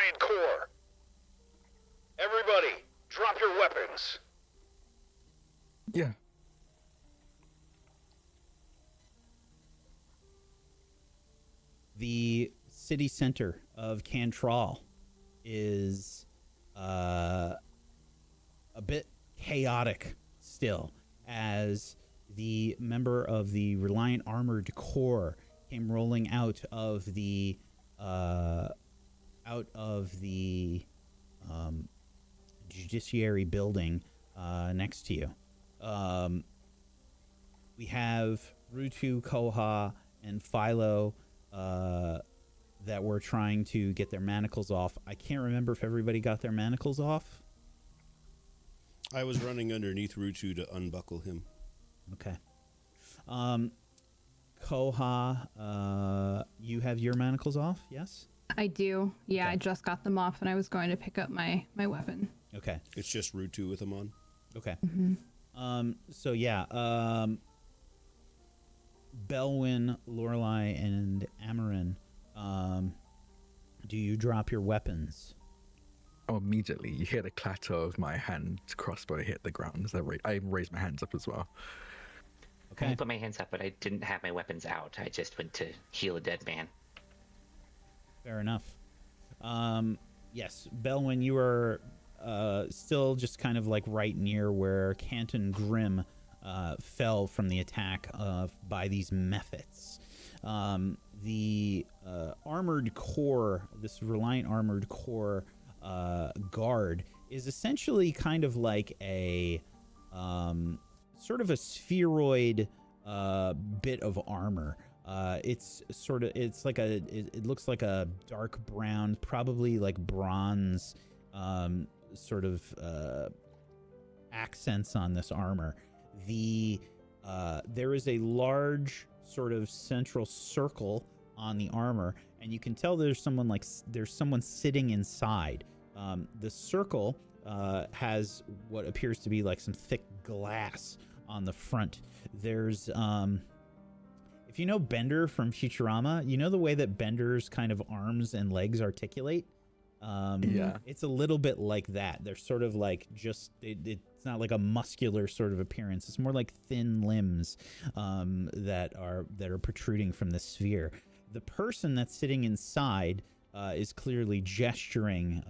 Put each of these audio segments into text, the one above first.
Reliant Corps. Everybody, drop your weapons. Yeah. The city center of Cantral is a bit chaotic still, as the member of the Reliant Armored Corps came rolling out of the judiciary building next to you. We have Rutu, Koha, and Philo that were trying to get their manacles off. I can't remember if everybody got their manacles off. I was running underneath Rutu to unbuckle him. Okay. Koha, you have your manacles off, yes? I do. Yeah, Okay. I just got them off and I was going to pick up my weapon. Okay. It's just Rutu with them on. Okay. Mm-hmm. So yeah, Belwyn, Lorelei, and Amarin, do you drop your weapons? Oh, immediately you hear the clatter of my hand crossbow hit the ground as I raise my hands up as well. Okay. I put my hands up, but I didn't have my weapons out. I just went to heal a dead man. Fair enough. Yes, Belwyn, you are still just kind of like right near where Canton Grimm fell from the attack by these mephits. The armored core, this Reliant Armored Core guard, is essentially kind of like a sort of a spheroid bit of armor. It looks like a dark brown, probably like bronze sort of accents on this armor. There is a large sort of central circle on the armor, and you can tell there's someone sitting inside. The circle has what appears to be like some thick glass on the front. There's if you know Bender from Futurama, you know the way that Bender's kind of arms and legs articulate? Yeah. It's a little bit like that. They're sort of like it's not like a muscular sort of appearance. It's more like thin limbs that are protruding from the sphere. The person that's sitting inside is clearly gesturing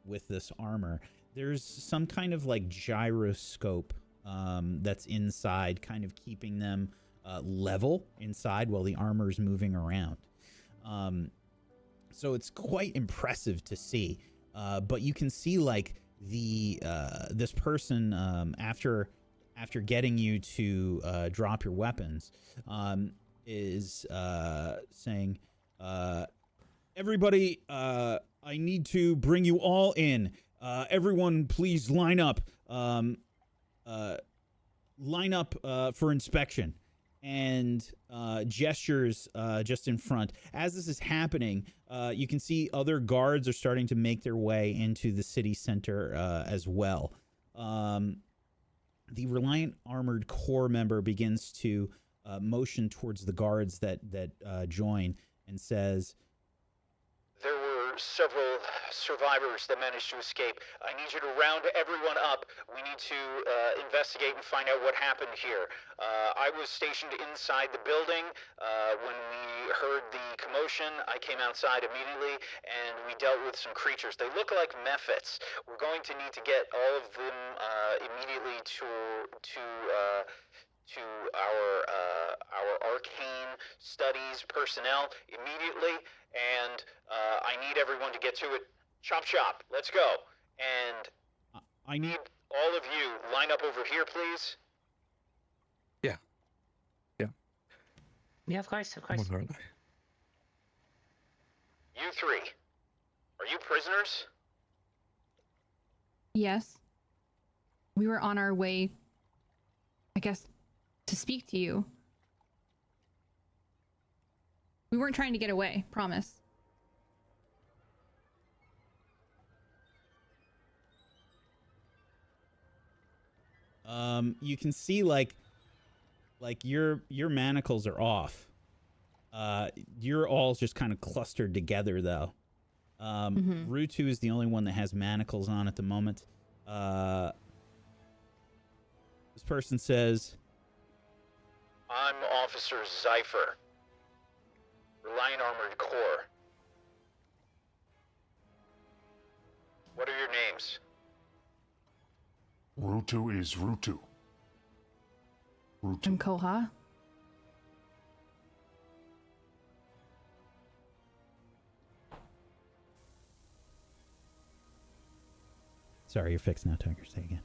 with this armor. There's some kind of like gyroscope that's inside, kind of keeping them level inside while the armor is moving around. So it's quite impressive to see. But you can see like this person after getting you to drop your weapons is saying, everybody, I need to bring you all in. Everyone, please line up. Line up for inspection. And gestures just in front. As this is happening, you can see other guards are starting to make their way into the city center as well. The Reliant Armored Corps member begins to motion towards the guards that join and says, There were several survivors that managed to escape. I need you to round everyone up. We need to investigate and find out what happened here. I was stationed inside the building. When we heard the commotion, I came outside immediately, and we dealt with some creatures. They look like mephits. We're going to need to get all of them immediately to our arcane studies personnel immediately, and I need everyone to get to it. Chop chop, let's go. And I need all of you line up over here, please. Yeah, of course. Come on, Lorelei. You three, are you prisoners? Yes. We were on our way, I guess, to speak to you. We weren't trying to get away, promise. You can see like your manacles are off. You're all just kind of clustered together though. Rutu is the only one that has manacles on at the moment. This person says, I'm Officer Zypher, Reliant Armored Corps. What are your names? Rutu is Rutu. Rutu. I'm Koha. sorry, you're fixed now, Tiger. Say again.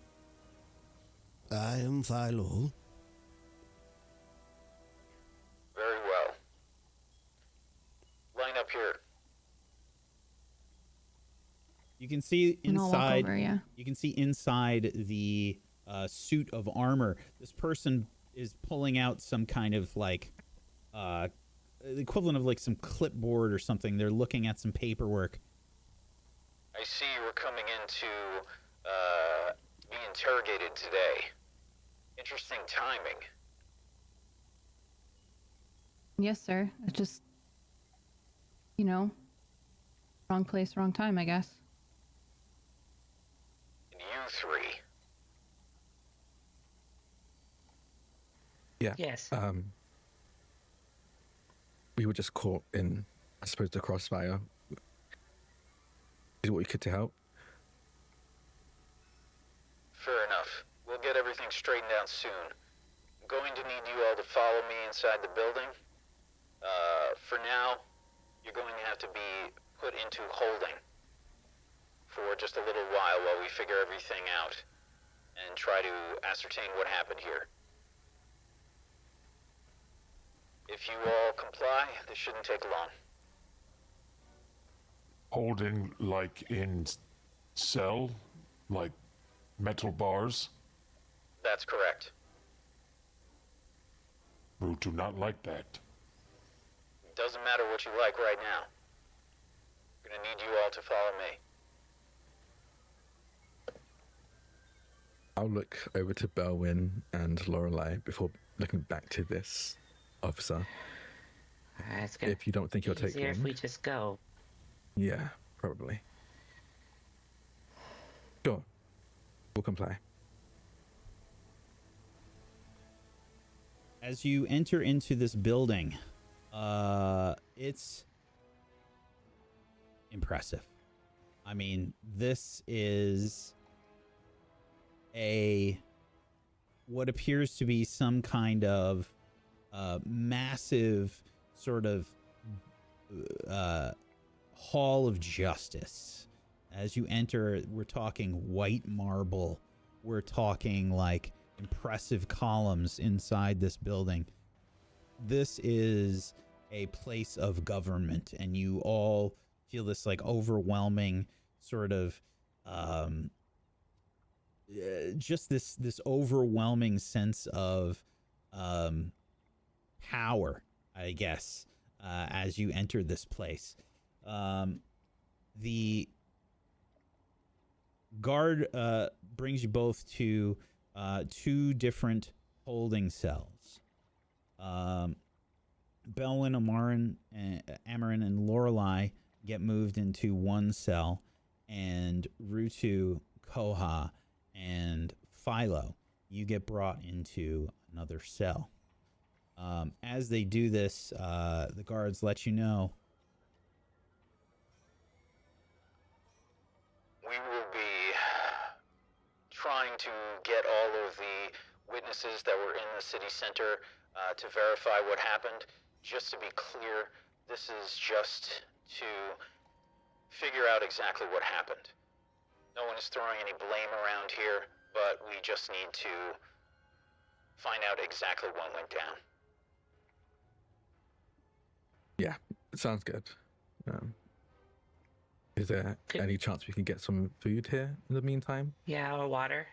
I am Phaelin. Very well. Line up here. You can see And I'll walk inside. over, yeah. You can see inside the suit of armor. This person is pulling out some kind of like the equivalent of like some clipboard or something. They're looking at some paperwork. I see you were coming in to be interrogated today. Interesting timing. Yes, sir. It's just, you know, wrong place, wrong time, I guess. And you three. Yeah. Yes. We were just caught in, I suppose, the crossfire. Is what we could to help? Fair enough. We'll get everything straightened out soon. I'm going to need you all to follow me inside the building. For now, you're going to have to be put into holding for just a little while we figure everything out and try to ascertain what happened here. If you all comply, this shouldn't take long. Holding like in cell? Like metal bars? That's correct. Rutu not like that. Doesn't matter what you like right now. I'm gonna need you all to follow me. I'll look over to Belwyn and Lorelei before looking back to this officer. It's gonna If you don't think be you'll take easier if long. we just go. Yeah, probably. Sure. We'll comply. As you enter into this building, it's impressive. I mean, this is what appears to be some kind of massive sort of hall of justice. As you enter, we're talking white marble. We're talking like impressive columns inside this building. This is a place of government, and you all feel this like overwhelming sort of just this overwhelming sense of power, I guess, as you enter this place. The guard brings you both to two different holding cells. Belwyn, Amarin, and Lorelei get moved into one cell, and Rutu, Koha, and Philo, you get brought into another cell. As they do this, the guards let you know. We will be trying to get all of the witnesses that were in the city center to verify what happened. Just to be clear, this is just to figure out exactly what happened. No one is throwing any blame around here, but we just need to find out exactly what went down. Yeah, sounds good. Is there any chance we can get some food here in the meantime? Yeah, or water.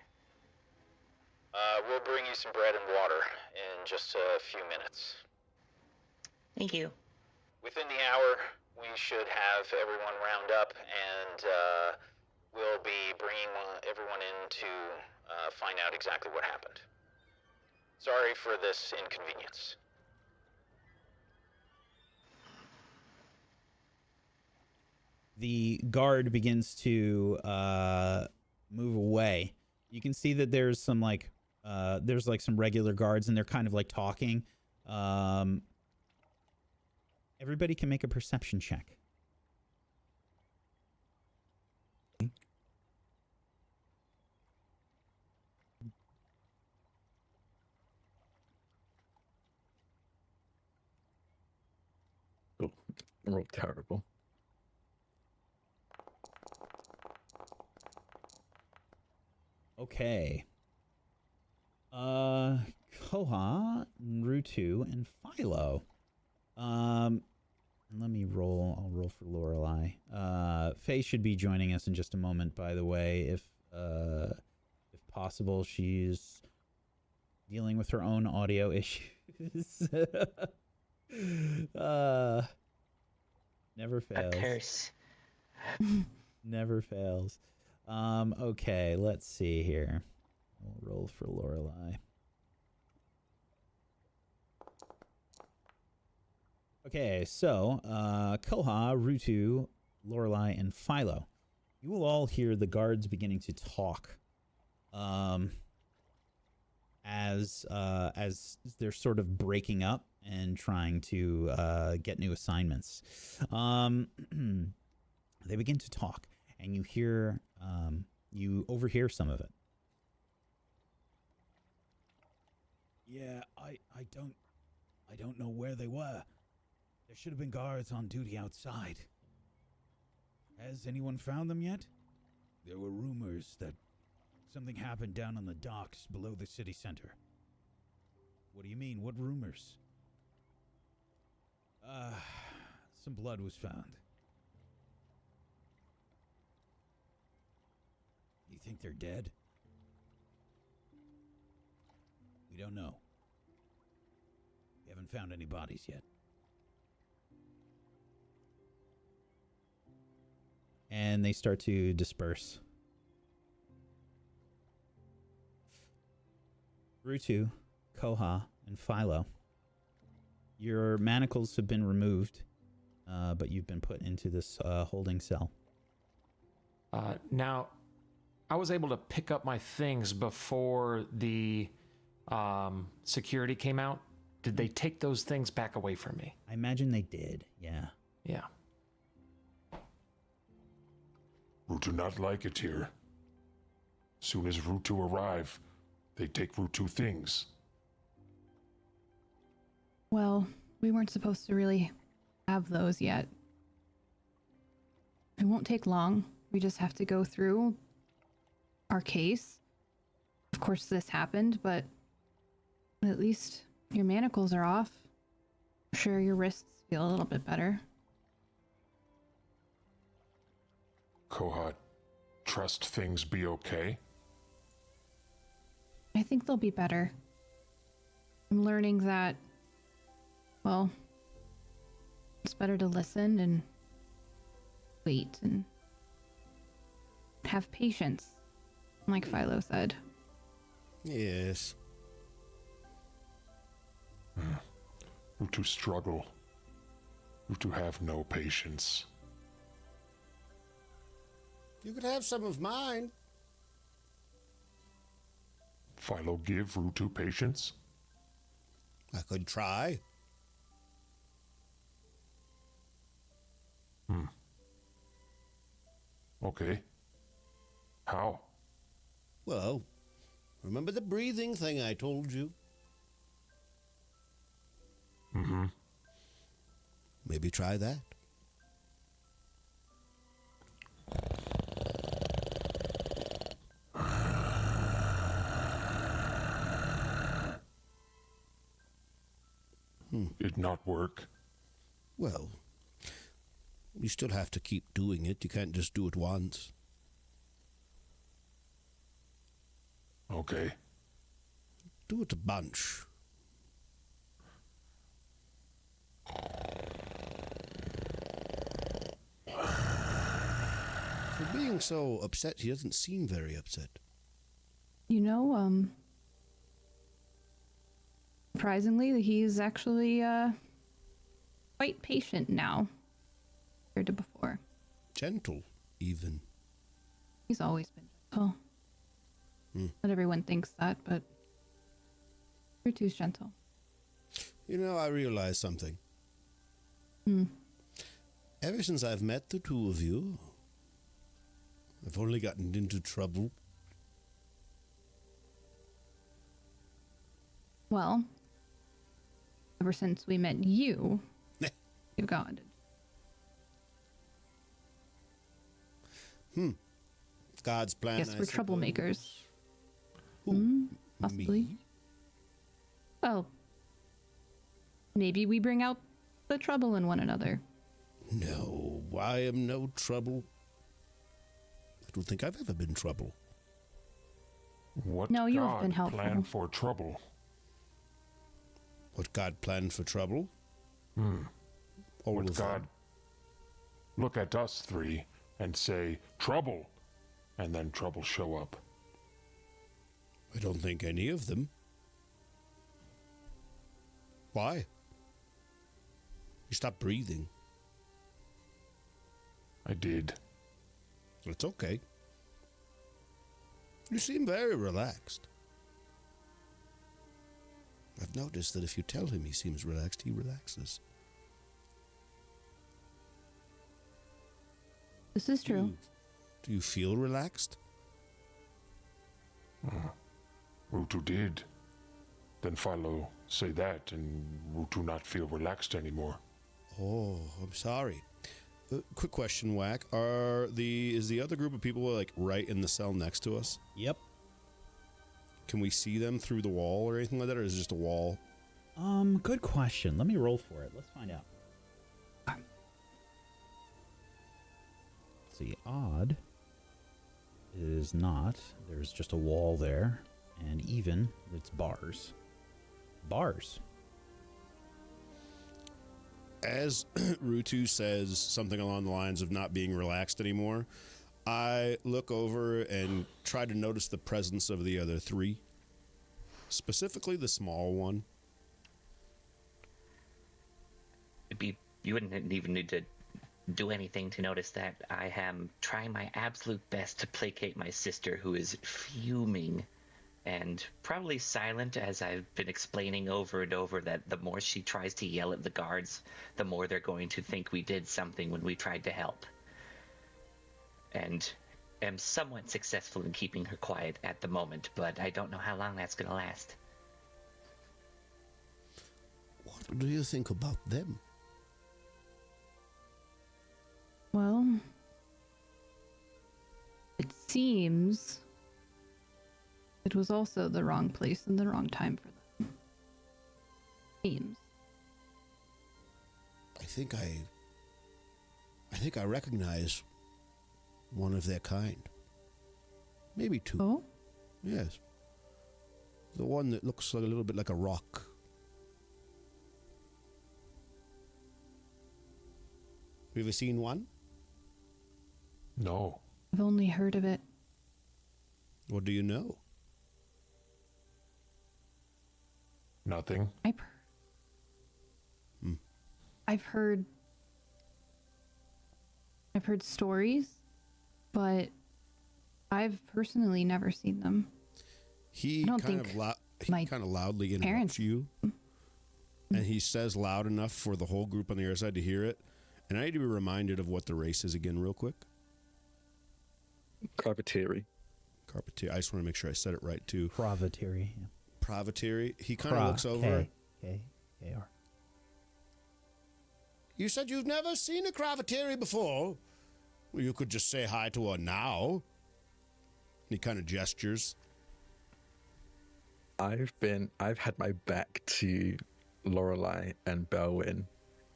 We'll bring you some bread and water in just a few minutes. Thank you. Within the hour, we should have everyone round up, and we'll be bringing everyone in to find out exactly what happened. Sorry for this inconvenience. the guard begins to move away. You can see that there's some some regular guards, and they're kind of like talking. Everybody can make a perception check. Oh, I rolled terrible. Okay. Koha, Rutu, and Philo. Let me roll. I'll roll for Lorelei. Faye should be joining us in just a moment, by the way. If possible, she's dealing with her own audio issues. Never fails. A curse. Never fails. Okay, let's see here. We'll roll for Lorelei. Okay, so Koha, Rutu, Lorelei, and Philo. You will all hear the guards beginning to talk as they're sort of breaking up and trying to get new assignments. They begin to talk, and you hear you overhear some of it. Yeah, I don't know where they were. There should have been guards on duty outside. Has anyone found them yet? There were rumors that something happened down on the docks below the city center. What do you mean? What rumors? Some blood was found. You think they're dead? We don't know. We haven't found any bodies yet. And they start to disperse. Rutu, Koha, and Philo. Your manacles have been removed, but you've been put into this holding cell. Now, I was able to pick up my things before the security came out. Did they take those things back away from me? I imagine they did, yeah. Yeah. Rutu not like it here. Soon as Rutu arrive, they take Rutu things. Well, we weren't supposed to really have those yet. It won't take long. We just have to go through our case. Of course, this happened, but at least your manacles are off. I'm sure your wrists feel a little bit better. Koha, trust things be okay? I think they'll be better. I'm learning that, well, it's better to listen and wait and have patience, like Philo said. Yes. Rutu struggle. Rutu have no patience. You could have some of mine. Philo give Rutu patience? I could try. Okay. How? Well, remember the breathing thing I told you? Mm-hmm. Maybe try that. Did not work. Well, you still have to keep doing it. You can't just do it once. Okay. Do it a bunch. For being so upset, he doesn't seem very upset. You know, surprisingly, he's actually quite patient now compared to before. gentle, even. He's always been gentle. Not everyone thinks that, but Rutu's gentle. You know, I realized something. Ever since I've met the two of you, I've only gotten into trouble. Well, ever since we met you, you've gotten it. God's plan. Yes, we're suppose. troublemakers. Who? Possibly. Me? Well, maybe we bring out the trouble in one another. No, I am no trouble. I don't think I've ever been trouble. What No, you have God been helpful. planned for trouble? What God planned for trouble? All What of God them. look at us three and say, trouble, and then trouble show up? I don't think any of them. Why? You stopped breathing. I did. It's okay. You seem very relaxed. I've noticed that if you tell him he seems relaxed, he relaxes. This is true. Do you feel relaxed? Rutu did. Then Philo say that, and Rutu not feel relaxed anymore. Oh, I'm sorry. Quick question, Wack. Is the other group of people like right in the cell next to us? Yep. Can we see them through the wall or anything like that, or is it just a wall? Good question. Let me roll for it. Let's find out. Let's see. Odd is not. There's just a wall there. And even, it's bars. Bars. As Rutu says something along the lines of not being relaxed anymore, I look over and try to notice the presence of the other three, specifically the small one. You wouldn't even need to do anything to notice that. I am trying my absolute best to placate my sister, who is fuming and probably silent, as I've been explaining over and over that the more she tries to yell at the guards, the more they're going to think we did something when we tried to help. And am somewhat successful in keeping her quiet at the moment, but I don't know how long that's going to last. What do you think about them? Well, it seems it was also the wrong place and the wrong time for them. Seems. I think I recognize one of their kind. Maybe two. Oh? Yes. The one that looks like a little bit like a rock. Have you ever seen one? No. I've only heard of it. What do you know? Nothing. I've heard stories, but I've personally never seen them. He I don't kind think of my kind of loudly parents- interrupts you, and he says loud enough for the whole group on the other side to hear it. And I need to be reminded of what the race is again, real quick. Carpetiri. Carpetiri. I just want to make sure I said it right too. Provatiri. Yeah. Provatiri. He kind of looks over. K-A-R. You said you've never seen a Cravatiri before. Well, you could just say hi to her now. He kind of gestures. I've had my back to Lorelei and Belwyn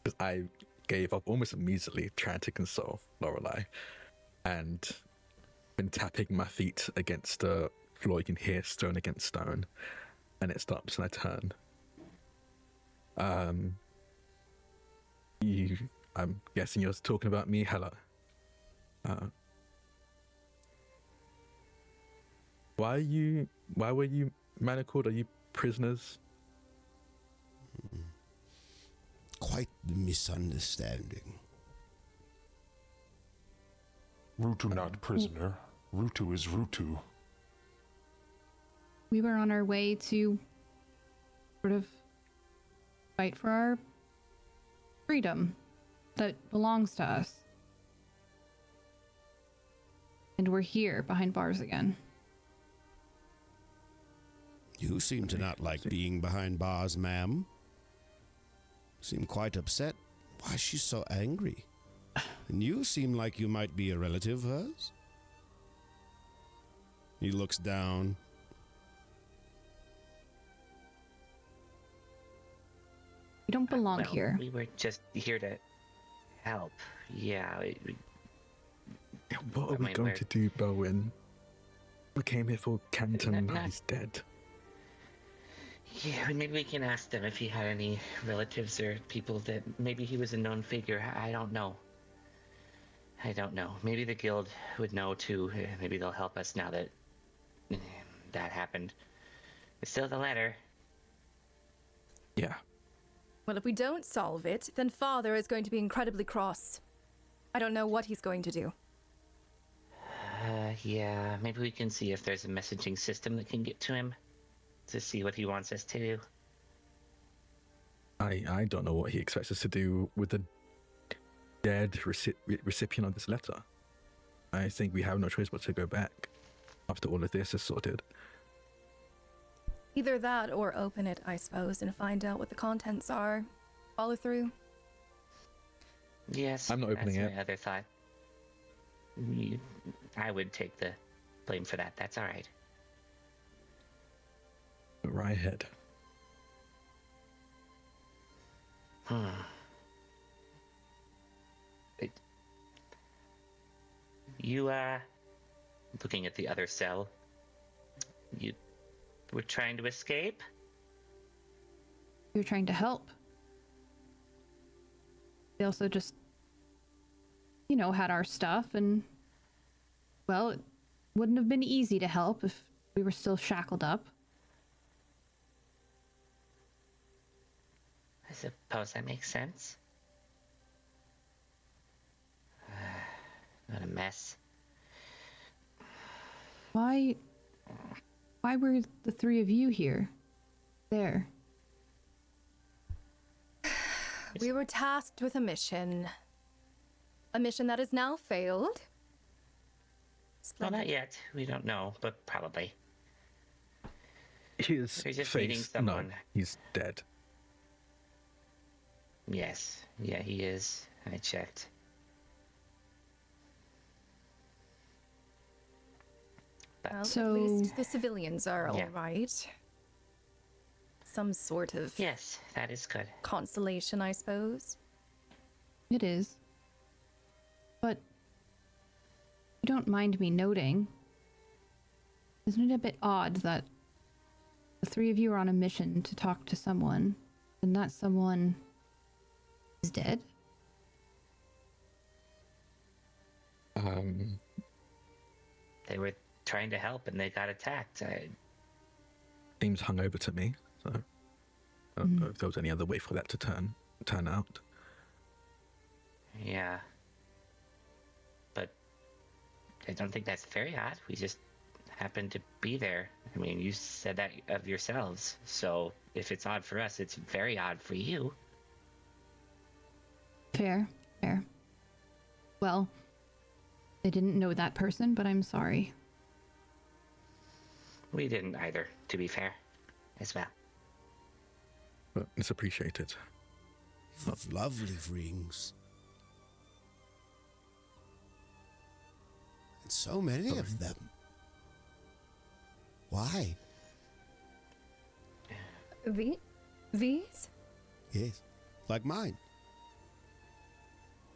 because I gave up almost immediately trying to console Lorelei, and been tapping my feet against the floor. You can hear stone against stone, and it stops and I turn. I'm guessing you're talking about me. Hello. Why were you manacled? Are you prisoners? Quite the misunderstanding. Rutu not prisoner. Rutu is Rutu. We were on our way to sort of fight for our freedom that belongs to us. And we're here behind bars again. You seem to not like being behind bars, ma'am. Seem quite upset. Why is she so angry? And you seem like you might be a relative of hers. He looks down. We don't belong Well, here. We were just here to help. Yeah. What are we going to do, Bowen? We came here for Canton, now he's dead. Yeah, maybe we can ask them if he had any relatives or people that maybe he was a known figure. I don't know. I don't know. Maybe the guild would know too. Maybe they'll help us now that that happened. It's still the letter. Yeah. Well, if we don't solve it, then Father is going to be incredibly cross. I don't know what he's going to do. Yeah, maybe we can see if there's a messaging system that can get to him to see what he wants us to do. I don't know what he expects us to do with the dead recipient of this letter. I think we have no choice but to go back after all of this is sorted. Either that or open it, I suppose, and find out what the contents are. Follow through. Yes, I'm not opening that's it. my other thought. I would take the blame for that. That's all right. Right ahead. You, looking at the other cell, you were trying to escape? We were trying to help. They also just, had our stuff, and, well, it wouldn't have been easy to help if we were still shackled up. I suppose that makes sense. What a mess. Why were the three of you here? There. We were tasked with a mission. A mission that has now failed. Well, Splendid. not yet. We don't know, but probably. His We're just meeting face, someone. no, he's dead. Yes. Yeah, he is. I checked. Well, So- at least the civilians are Yeah. all right. Some sort of Yes, that is good. consolation, I suppose. It is. But you don't mind me noting, isn't it a bit odd that the three of you are on a mission to talk to someone, and that someone is dead? They were trying to help and they got attacked. Seems hungover to me, so I don't know if there was any other way for that to turn out. Yeah. But I don't think that's very odd. We just happened to be there. I mean, you said that of yourselves. So if it's odd for us, it's very odd for you. Fair. Well, I didn't know that person, but I'm sorry. We didn't either, to be fair, as well. But it's appreciated. You have lovely rings. And so many of them. Why? These? Yes, like mine.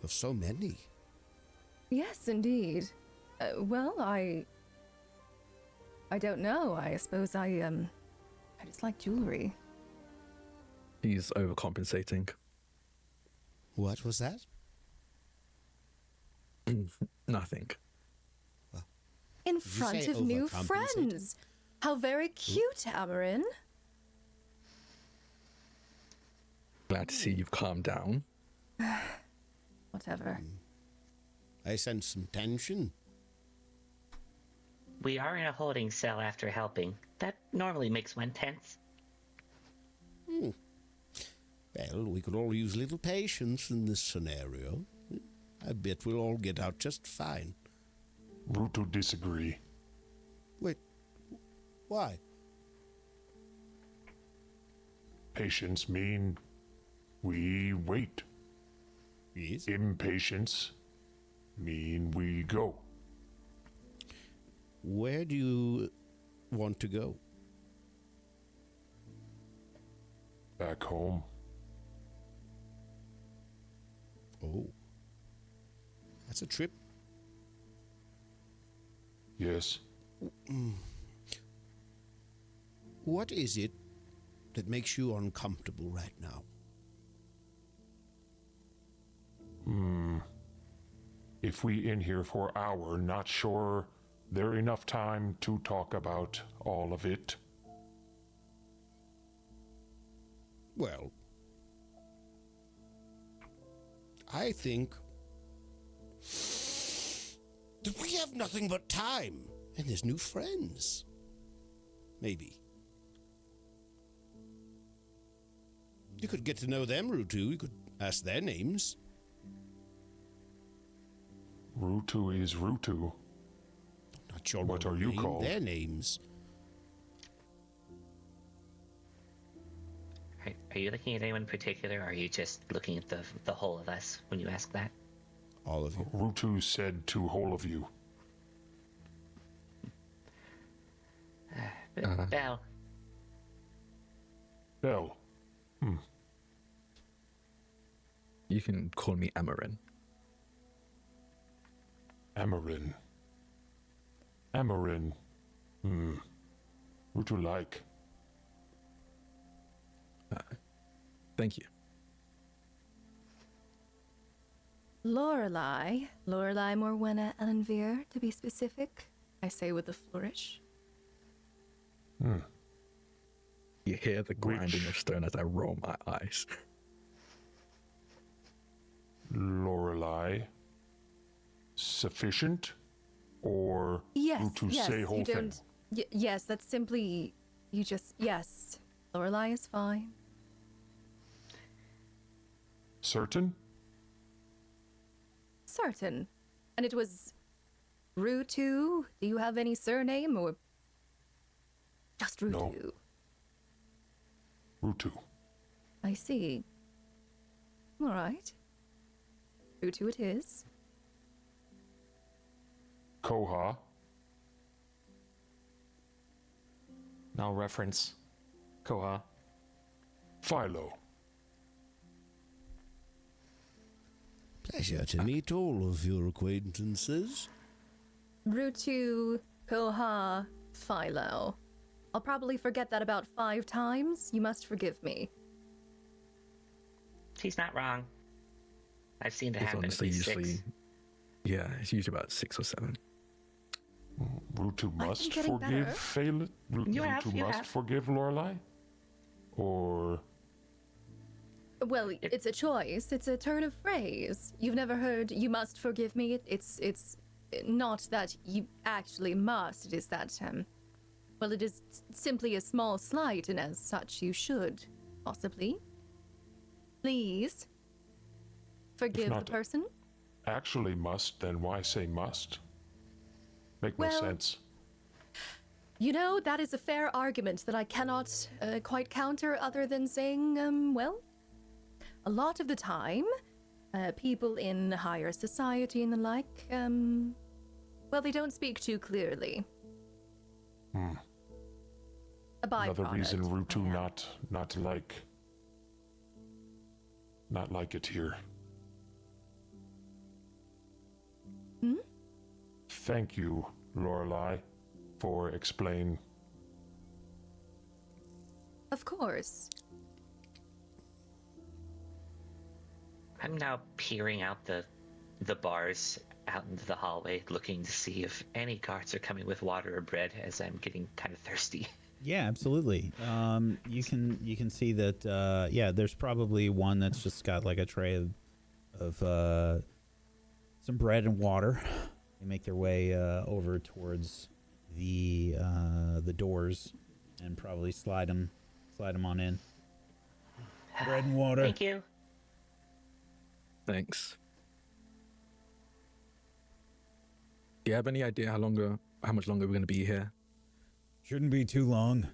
Of so many. Yes, indeed. Well, I don't know. I suppose I just like jewelry. He's overcompensating. What was that? Nothing. In you front say of new overcompensating? friends. How very cute, Amarin. Glad to see you've calmed down. Whatever. I sense some tension. We are in a holding cell after helping. That normally makes one tense. Well, we could all use a little patience in this scenario. I bet we'll all get out just fine. Rutu disagree. Wait, why? Patience mean we wait. Yes? Impatience mean we go. Where do you want to go? Back home. Oh. That's a trip. Yes. What is it that makes you uncomfortable right now? If we in here for hour, not sure there enough time to talk about all of it. Well, I think that we have nothing but time, and there's new friends. Maybe. You could get to know them, Rutu. You could ask their names. Rutu is Rutu. Not sure What are you name, called? Their names. Are you looking at anyone in particular, or are you just looking at the whole of us when you ask that? All of you. Rutu said to whole of you. Bell. Bell. You can call me Amarin. Amarin. Amarin. Rutu like. Thank you. Lorelei Morwenna Ellenveer, to be specific. I say with a flourish. You hear the grinding of stone as I roll my eyes. Lorelei. Sufficient? Or Yes, Rutu yes, say whole you thing? don't... yes, that's simply... You just... Yes. Lorelei is fine. Certain? Certain. And it was... Rutu? Do you have any surname, or... Just Rutu? No. Rutu. I see. All right. Rutu it is. Koha. I'll reference Koha. Philo. Pleasure to meet all of your acquaintances. Rutu, Koha, Philo. I'll probably forget that about 5 times. You must forgive me. He's not wrong. I've seen it It's happen at honestly least usually, 6. yeah, it's usually about 6 or 7. Rutu must getting forgive better. Phaelin? You have, Rutu you must have. forgive Lorelei? Or... Well, it's a choice. It's a turn of phrase. You've never heard, you must forgive me. It's not that you actually must. It is that, well, it is simply a small slight, and as such you should, possibly. Please. Forgive the not- person. Actually must, then why say must? Make no Well- sense. You know, that is a fair argument that I cannot quite counter other than saying, well, a lot of the time, people in higher society and the like, well, they don't speak too clearly. A byproduct. Another reason Rutu yeah. not like it here. Thank you, Lorelei, for explain. Of course. I'm now peering out the bars out into the hallway, looking to see if any guards are coming with water or bread, as I'm getting kind of thirsty. Yeah, absolutely. You can see that. Yeah, there's probably one that's just got like a tray of some bread and water. They make their way over towards the doors and probably slide them on in. Bread and water. Thank you. Thanks. Do you have any idea how much longer we're going to be here? Shouldn't be too long.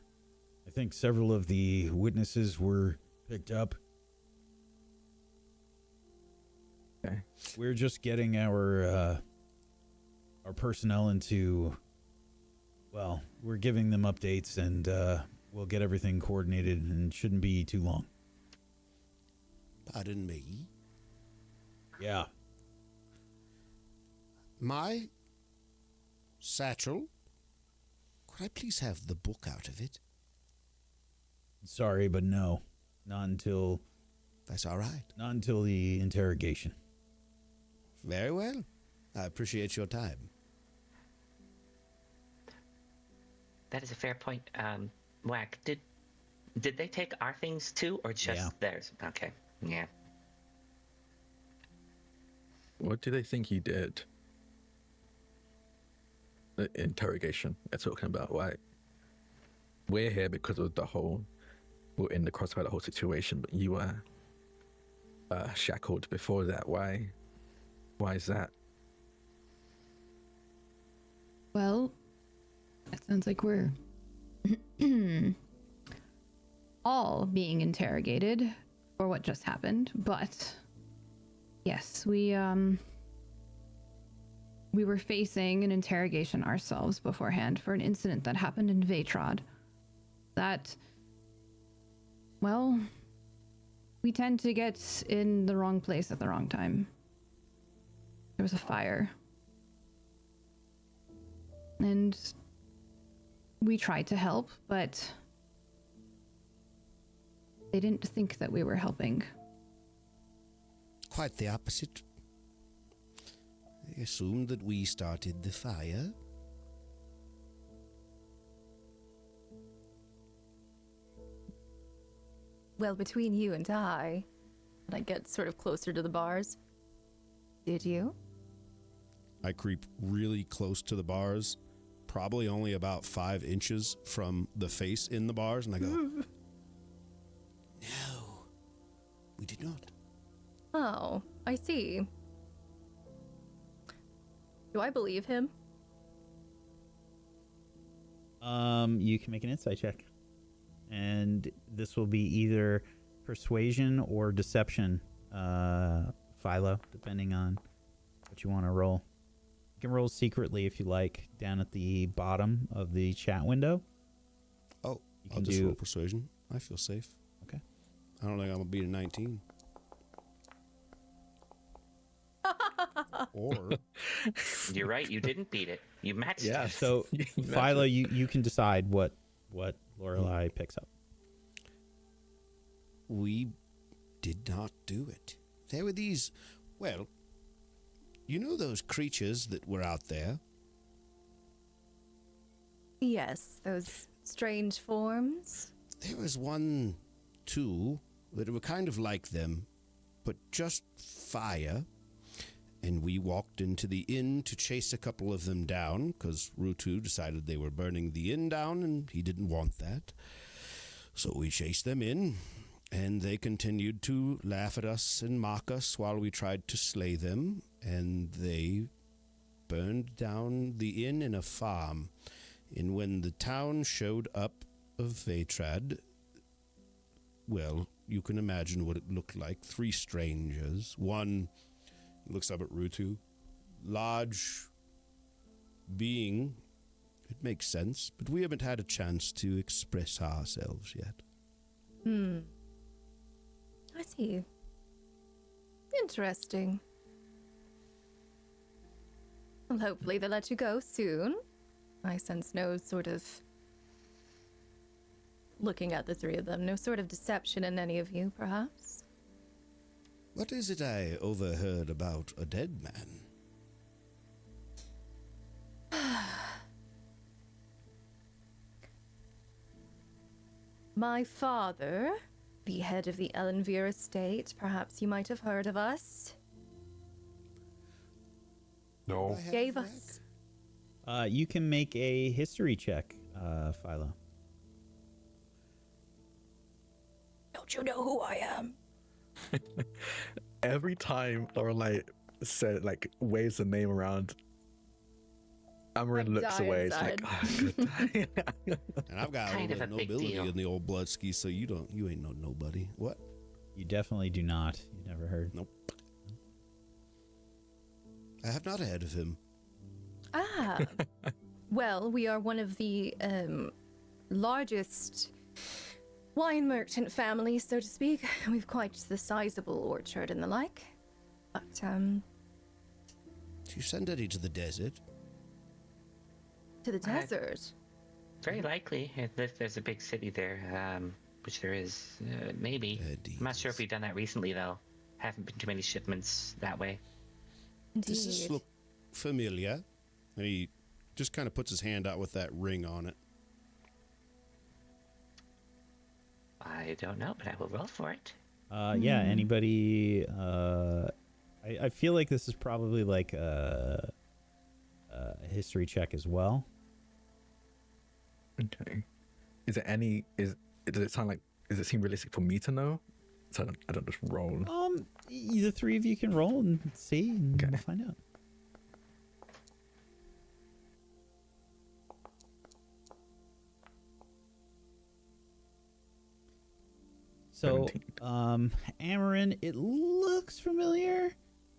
I think several of the witnesses were picked up. Okay. We're just getting our personnel into... Well, we're giving them updates, and we'll get everything coordinated, and it shouldn't be too long. Pardon me. Yeah. My satchel? Could I please have the book out of it? Sorry, but no. Not until... That's all right. Not until the interrogation. Very well. I appreciate your time. That is a fair point. Wack, did they take our things too, or just theirs? Okay, yeah. What do they think you did? The interrogation they're talking about. Why? We're here because of we're in the crossfire, the whole situation, but you were shackled before that. Why is that? Well, it sounds like we're all being interrogated for what just happened, but yes, we were facing an interrogation ourselves beforehand for an incident that happened in Vatrod. That, well, we tend to get in the wrong place at the wrong time. There was a fire. And we tried to help, but they didn't think that we were helping. Quite the opposite. They assumed that we started the fire. Well, between you and I get sort of closer to the bars. Did you? I creep really close to the bars, probably only about 5 inches from the face in the bars, and I go, No, we did not. Oh, I see. Do I believe him? You can make an insight check. And this will be either persuasion or deception, Philo, depending on what you want to roll. You can roll secretly if you like, down at the bottom of the chat window. Oh, I'll just roll persuasion. I feel safe. Okay. I don't think I'm going to beat a 19. Or... You're right, you didn't beat it. You matched Yeah, it. so Philo, you can decide what Lorelei picks up. We did not do it. There were these, well, you know those creatures that were out there? Yes, those strange forms. There was 1, 2 that were kind of like them, but just fire. And we walked into the inn to chase a couple of them down, because Rutu decided they were burning the inn down, and he didn't want that. So we chased them in, and they continued to laugh at us and mock us while we tried to slay them, and they burned down the inn in a farm. And when the town showed up of Vatrad, well, you can imagine what it looked like. 3 strangers. One looks up at Rutu. Large being. It makes sense, but we haven't had a chance to express ourselves yet. I see. Interesting. Well, hopefully they'll let you go soon. I sense no sort of... Looking at the 3 of them, no sort of deception in any of you, perhaps? What is it I overheard about a dead man? My father, the head of the Ellenvere estate, perhaps you might have heard of us. No. gave us. You can make a history check, Philo. Don't you know who I am? Every time Lorelai said, like, waves the name around, Amarin I'm looks dying away. It's like, inside. oh, good. And I've got Kind a of little a big nobility deal. in the old Bloodski, so you ain't no nobody. What? You definitely do not. You never heard. Nope. I have not heard of him. Ah. Well, we are one of the largest wine merchant families, so to speak. We've quite the sizable orchard and the like. But, Do you send any to the desert? to the desert. Very likely, if there's a big city there, which there is, maybe. I'm not sure if we've done that recently, though. Haven't been too many shipments that way. Does this Indeed. look familiar? And he just kind of puts his hand out with that ring on it. I don't know, but I will roll for it. Yeah, anybody... I feel like this is probably like a history check as well. Okay. Is there any? Does it sound like? Does it seem realistic for me to know? So I don't just roll. The three of you can roll and see, and Okay. we'll find out. So, 17. Amarin, it looks familiar.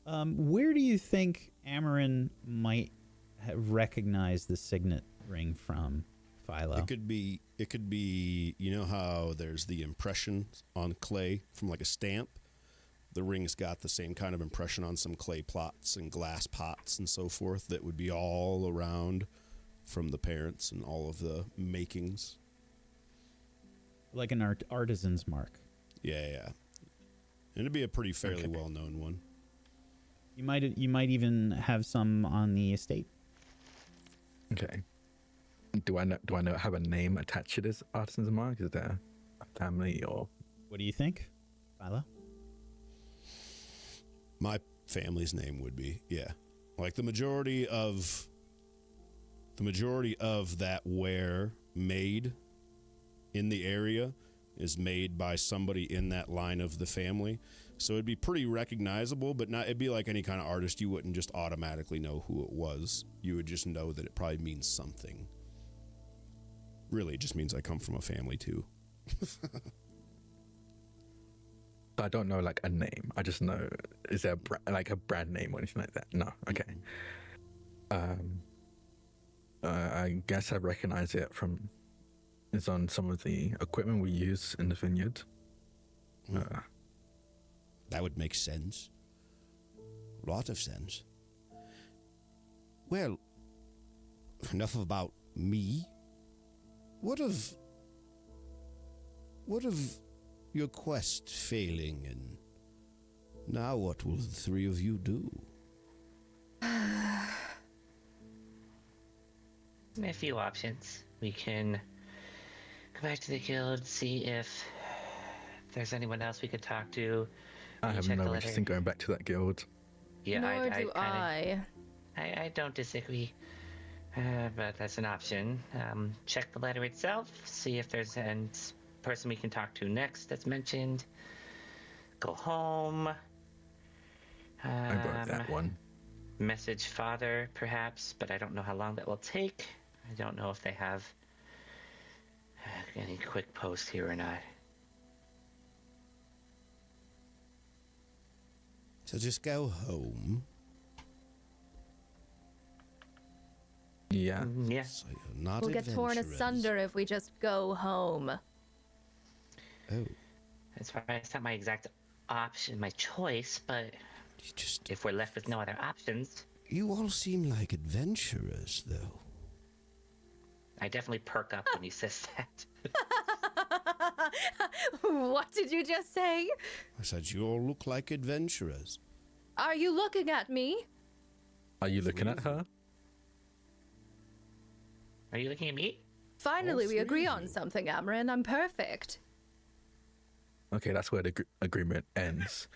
Where do you think Amarin might recognize the signet ring from, Philo? It could be, you know how there's the impression on clay from like a stamp? The ring's got the same kind of impression on some clay plots and glass pots and so forth that would be all around from the parents and all of the makings. Like an artisan's mark. Yeah. And it'd be a pretty fairly well-known one. You might even have some on the estate. Okay. Do I know have a name attached to this artisan's mark? Is there a family or? What do you think, Philo? My family's name would be, yeah. Like the majority of that ware made in the area is made by somebody in that line of the family. So it'd be pretty recognizable, but it'd be like any kind of artist. You wouldn't just automatically know who it was. You would just know that it probably means something. Really, it just means I come from a family too. I don't know like a name. I just know, is there like a brand name or anything like that? No. Okay. I guess I recognize it from. It's on some of the equipment we use in the vineyard. That would make sense. A lot of sense. Well, enough about me. What of your quest failing, and now what will the three of you do? A few options. We can go back to the guild, see if there's anyone else we could talk to. I have check the no letter. interest in going back to that guild. Yeah, Nor do I. I don't disagree, but that's an option. Check the letter itself, see if there's a person we can talk to next that's mentioned. Go home. I wrote that one. Message father, perhaps, but I don't know how long that will take. I don't know if they have any quick post here or not. So just go home. Yeah. Yeah. So you're not We'll get torn adventurers. asunder if we just go home. Oh, That's why it's not my exact option, my choice, but you just... if we're left with no other options, You all seem like adventurers, though. I definitely perk up when he says that. What did you just say? I said you all look like adventurers. Are you looking at me? Are you looking at her? Are you looking at me? Finally, All we agree three of on you. something, Amarin. I'm perfect. Okay, that's where the agreement ends.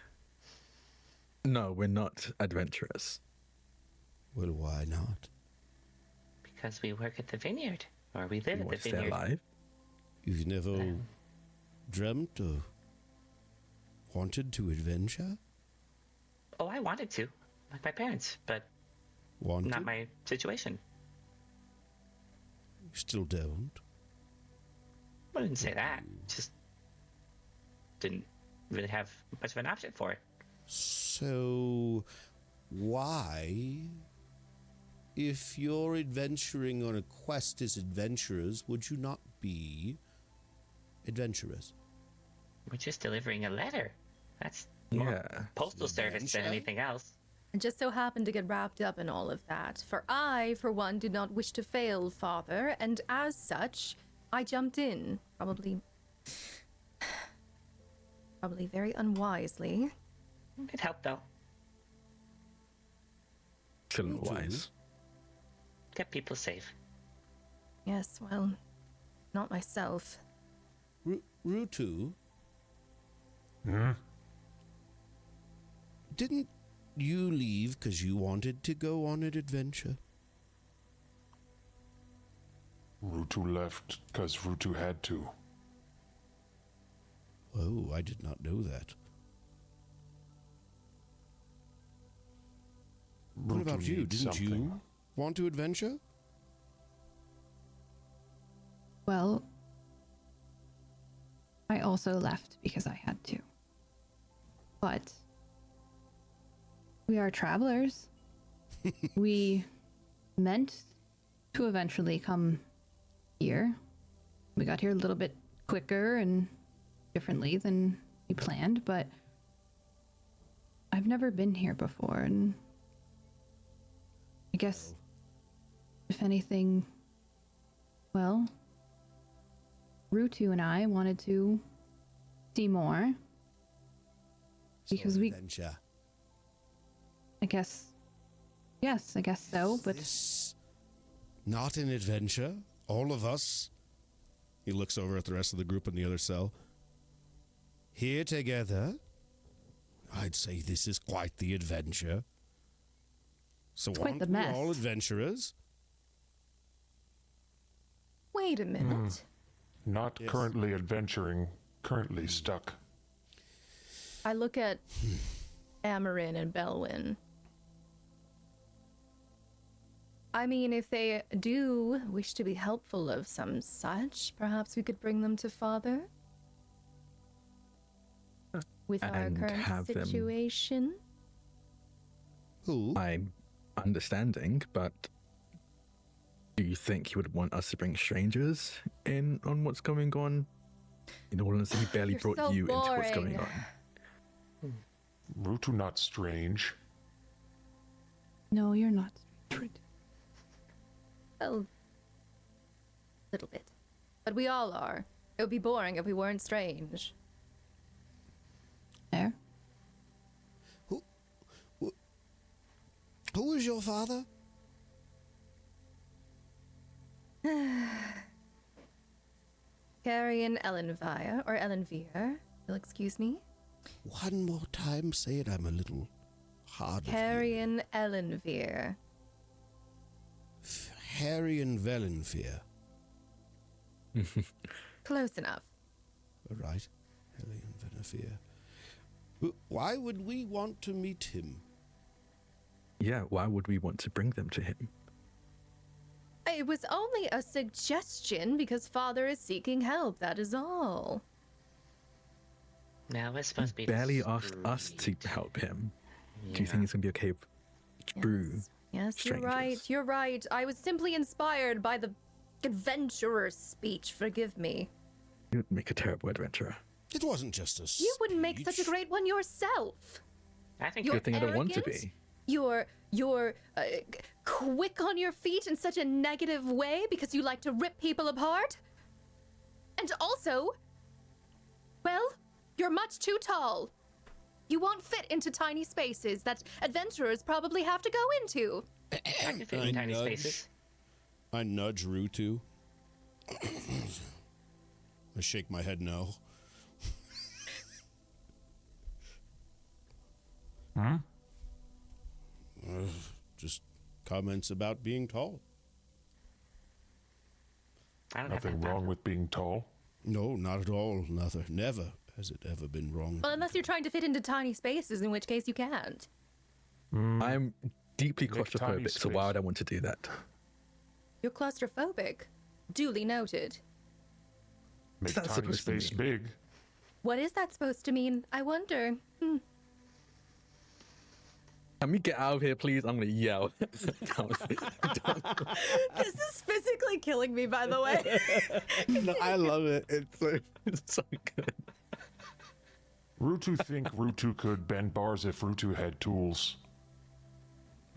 No, we're not adventurous. Well, why not? Because we work at the vineyard, or we live You at want the to stay vineyard. alive? You've never dreamt or wanted to adventure? Oh, I wanted to, like my parents, but Wanted? not my situation. You still don't. I didn't say that. Just didn't really have much of an option for it. So, why, if you're adventuring on a quest as adventurers, would you not be adventurers? We're just delivering a letter. That's more Yeah. postal service than Adventure? anything else. I just so happened to get wrapped up in all of that. For I, for one, did not wish to fail father, and as such, I jumped in. Probably very unwisely. It helped though. Still wise. Kept people safe. Yes, well, not myself. Rutu, Hmm? didn't you leave because you wanted to go on an adventure? Rutu left because Rutu had to. Oh, I did not know that. What Rutu about you? needs Didn't something. you want to adventure? Well, I also left because I had to. But we are travelers. We meant to eventually come here. We got here a little bit quicker and differently than we planned, but I've never been here before, and I guess if anything, well, Rutu and I wanted to see more because So we, adventure. I guess, yes, I guess so, but This not an adventure. All of us. He looks over at the rest of the group in the other cell. Here together. I'd say this is quite the adventure. So It's quite aren't the we mess. all adventurers? Wait a minute. Not Yes. currently adventuring, currently stuck. I look at Amarin and Belwyn. I mean, if they do wish to be helpful of some such, perhaps we could bring them to father? With our And current have them- situation? Who? I'm understanding, but do you think you would want us to bring strangers in on what's going on? In all honesty, he barely You're brought so you into what's going boring. on. Rutu not strange. no, you're not. Well, a little bit. But we all are. It would be boring if we weren't strange. There. Who is your father? Carrion Ellenvire, or Ellenvere, you'll excuse me. One more time, say it. I'm a little hard of hearing. Carrion Ellenvere. Harry and Valenfear. Close enough. All right. Harry and Valenfear. Why would we want to meet him? Yeah, why would we want to bring them to him? It was only a suggestion because father is seeking help, that is all. Now we're supposed to be Barely asked us to discreet. help him. Do you think it's going to be okay with Brew? Yes, you're Strangers. right, you're right. I was simply inspired by the adventurer's speech, forgive me. You would make a terrible adventurer. It wasn't just a You wouldn't make such a speech. great one yourself. I think You're Good thing I don't want to arrogant. be. You're quick on your feet in such a negative way because you like to rip people apart. And also, well, you're much too tall. You won't fit into tiny spaces that adventurers probably have to go into. I can fit in tiny spaces. I nudge Rutu. I shake my head no. Hmm? Just comments about being tall. I don't have Nothing that wrong problem. with being tall. No, not at all. Nothing. Never has it ever been wrong. Well, unless you're trying to fit into tiny spaces, in which case you can't. I'm deeply Make tiny claustrophobic, so why space. would I want to do that? You're claustrophobic. Duly noted. Make that tiny supposed to space mean? big. What is that supposed to mean? I wonder. Can we get out of here, please? I'm gonna yell. This is physically killing me, by the way. No, I love it. It's so good. Rutu think Rutu could bend bars if Rutu had tools.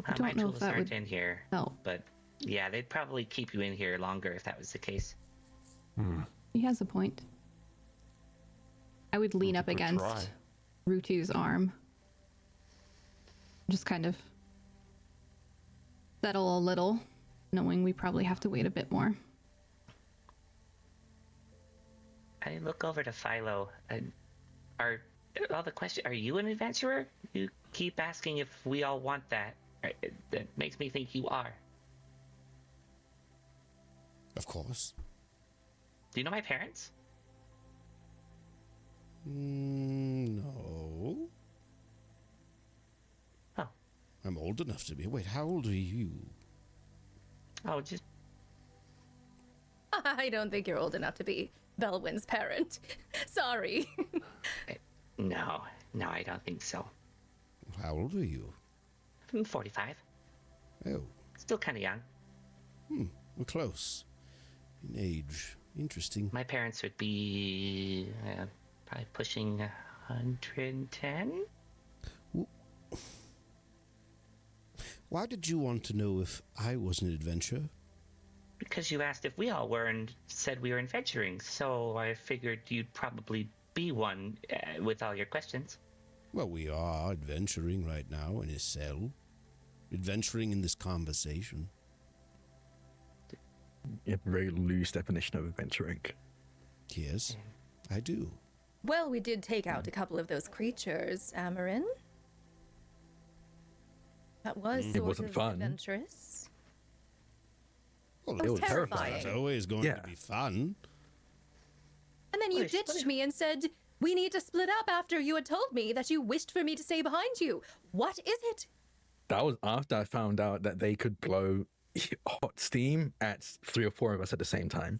I My don't know if tools that aren't would in here. help. But yeah, they'd probably keep you in here longer if that was the case. He has a point. I would lean up could against try. Rutu's arm. Just kind of settle a little, knowing we probably have to wait a bit more. I look over to Philo. Are all the question? Are you an adventurer? You keep asking if we all want that. That makes me think you are. Of course. Do you know my parents? No. Oh. I'm old enough to be. Wait, how old are you? Oh, just I don't think you're old enough to be Belwyn's parent. Sorry. no, I don't think so. How old are you? I'm 45. Oh, Still kind of young. we're close in age. Interesting. My parents would be probably pushing 110. Why did you want to know if I was an adventurer? Because you asked if we all were and said we were adventuring, so I figured you'd probably be one with all your questions. Well, we are adventuring right now in a cell. Adventuring in this conversation. You have a very loose definition of adventuring. Yes, I do. Well, we did take out a couple of those creatures, Amarin. That was sort wasn't of fun. adventurous. Well, It was it's terrifying. always going Yeah. to be fun. And then you ditched me and said, we need to split up after you had told me that you wished for me to stay behind you. What is it? That was after I found out that they could blow hot steam at 3 or 4 of us at the same time.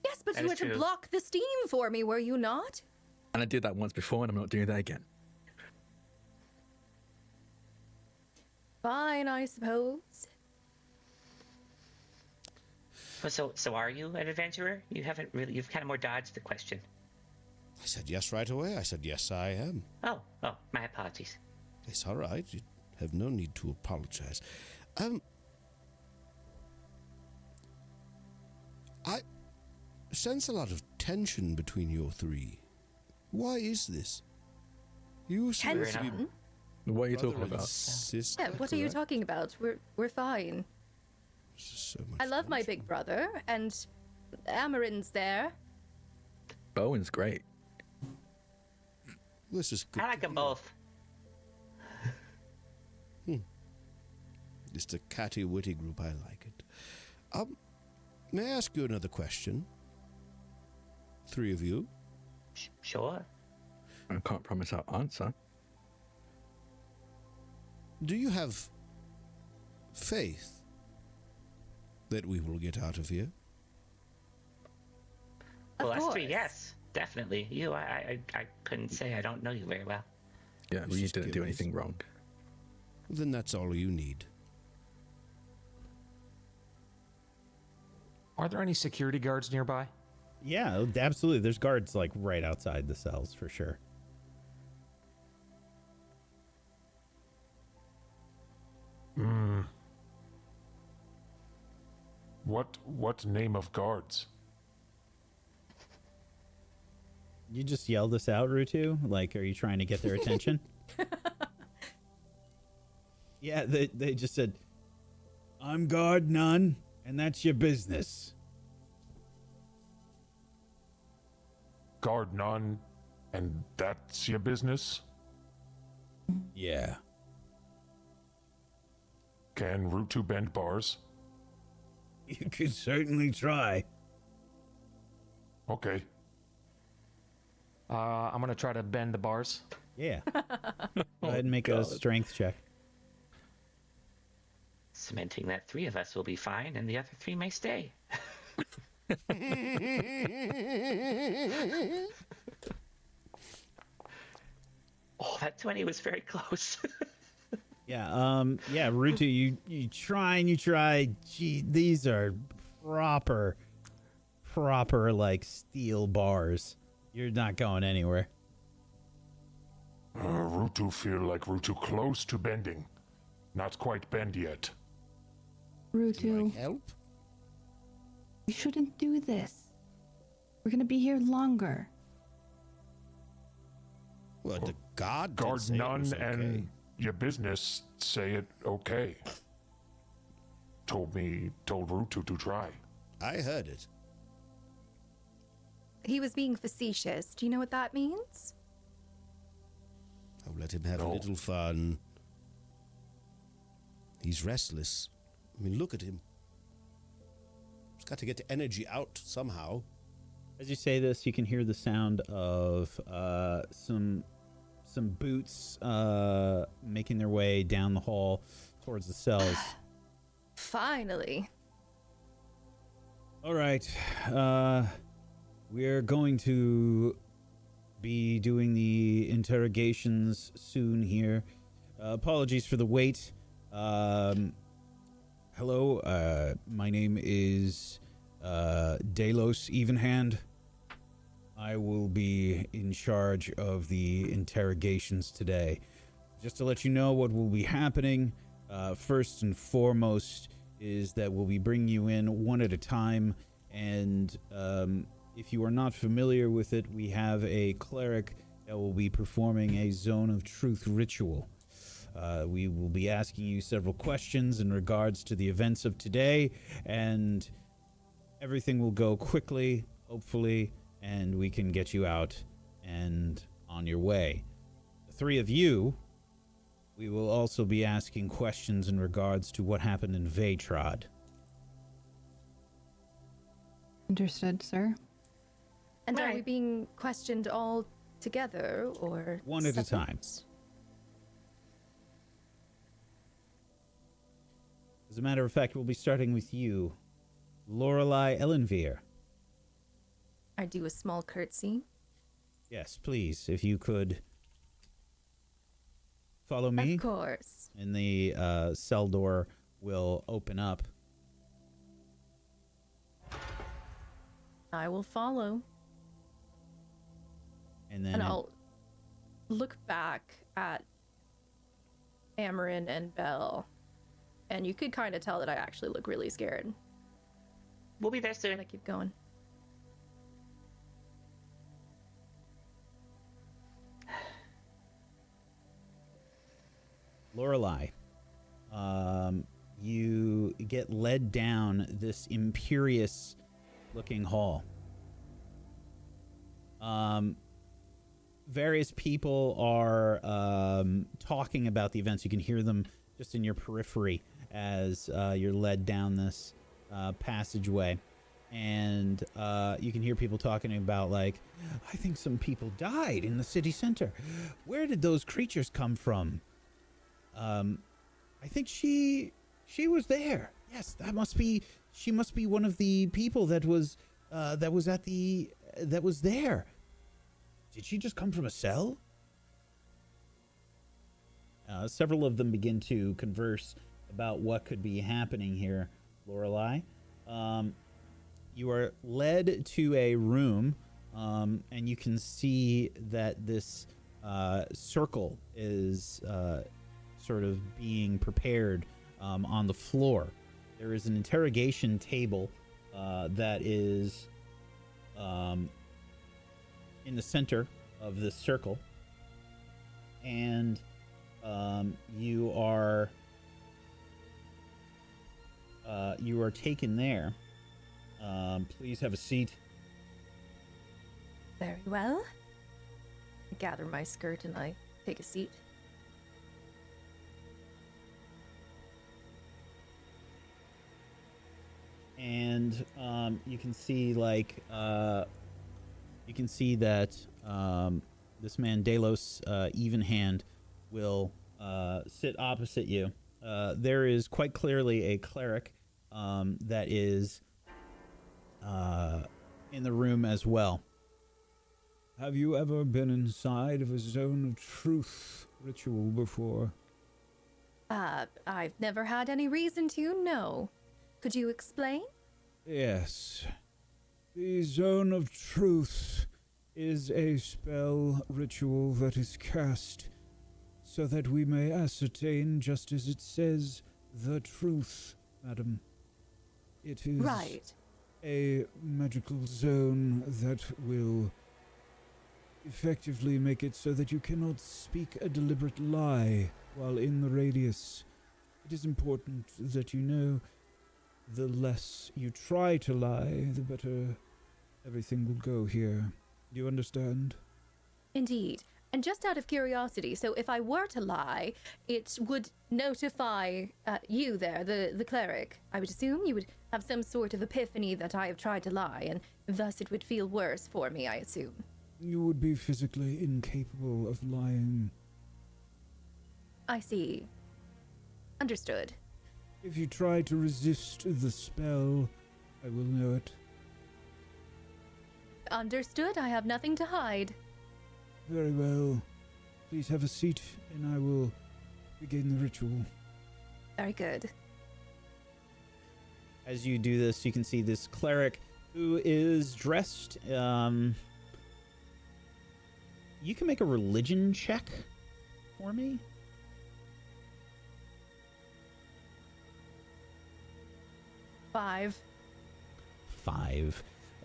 Yes, but That you is were to true. block the steam for me, were you not? And I did that once before, and I'm not doing that again. Fine, I suppose. So are you an adventurer? You've kind of more dodged the question. I said yes right away. I said yes, I am. Oh, my apologies. It's all right. You have no need to apologize. I sense a lot of tension between you three. Why is this? You supposed to be Tension? What are you brother talking and about? sister, Yeah, what are you correct? talking about? We're fine. So much I love my tension. big brother, and Amarin's there. Bowen's great. This is good. I like them both. It's a catty, witty group. I like it. May I ask you another question? 3 of you. Sure. I can't promise I'll answer. Do you have faith that we will get out of here? Of Well, us three, course. yes, definitely. You, I couldn't say. I don't know you very well. Yeah, It's we just didn't do curious. anything wrong. Then that's all you need. Are there any security guards nearby? Yeah, absolutely. There's guards like right outside the cells for sure. What name of guards? You just yell this out, Rutu? Like, are you trying to get their attention? Yeah, they just said, I'm guard none, and that's your business. Guard none, and that's your business? Yeah. Can Rutu bend bars? You could certainly try. Okay. I'm gonna try to bend the bars. Yeah. Go ahead and make a strength check. Cementing that 3 of us will be fine, and the other 3 may stay. Oh, that 20 was very close. Yeah, Rutu, you try and you try. Gee, these are proper like steel bars. You're not going anywhere. Rutu feel like Rutu close to bending. Not quite bend yet. Rutu, Help? you shouldn't do this. We're gonna be here longer. Well, the god did Guard say it none was okay. and your business say it okay. Told Rutu to try. I heard it. He was being facetious. Do you know what that means? I'll let him have a No. little fun. He's restless. I mean, look at him. He's got to get the energy out somehow. As you say this, you can hear the sound of some boots making their way down the hall towards the cells. Finally. All right. We're going to be doing the interrogations soon here. Apologies for the wait. Hello, my name is Delos Evenhand. I will be in charge of the interrogations today. Just to let you know what will be happening, first and foremost is that we'll be bringing you in one at a time, and if you are not familiar with it, we have a cleric that will be performing a Zone of Truth ritual. We will be asking you several questions in regards to the events of today, and everything will go quickly, hopefully, and we can get you out and on your way. The 3 of you, we will also be asking questions in regards to what happened in Veytrod. Understood, sir. And are we Right. being questioned all together or One at a time. separate? As a matter of fact, we'll be starting with you, Lorelei Ellenvier. I do a small curtsy. Yes, please, if you could follow me, Of course. and the cell door will open up. I will follow. And then And I'll look back at Amarin and Belle. And you could kind of tell that I actually look really scared. We'll be there soon. And I keep going. Lorelei, you get led down this imperious-looking hall. Various people are talking about the events. You can hear them just in your periphery as you're led down this passageway. And you can hear people talking about, like, I think some people died in the city center. Where did those creatures come from? I think she was there. Yes, she must be one of the people that was there. Did she just come from a cell? Several of them begin to converse about what could be happening here, Lorelei. You are led to a room, and you can see that this circle is sort of being prepared on the floor. There is an interrogation table that is in the center of this circle, and you are taken there. Please have a seat. Very well. I gather my skirt and I take a seat. and you can see like you can see that this man Delos Evenhand will sit opposite you. There is quite clearly a cleric that is in the room as well. Have you ever been inside of a zone of truth ritual before? I've never had any reason to, no. Could you explain? Yes. The Zone of Truth is a spell ritual that is cast so that we may ascertain, just as it says, the truth, madam. It is right. A magical zone that will effectively make it so that you cannot speak a deliberate lie while in the radius. It is important that you know the less you try to lie, the better everything will go here. Do you understand? Indeed. And just out of curiosity, so if I were to lie, it would notify you there, the cleric. I would assume you would have some sort of epiphany that I have tried to lie, and thus it would feel worse for me, I assume. You would be physically incapable of lying. I see. Understood. If you try to resist the spell, I will know it. Understood. I have nothing to hide. Very well. Please have a seat, and I will begin the ritual. Very good. As you do this, you can see this cleric who is dressed. You can make a religion check for me. Five.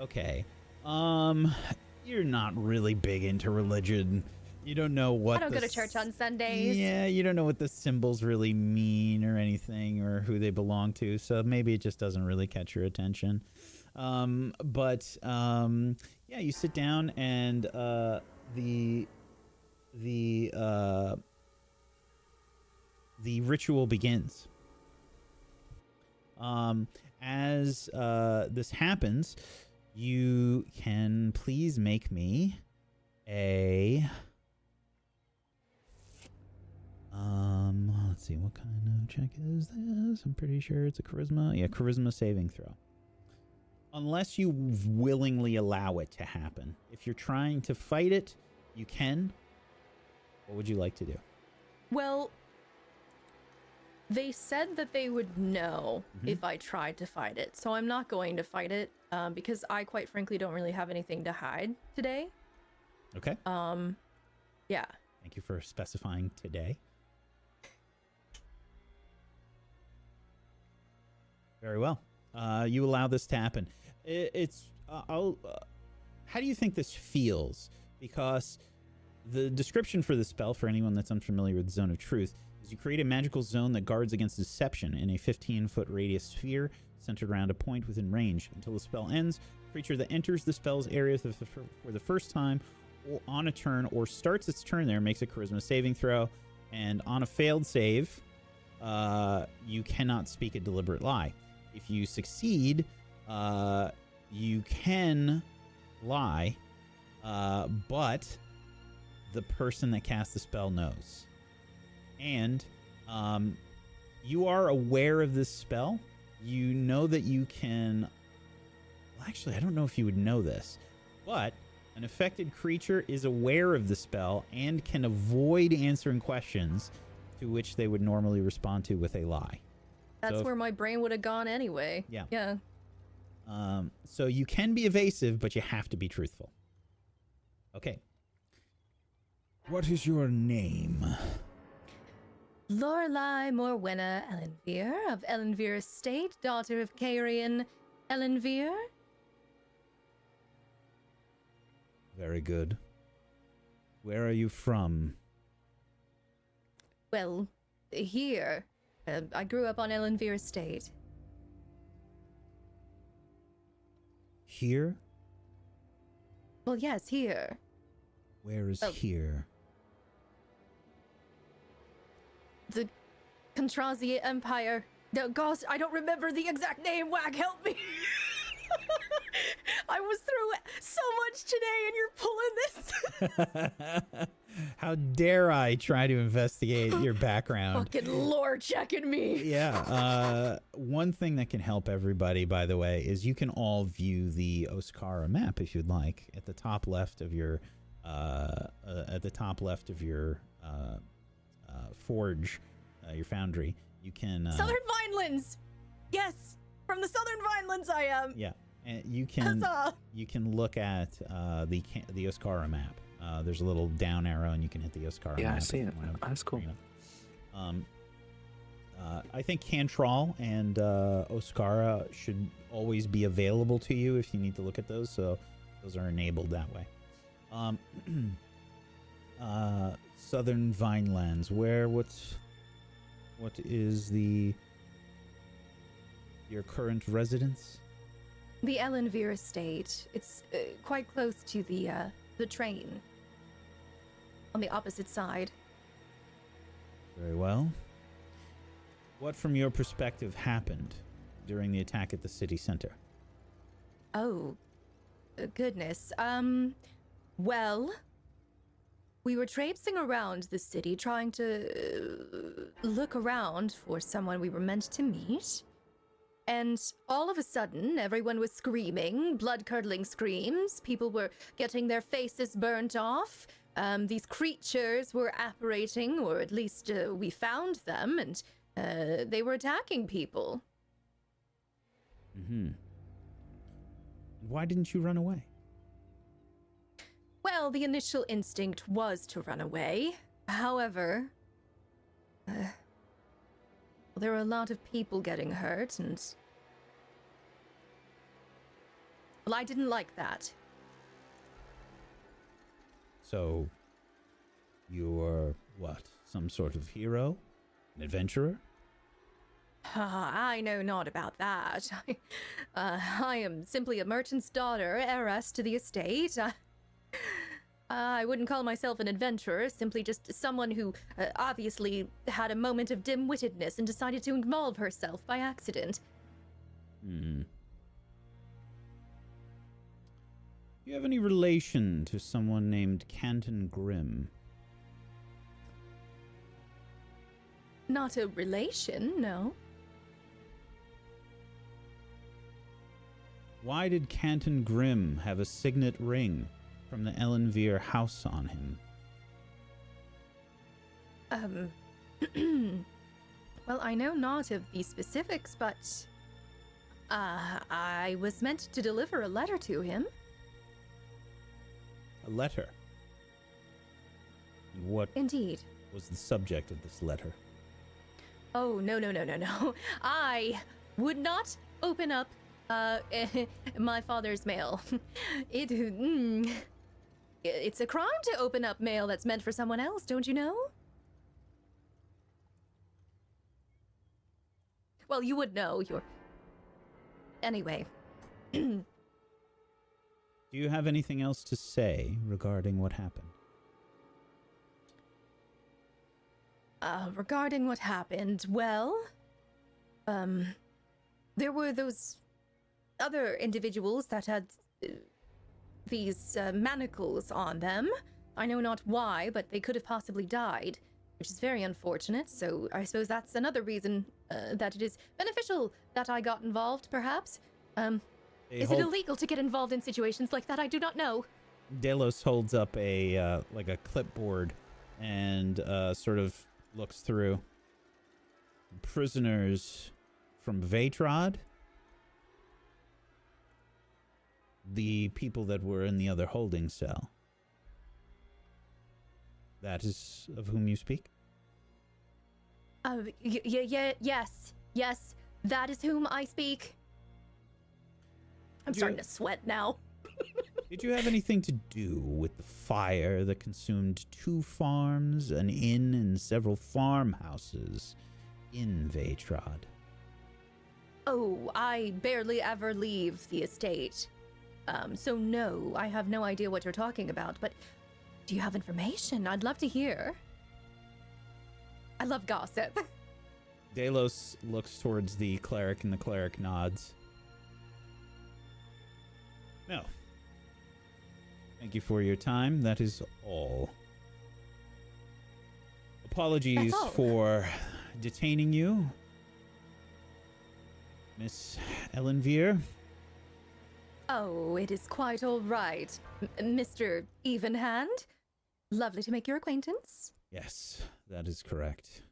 Okay. You're not really big into religion. You don't know what I don't go to church on Sundays. Yeah, you don't know what the symbols really mean or anything or who they belong to, so maybe it just doesn't really catch your attention. Yeah, you sit down and the ritual begins. As this happens, you can please make me a let's see, what kind of check is this? I'm pretty sure it's a charisma. Yeah, charisma saving throw. Unless you willingly allow it to happen. If you're trying to fight it, you can. What would you like to do? Well, they said that they would know if I tried to fight it, so I'm not going to fight it because I quite frankly don't really have anything to hide today. Okay. Yeah. Thank you for specifying today. Very well. You allow this to happen. How do you think this feels? Because the description for the spell, for anyone that's unfamiliar with Zone of Truth, is you create a magical zone that guards against deception in a 15-foot radius sphere centered around a point within range. Until the spell ends, a creature that enters the spell's area for the first time or on a turn or starts its turn there makes a charisma saving throw, and on a failed save, you cannot speak a deliberate lie. If you succeed, you can lie, but the person that casts the spell knows. And you are aware of this spell. You know that you can... Well, actually, I don't know if you would know this, but an affected creature is aware of the spell and can avoid answering questions to which they would normally respond to with a lie. That's where my brain would have gone anyway. Yeah. Yeah. So you can be evasive, but you have to be truthful. Okay. What is your name? Lorelei Morwenna Ellenveer of Ellenveer Estate, daughter of Carian Ellenveer. Very good. Where are you from? Well, here. I grew up on Ellenveer Estate. Here? Well, yes, here. Where is here? The Contrasia Empire. No, gosh, I don't remember the exact name. Whack, help me. I was through so much today and you're pulling this. How dare I try to investigate your background? Fucking lore checking me. Yeah. One thing that can help everybody, by the way, is you can all view the Oskara map if you'd like. At the top left of your forge, your foundry, you can Southern Vinelands. Yes, from the Southern Vinelands I am. Yeah, and you can Huzzah! you can look at the Oskara map. There's a little down arrow, and you can hit the Oskara map. Yeah, I see it. That's cool. I think Cantrall and Oskara should always be available to you if you need to look at those. So those are enabled that way. Southern Vinelands. What is your current residence? The Ellenveer estate. It's quite close to the train. On the opposite side. Very well. What, from your perspective, happened during the attack at the city center? Oh, goodness. Well, we were traipsing around the city trying to look around for someone we were meant to meet. And all of a sudden, everyone was screaming, blood-curdling screams. People were getting their faces burnt off. These creatures were apparating, or at least we found them, and they were attacking people. Mm-hmm. Why didn't you run away? Well, the initial instinct was to run away. However, there were a lot of people getting hurt, and... well, I didn't like that. So, you're, what, some sort of hero? An adventurer? I know not about that. I am simply a merchant's daughter, heiress to the estate. I wouldn't call myself an adventurer, simply just someone who obviously had a moment of dim-wittedness and decided to involve herself by accident. Hmm. Do you have any relation to someone named Canton Grimm? Not a relation, no. Why did Canton Grimm have a signet ring from the Ellenveer house on him? Well, I know not of the specifics, but I was meant to deliver a letter to him. A letter? And what Indeed. was the subject of this letter? Oh, no. I would not open up my father's mail. It's a crime to open up mail that's meant for someone else, don't you know? Well, you would know. Anyway. Do you have anything else to say regarding what happened? Regarding what happened, well, there were those other individuals that had these manacles on them. I know not why, but they could have possibly died, which is very unfortunate, so I suppose that's another reason that it is beneficial that I got involved, perhaps. Is it illegal to get involved in situations like that? I do not know. Delos holds up a clipboard and sort of looks through. Prisoners from Vatrod? The people that were in the other holding cell. That is of whom you speak? Yes, that is whom I speak. I'm starting to sweat now. Did you have anything to do with the fire that consumed 2 farms, an inn, and several farmhouses in Vatrod? Oh, I barely ever leave the estate. So no, I have no idea what you're talking about, but do you have information? I'd love to hear. I love gossip. Delos looks towards the cleric, and the cleric nods. No. Thank you for your time. That is all. Apologies That's all. for detaining you, Miss Ellenveer. Oh, it is quite all right, Mr. Evenhand. Lovely to make your acquaintance. Yes, that is correct.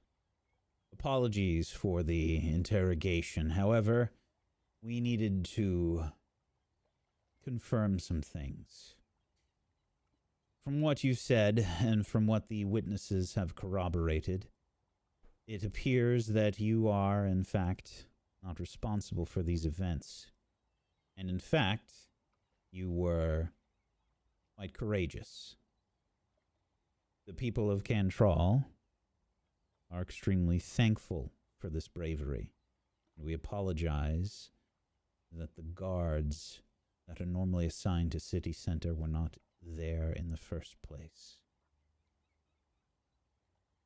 Apologies for the interrogation. However, we needed to confirm some things. From what you said, and from what the witnesses have corroborated, it appears that you are, in fact, not responsible for these events. And in fact, you were quite courageous. The people of Cantral are extremely thankful for this bravery. We apologize that the guards that are normally assigned to City Center were not there in the first place.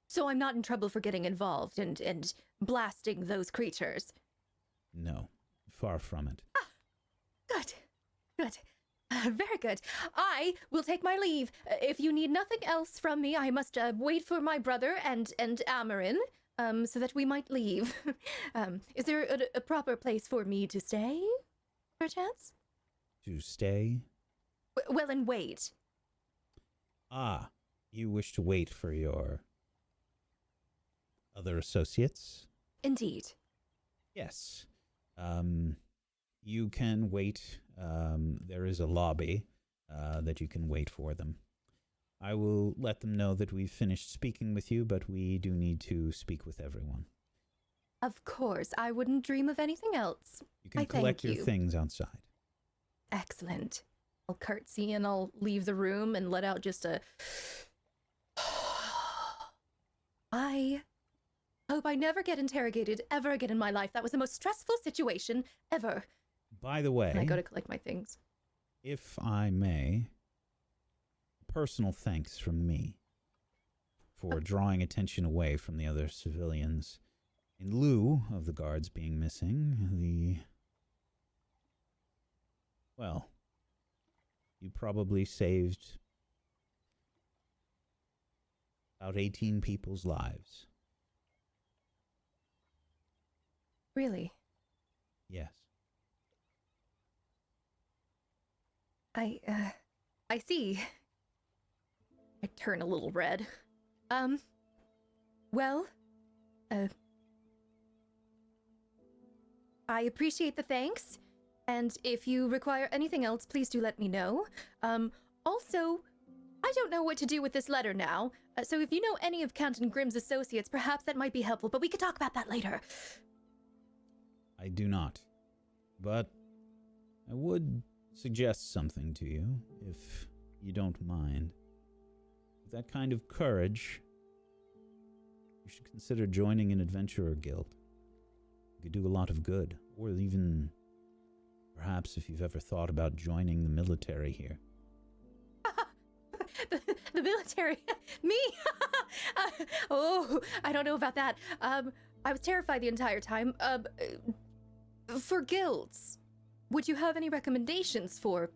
So I'm not in trouble for getting involved and blasting those creatures. No, far from it. Good. Good. Very good. I will take my leave. If you need nothing else from me, I must wait for my brother and Amarin, so that we might leave. Is there a proper place for me to stay, perchance? To stay? Well, and wait. Ah, you wish to wait for your other associates? Indeed. Yes. You can wait. There is a lobby that you can wait for them. I will let them know that we've finished speaking with you, but we do need to speak with everyone. Of course, I wouldn't dream of anything else. You can I collect thank your you. things outside. Excellent. I'll curtsy and I'll leave the room and let out just a... I hope I never get interrogated ever again in my life. That was the most stressful situation ever. By the way, And I go to collect my things. if I may, personal thanks from me for drawing attention away from the other civilians. In lieu of the guards being missing, well, you probably saved about 18 people's lives. Really? Yes. I see. I turn a little red. Well, I appreciate the thanks, and if you require anything else, please do let me know. Also, I don't know what to do with this letter now, so if you know any of Captain Grimm's associates, perhaps that might be helpful, but we could talk about that later. I do not. But I would suggest something to you, if you don't mind. With that kind of courage, you should consider joining an adventurer guild. You could do a lot of good, or even, perhaps if you've ever thought about joining the military here. The military? Me? Oh, I don't know about that. I was terrified the entire time. For guilds, would you have any recommendations for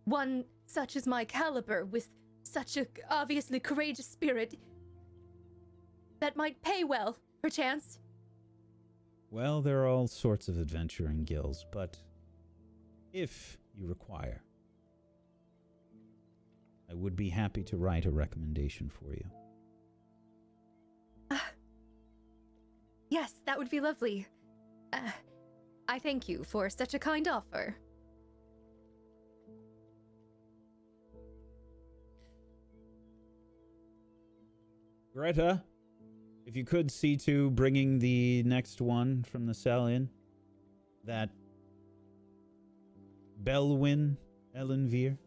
one such as my caliber with such a obviously courageous spirit that might pay well, perchance? Well, there are all sorts of adventuring guilds, but if you require, I would be happy to write a recommendation for you. Yes, that would be lovely. I thank you for such a kind offer. Greta, if you could see to bringing the next one from the cell in, that Belwyn Ellenveer,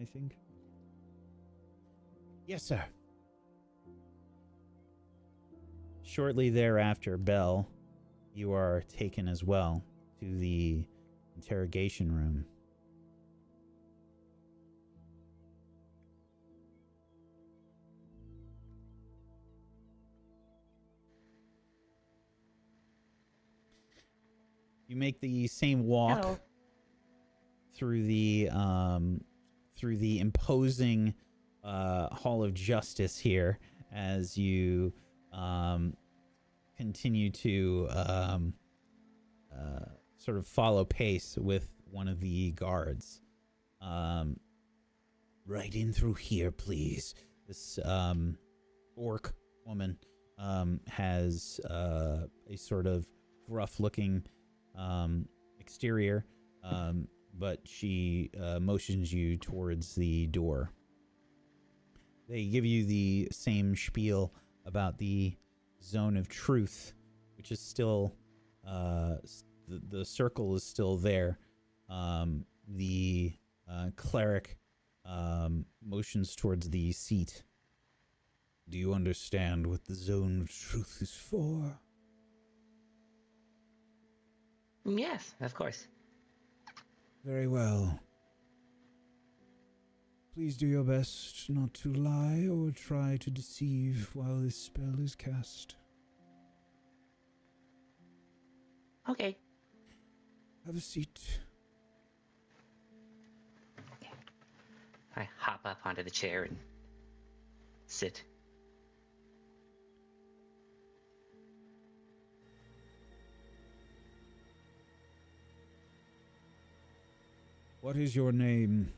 I think. Yes, sir. Shortly thereafter, Bell, you are taken as well to the interrogation room. You make the same walk Hello. through the imposing Hall of Justice here as you continue to sort of follow pace with one of the guards. Right in through here, please. This orc woman has a sort of gruff-looking exterior, but she motions you towards the door. They give you the same spiel about the zone of truth, which is still the circle is still there. The cleric motions towards the seat. Do you understand what the zone of truth is for? Yes, of course. Very well. Please do your best not to lie or try to deceive while this spell is cast. Okay. Have a seat. I hop up onto the chair and sit. What is your name?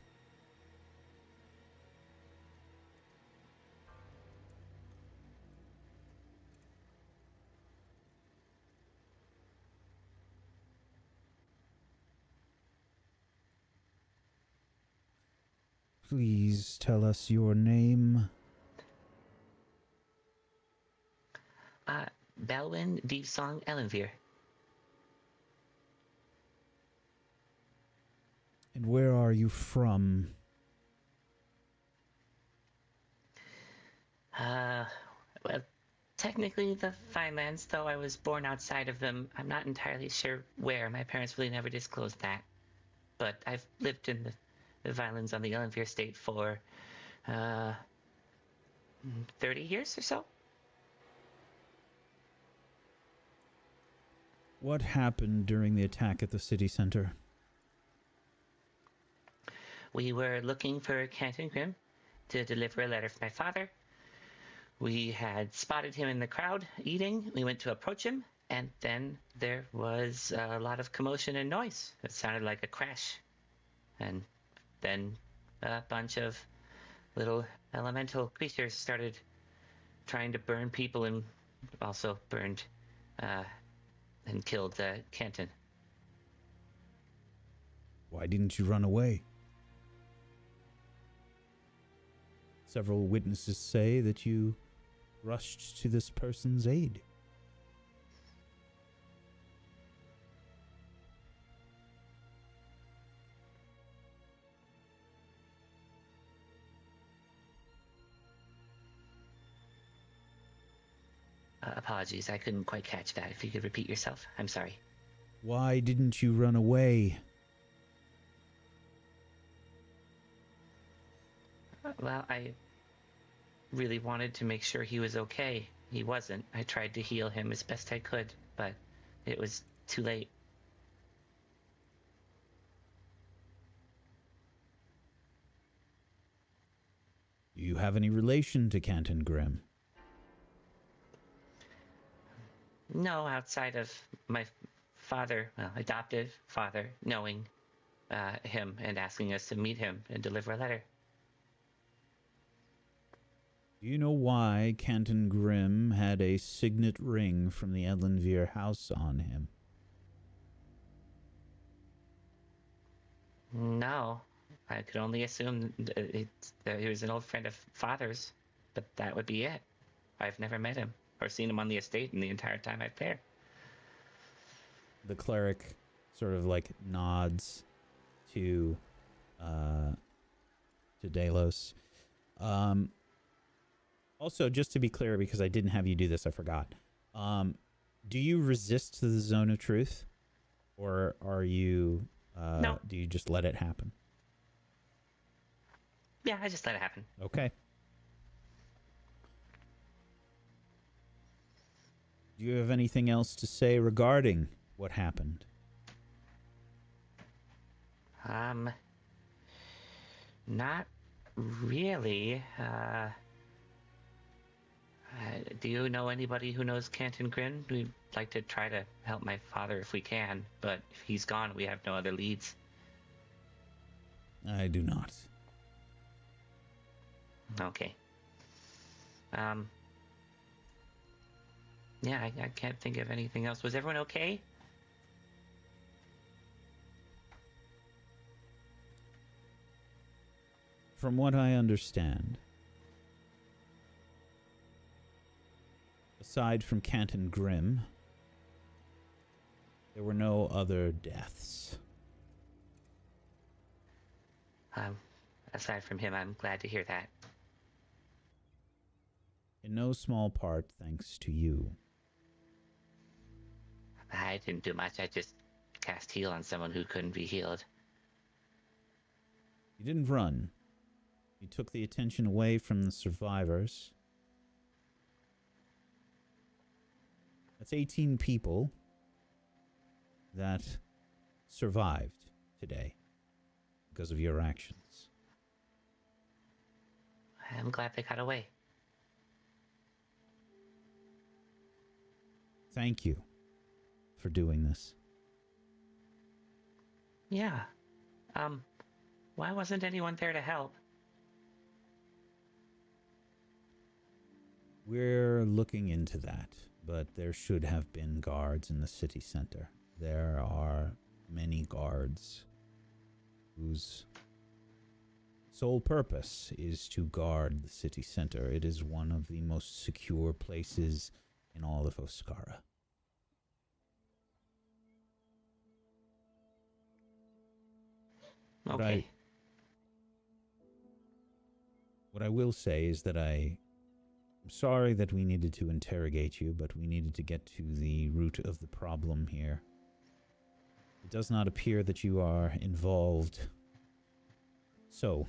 Please tell us your name. Belwyn Deepsong Ellenveer. And where are you from? Well, technically the Vinelands, though I was born outside of them. I'm not entirely sure where. My parents really never disclosed that. But I've lived in the Vinelands on the Ellenveer estate for 30 years or so. What happened during the attack at the city center? We were looking for Canton Grim to deliver a letter for my father. We had spotted him in the crowd eating. We went to approach him, and then there was a lot of commotion and noise. It sounded like a crash. And then a bunch of little elemental creatures started trying to burn people and also burned and killed Canton. Why didn't you run away? Several witnesses say that you rushed to this person's aid. Apologies, I couldn't quite catch that. If you could repeat yourself, I'm sorry. Why didn't you run away? Well, I really wanted to make sure he was okay. He wasn't. I tried to heal him as best I could, but it was too late. Do you have any relation to Canton Grim? No, outside of my father, well, adoptive father, knowing him and asking us to meet him and deliver a letter. Do you know why Canton Grim had a signet ring from the Ellenveer house on him? No, I could only assume that he was an old friend of father's, but that would be it. I've never met him or seen him on the estate in the entire time I've been there. The cleric sort of like nods to Delos. Also, just to be clear, because I didn't have you do this, I forgot. Do you resist the zone of truth, or are you? No. Do you just let it happen? Yeah, I just let it happen. Okay. Do you have anything else to say regarding what happened? Not really. Do you know anybody who knows Canton Grin? We'd like to try to help my father if we can, but if he's gone, we have no other leads. I do not. Okay. Yeah, I can't think of anything else. Was everyone okay? From what I understand, aside from Canton Grim, there were no other deaths. Aside from him, I'm glad to hear that. In no small part thanks to you. I didn't do much. I just cast heal on someone who couldn't be healed. You didn't run. You took the attention away from the survivors. That's 18 people that survived today because of your actions. I'm glad they got away. Thank you for doing this. Yeah. Why wasn't anyone there to help? We're looking into that, but there should have been guards in the city center. There are many guards whose sole purpose is to guard the city center. It is one of the most secure places in all of Oskara. Okay. What I will say is that I'm sorry that we needed to interrogate you, but we needed to get to the root of the problem here. It does not appear that you are involved. So,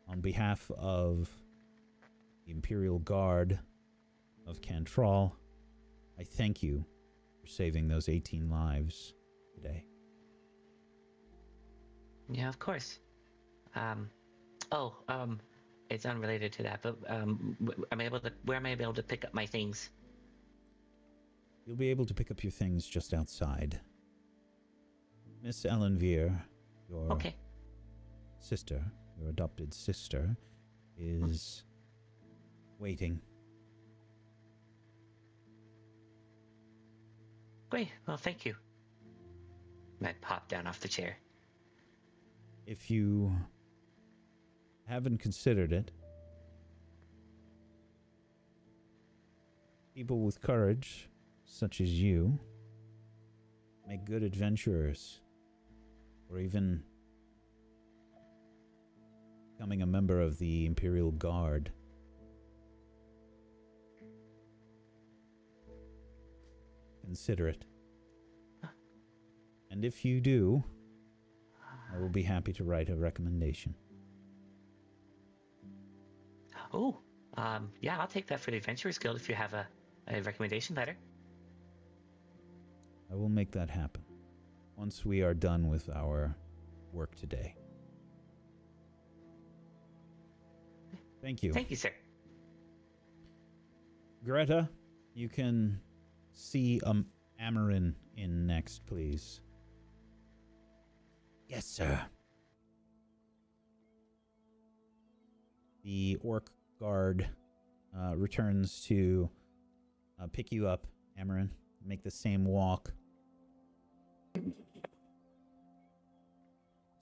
on behalf of the Imperial Guard of Cantral, I thank you for saving those 18 lives today. Yeah, of course. It's unrelated to that, but where am I able to pick up my things? You'll be able to pick up your things just outside. Miss Ellenveer, your sister, your adopted sister, is waiting. Great. Well, thank you. I pop down off the chair. If you haven't considered it, people with courage, such as you, make good adventurers, or even becoming a member of the Imperial Guard. Consider it. And if you do, I will be happy to write a recommendation. Oh, yeah, I'll take that for the Adventurers Guild if you have a recommendation letter. I will make that happen once we are done with our work today. Thank you. Thank you, sir. Greta, you can see Amarin in next, please. Yes, sir. The orc guard returns to pick you up, Amarin. Make the same walk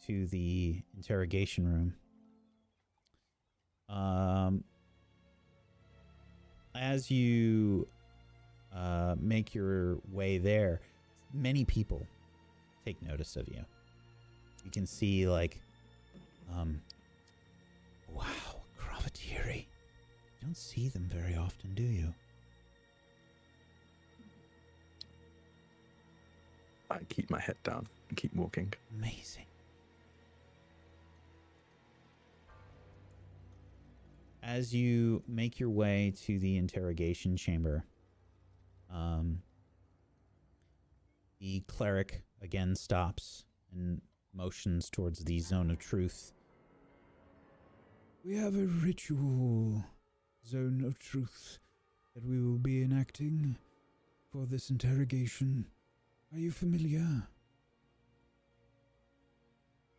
to the interrogation room. As you make your way there, many people take notice of you. You can see, like, wow, Cravatieri. You don't see them very often, do you? I keep my head down and keep walking. Amazing. As you make your way to the interrogation chamber, the cleric again stops and motions towards the zone of truth. We have a ritual zone of truth that we will be enacting for this interrogation. Are you familiar?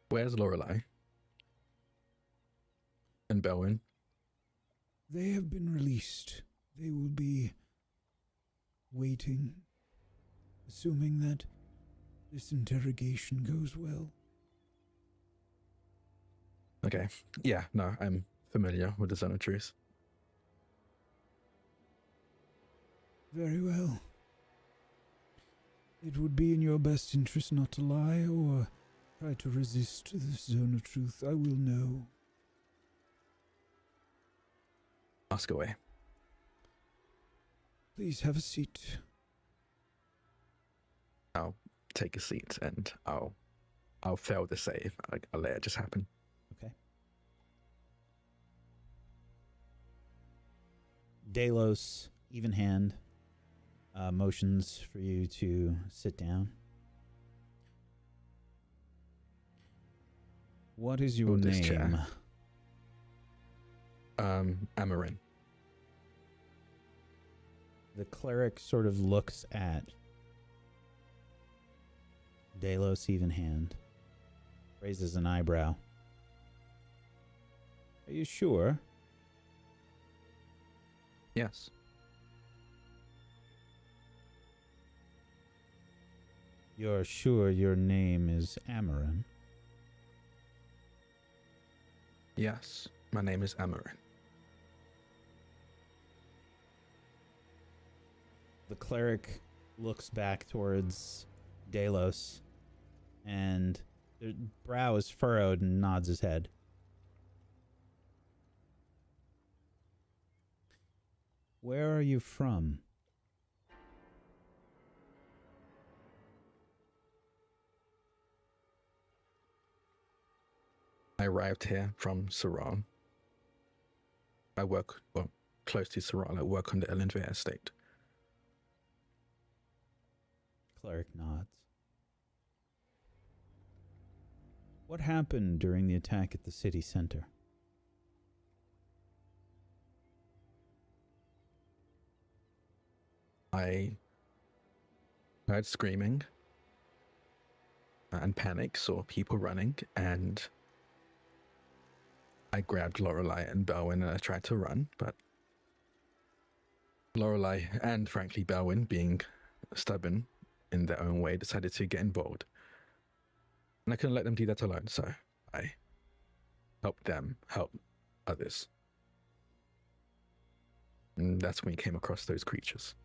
Where's Lorelei? And Belwyn? They have been released. They will be waiting, assuming that this interrogation goes well. Okay. Yeah, no, I'm familiar with the Zone of Truth. Very well. It would be in your best interest not to lie or try to resist this zone of truth. I will know. Ask away. Please have a seat. I'll take a seat and I'll fail the save. I'll let it just happen. Okay. Delos, even hand, motions for you to sit down. What is your This name? chair. Amarin. The cleric sort of looks at Delos, even hand, raises an eyebrow. Are you sure? Yes. You're sure your name is Amarin? Yes. My name is Amarin. The cleric looks back towards Delos, and their brow is furrowed and nods his head. Where are you from? I arrived here from Saral. I work, well, close to Saral. I work on the Elenvir estate. Cleric nods. What happened during the attack at the city center? I heard screaming and panic, saw people running, and I grabbed Lorelei and Belwyn and I tried to run, but Lorelei and frankly Belwyn, being stubborn in their own way, decided to get involved. And I couldn't let them do that alone, so I helped them help others. And that's when we came across those creatures.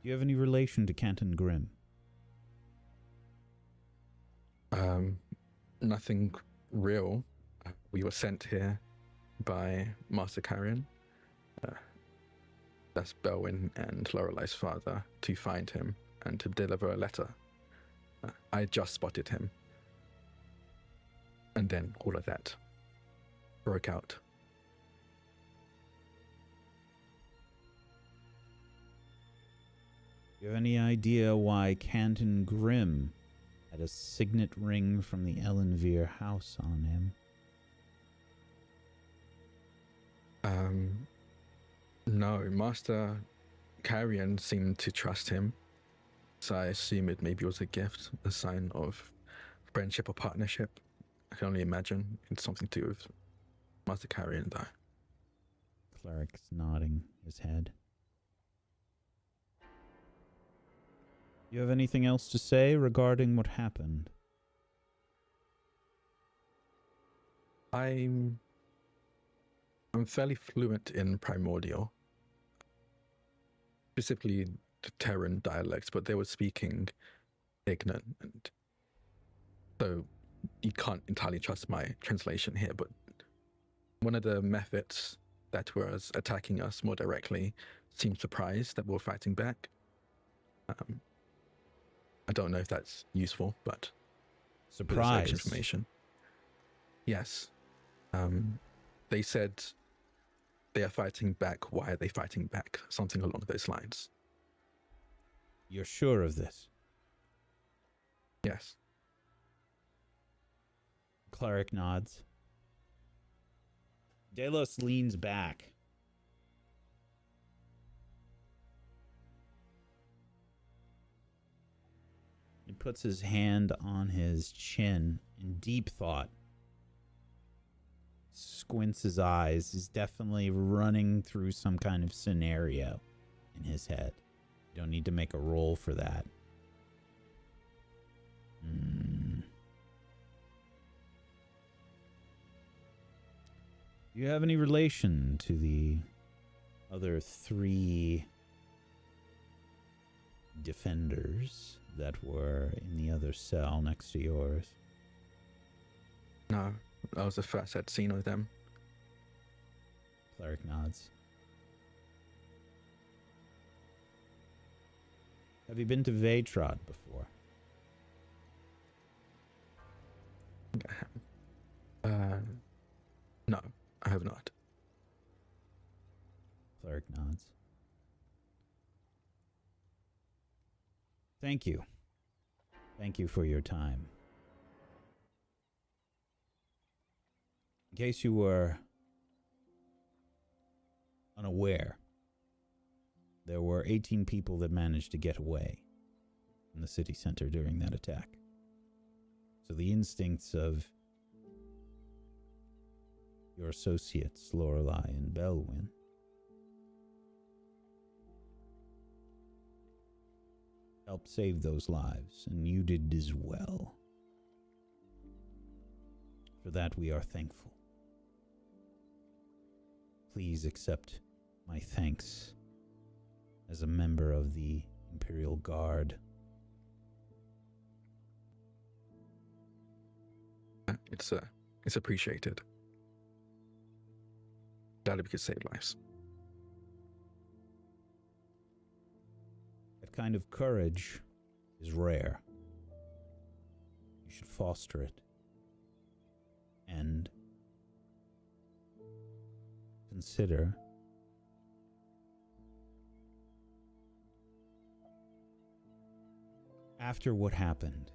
Do you have any relation to Canton Grimm? Nothing real. We were sent here by Master Carrion. That's Belwyn and Lorelei's father, to find him and to deliver a letter. I just spotted him. And then all of that broke out. Do you have any idea why Canton Grimm had a signet ring from the Elenvir house on him? No, Master Carrion seemed to trust him, so I assume it maybe was a gift, a sign of friendship or partnership. I can only imagine it's something to do with Master Carrion, though. Cleric's nodding his head. You have anything else to say regarding what happened? I'm fairly fluent in Primordial, specifically the Terran dialects, but they were speaking ignorant, and so you can't entirely trust my translation here, but one of the methods that was attacking us more directly seemed surprised that we're fighting back. I don't know if that's useful, but Surprise. information. Yes. They said they are fighting back. Why are they fighting back? Something along those lines. You're sure of this? Yes. Cleric nods. Delos leans back. He puts his hand on his chin in deep thought. Squints his eyes. He's definitely running through some kind of scenario in his head. You don't need to make a roll for that. Do you have any relation to the other 3 defenders that were in the other cell next to yours? No, that was the first I'd seen of them. Cleric nods. Have you been to Veytrod before? No, I have not. Cleric nods. Thank you. Thank you for your time. In case you were unaware, there were 18 people that managed to get away from the city center during that attack. So the instincts of your associates, Lorelei and Belwyn, helped save those lives, and you did as well. For that we are thankful. Please accept my thanks as a member of the Imperial Guard. It's appreciated. Glad we could save lives. That kind of courage is rare. You should foster it. And consider after what happened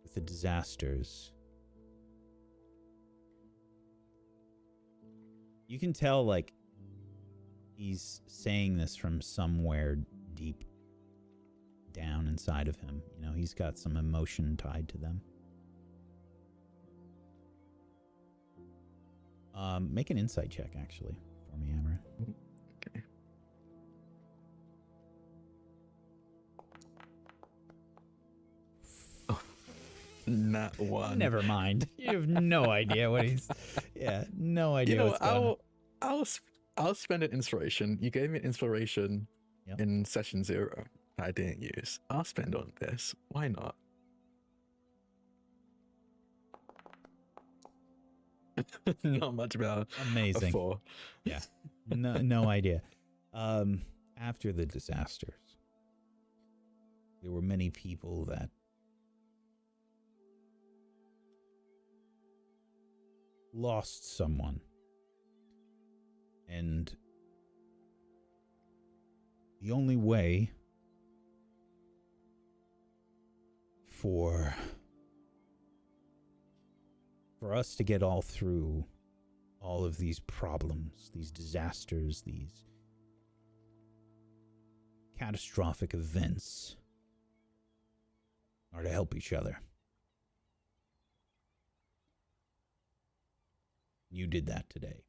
with the disasters, you can tell, like, he's saying this from somewhere deep down inside of him. You know, he's got some emotion tied to them. Make an insight check, actually, for me, Amarin. Okay. Oh, not one. Never mind. You have no idea what he's... Yeah, no idea what's going on. I'll spend an inspiration. You gave me an inspiration Yep. in session 0 I didn't use. I'll spend on this. Why not? Not much about Amazing. a 4. Yeah. No idea. After the disasters, there were many people that lost someone. And the only way for us to get all through all of these problems, these disasters, these catastrophic events, are to help each other. You did that today.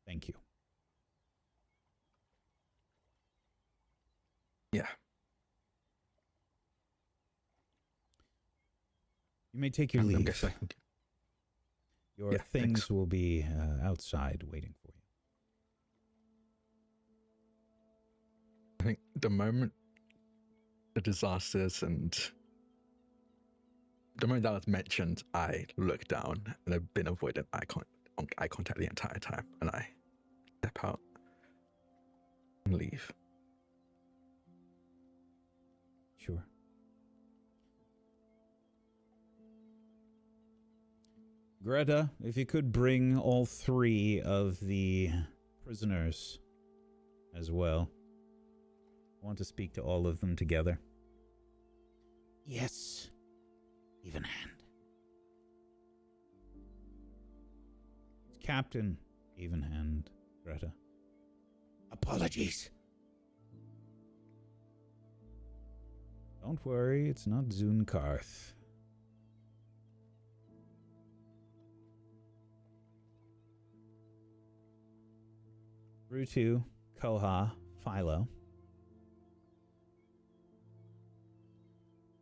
Thank you. Yeah. You may take your leave. I guess I can... Your Yeah, things thanks. will be outside waiting for you. I think the moment the disasters and the moment that was mentioned, I looked down and I've been avoiding eye contact the entire time, and I step out and leave. Sure. Greta, if you could bring all 3 of the prisoners as well. I want to speak to all of them together. Yes. Even hand. Captain Evenhand, Greta. Apologies. Don't worry, it's not Zunkarth. Rutu, Koha, Philo.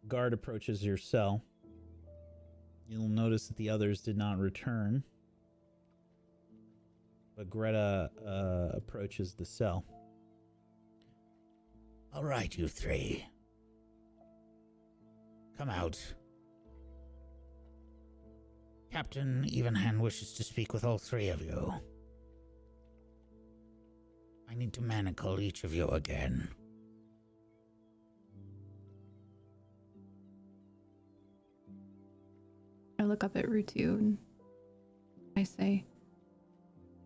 Guard approaches your cell. You'll notice that the others did not return. But Greta approaches the cell. All right, you three. Come out. Captain Evenhand wishes to speak with all three of you. I need to manacle each of you again. I look up at Rutu and I say,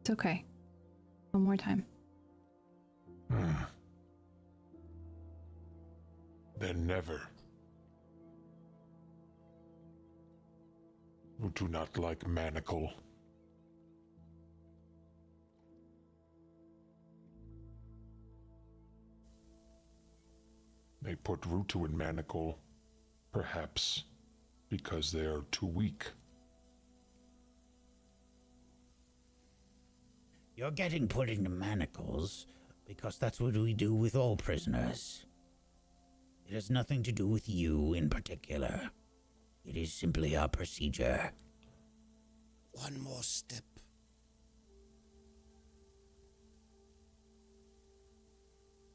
it's okay. One more time. Then never. You do not like manacle. They put Rutu in manacle, perhaps because they are too weak. You're getting put into manacles because that's what we do with all prisoners. It has nothing to do with you in particular. It is simply our procedure. One more step.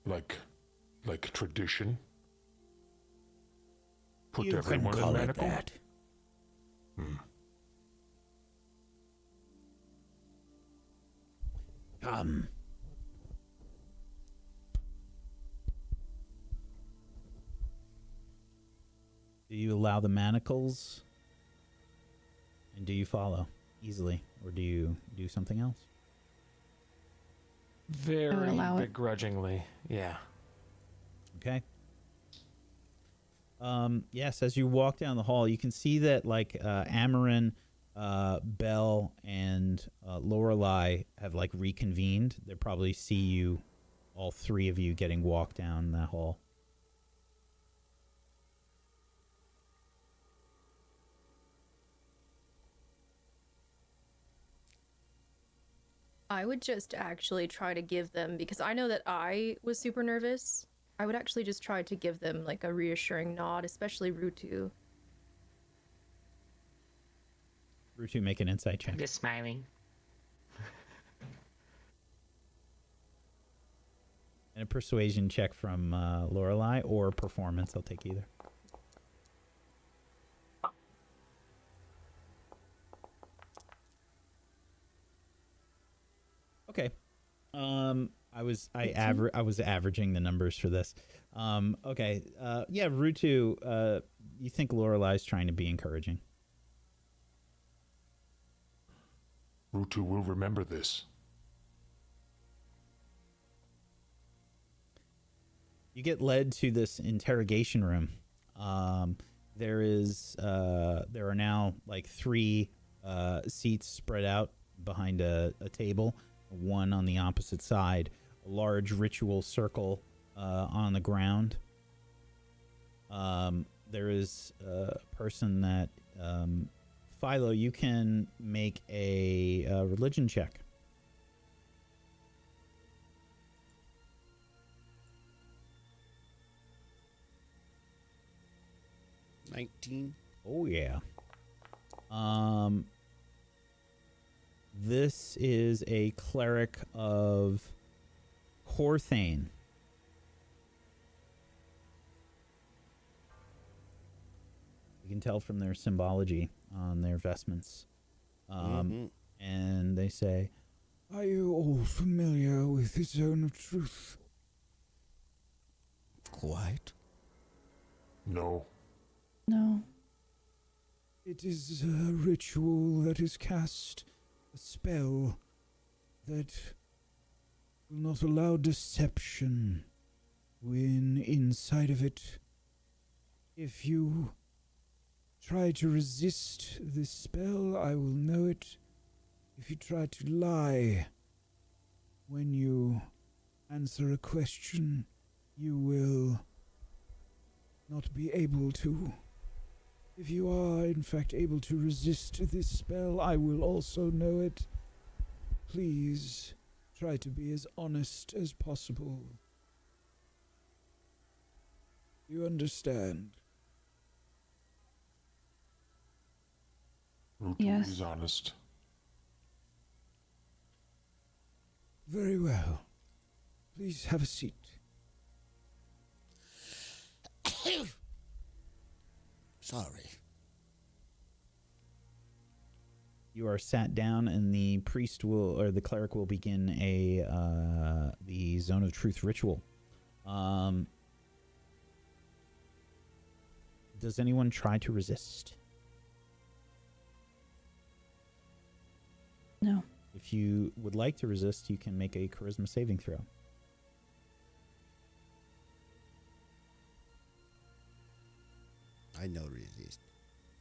Like tradition? Put You can everyone call in it manacle? that. Come. Do you allow the manacles? And do you follow easily? Or do you do something else? Very allow it. begrudgingly, yeah. Okay. Yes, as you walk down the hall, you can see that Amarin, Belle, and Lorelei have reconvened. They probably see you, all three of you, getting walked down that hall. I would just actually try to give them, because I know that I was super nervous, I would actually just try to give them a reassuring nod, especially Rutu. Rutu, make an insight check. I'm just smiling. And a persuasion check from Lorelei, or performance. I'll take either. Okay. I was averaging the numbers for this. Okay. Yeah, Rutu, you think Lorelei's trying to be encouraging. Rutu will remember this. You get led to this interrogation room. There are now three seats spread out behind a table, one on the opposite side, a large ritual circle on the ground. There is a person that Philo, you can make a religion check. Oh yeah. This is a cleric of Corthane. You can tell from their symbology on their vestments. And they say, Are you all familiar with the Zone of Truth? Quite. No. No. It is a ritual that is cast, a spell that will not allow deception when inside of it, if you try to resist this spell, I will know it. If you try to lie when you answer a question, you will not be able to. If you are, in fact, able to resist this spell, I will also know it. Please try to be as honest as possible. You understand? Rutu Yes. is honest. Very well. Please have a seat. Sorry. You are sat down, and the priest will, or the cleric will begin the Zone of Truth ritual. Does anyone try to resist? No. If you would like to resist, you can make a charisma saving throw. I know resist.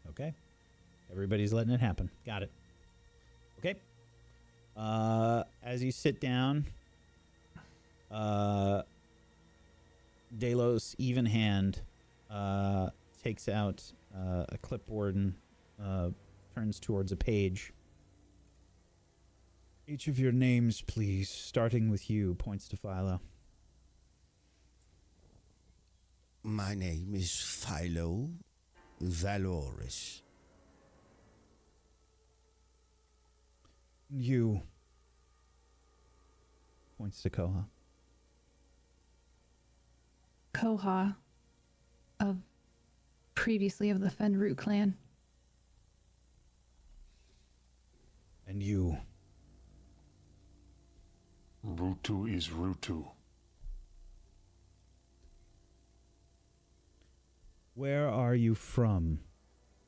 Okay. Everybody's letting it happen. Got it. Okay. As you sit down, Delos, even hand, takes out a clipboard and turns towards a page. Each of your names, please, starting with you, points to Philo. My name is Philo Valoris. You. Points to Koha. Koha, previously of the Fenroot clan. And you. Rutu is Rutu. Where are you from?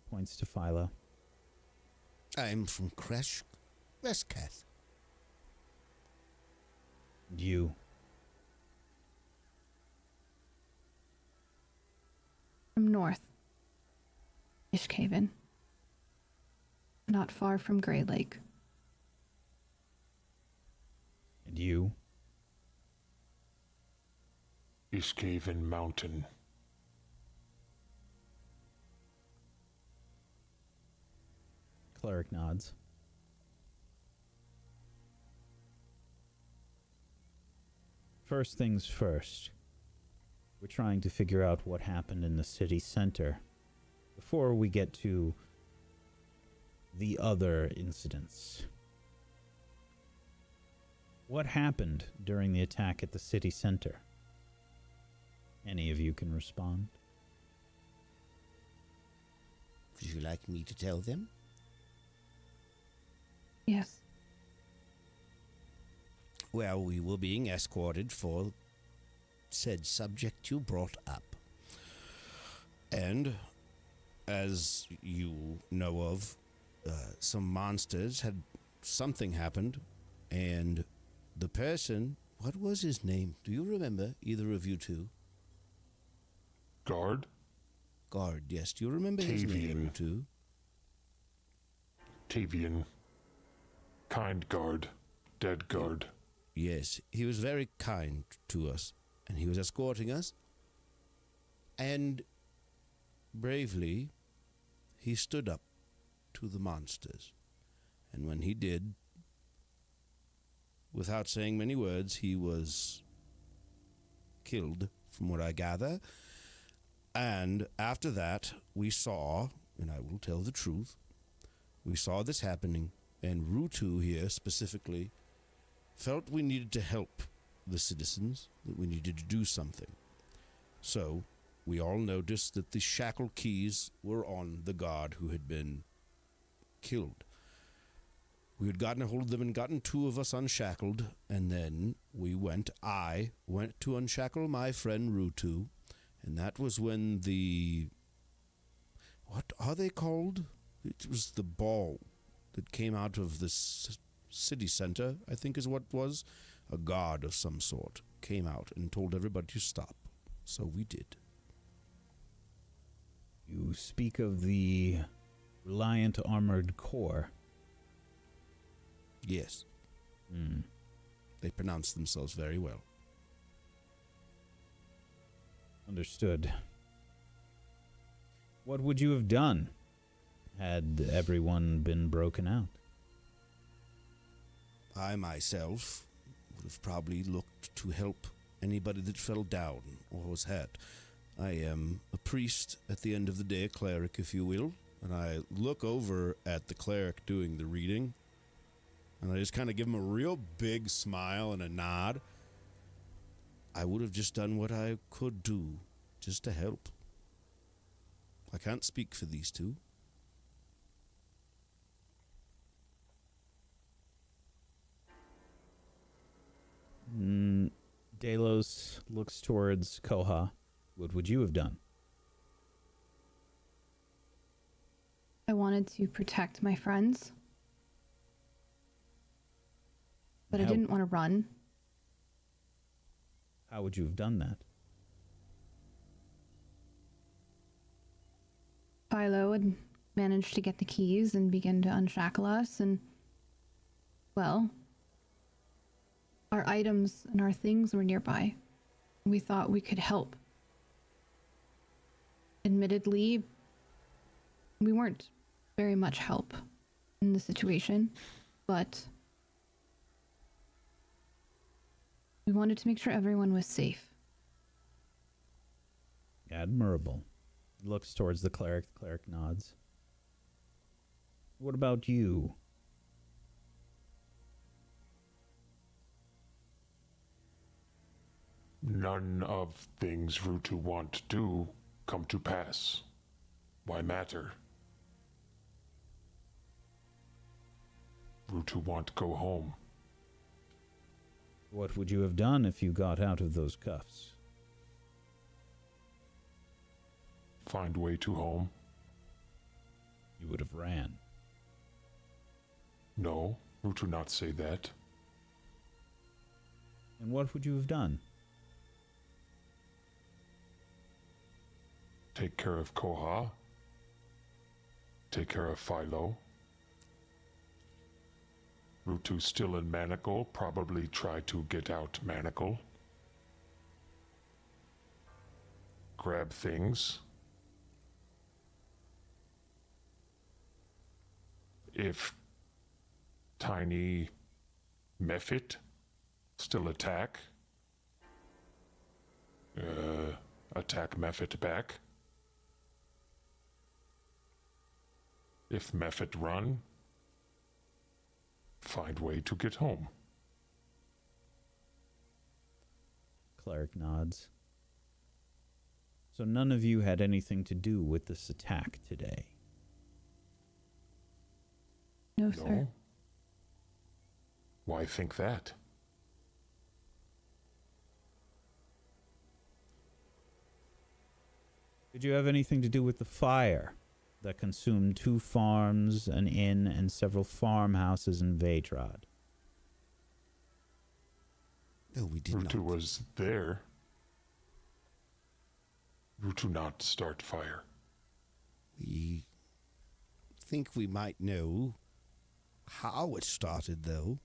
Points to Philo. I'm from Kresh, Westcath. And you. From north. Ishkaven. Not far from Grey Lake. And you. Ishkaven Mountain. Cleric nods. First things first. We're trying to figure out what happened in the city center before we get to the other incidents. What happened during the attack at the city center? Any of you can respond? Would you like me to tell them? Yes. Well, we were being escorted for said subject you brought up. And, as you know of, some monsters had something happened, and the person, what was his name? Do you remember, either of you two? Guard? Guard, yes. Do you remember his name, Tavian. Rutu? Tavian. Kind guard. Dead guard. Yes, he was very kind to us, and he was escorting us, and bravely, he stood up to the monsters. And when he did, without saying many words, he was killed, from what I gather. And after that, we saw, and I will tell the truth, we saw this happening, and Rutu here specifically felt we needed to help the citizens, that we needed to do something. So, we all noticed that the shackle keys were on the guard who had been killed. We had gotten a hold of them and gotten two of us unshackled, and then I went to unshackle my friend Rutu, and that was when what are they called? It was the ball that came out of the city center, I think is what it was. A guard of some sort came out and told everybody to stop. So we did. You speak of the Reliant Armored Corps. Yes. Hmm. They pronounce themselves very well. Understood. What would you have done had everyone been broken out? I myself would have probably looked to help anybody that fell down or was hurt. I am a priest at the end of the day, a cleric, if you will, and I look over at the cleric doing the reading, and I just kind of give him a real big smile and a nod. I would have just done what I could do, just to help. I can't speak for these two. Delos looks towards Koha. What would you have done? I wanted to protect my friends, but I How- didn't want to run. How would you have done that? Philo had managed to get the keys and begin to unshackle us, and, well, our items and our things were nearby. We thought we could help. Admittedly, we weren't very much help in the situation, but we wanted to make sure everyone was safe. Admirable. Looks towards the cleric. The cleric nods. What about you? None of things Rutu want do come to pass. Why matter? Rutu want go home. What would you have done if you got out of those cuffs? Find way to home. You would have ran. No, Rutu not say that. And what would you have done? Take care of Koha. Take care of Philo. Rutu still in Manacle, probably try to get out Manacle. Grab things. If Tiny Mephit still attack, attack Mephit back. If Mephit run, find way to get home. Cleric nods. So none of you had anything to do with this attack today? No, sir. No? Why think that? Did you have anything to do with the fire that consumed 2 farms, an inn, and several farmhouses in Vatrod? No, we did Rutu not. was there. Rutu not start fire. We think we might know how it started, though.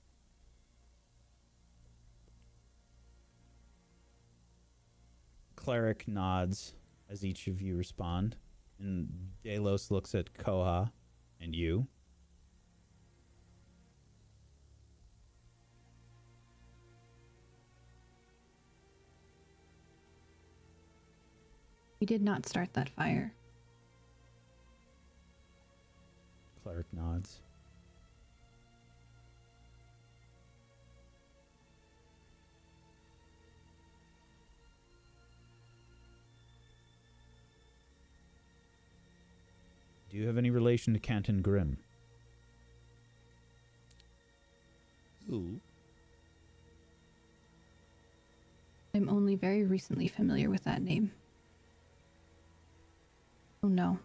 Cleric nods as each of you respond, and Delos looks at Koha and you. We did not start that fire. Cleric nods. Do you have any relation to Canton Grimm? Who? I'm only very recently familiar with that name. Oh no.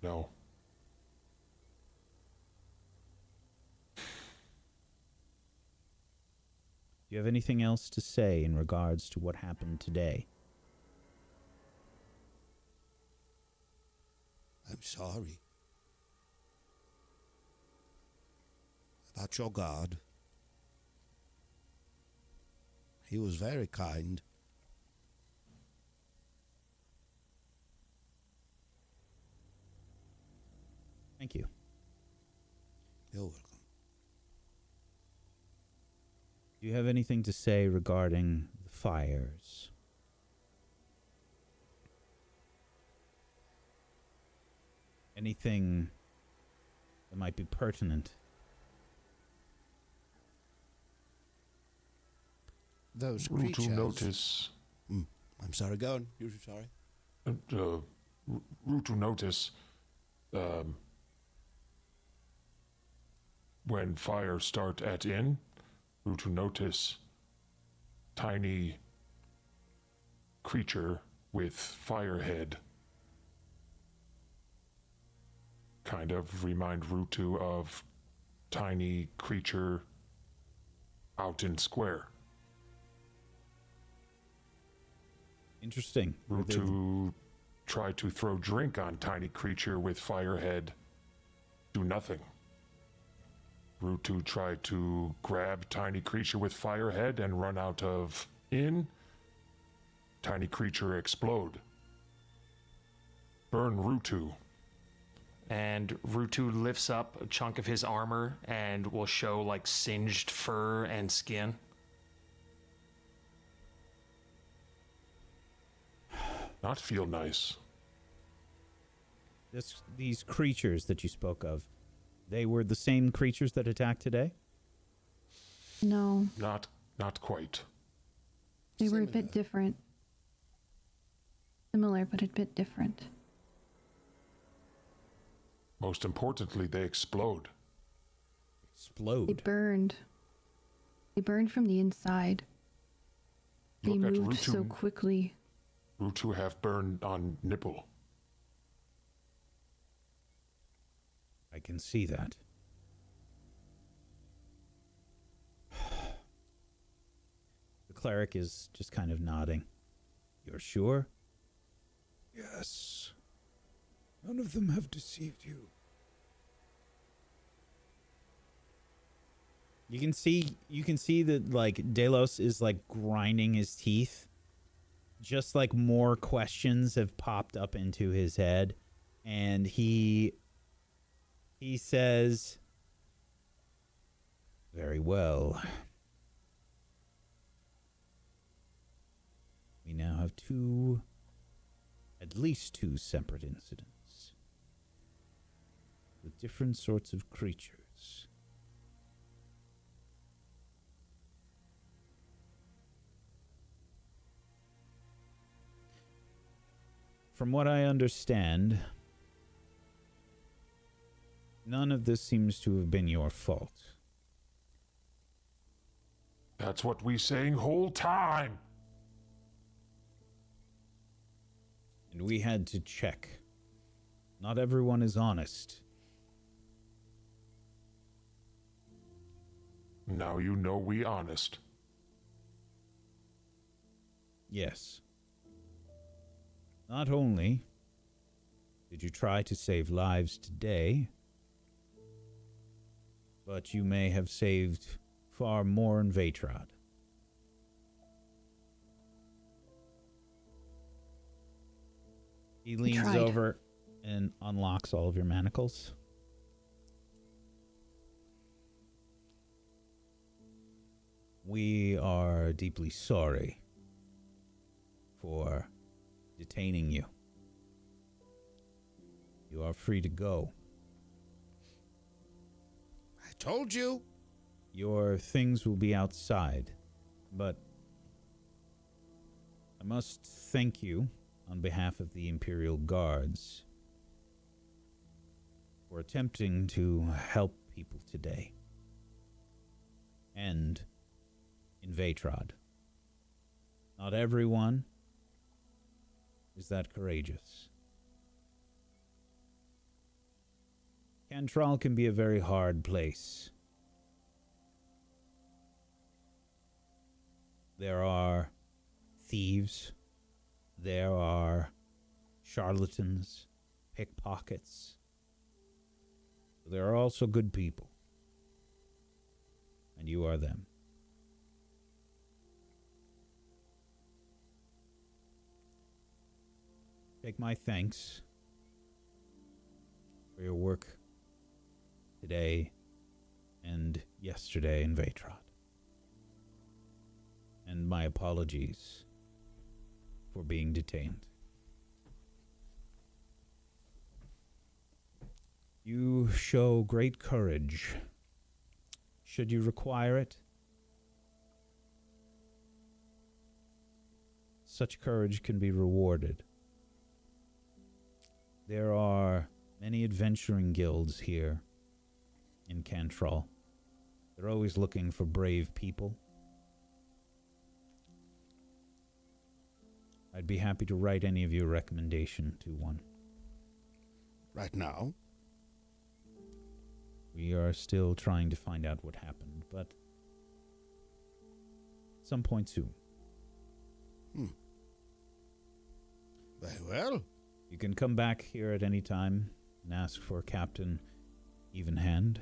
No. Do Do you have anything else to say in regards to what happened today? I'm sorry. About your guard. He was very kind. Thank you. You're welcome. Do you have anything to say regarding the fires? Anything that might be pertinent? Those Rutu creatures. notice. I'm sorry, go on. You're sorry. Rutu notice. When fire start at inn, Rutu notice tiny creature with fire head. Kind of remind Rutu of tiny creature out in square. Interesting. Rutu try to throw drink on tiny creature with fire head. Do nothing. Rutu try to grab tiny creature with fire head and run out of inn. Tiny creature explode. Burn Rutu. And Rutu lifts up a chunk of his armor and will show like singed fur and skin. Not feel nice. These creatures that you spoke of, they were the same creatures that attacked today? No, Not quite. they were a bit different. Similar, but a bit different. Most importantly, they explode. Explode. They burned. They burned from the inside. They Look at moved so Rutu. quickly. Rutu have burned on nipple. I can see that. The cleric is just kind of nodding. You're sure? Yes. None of them have deceived you. You can see that like Delos is like grinding his teeth. Just like more questions have popped up into his head, and he says, "Very well. We now have at least two separate incidents with different sorts of creatures. From what I understand, none of this seems to have been your fault. That's what we saying whole time. And we had to check. Not everyone is honest. Now you know we honest. Yes. Not only did you try to save lives today, but you may have saved far more in Vatrod. He leans tried. over and unlocks all of your manacles. We are deeply sorry for detaining you. You are free to go. I told you. Your things will be outside, but I must thank you on behalf of the Imperial Guards for attempting to help people today. And in Vatrod. Not everyone is that courageous. Cantral can be a very hard place. There are thieves. There are charlatans, pickpockets. There are also good people. And you are them. Take my thanks for your work today and yesterday in Vatrot. And my apologies for being detained. You show great courage. Should you require it, such courage can be rewarded. There are many adventuring guilds here in Cantrell. They're always looking for brave people. I'd be happy to write any of you a recommendation to one. Right now? We are still trying to find out what happened, but at some point soon. Very well. You can come back here at any time and ask for Captain Evenhand.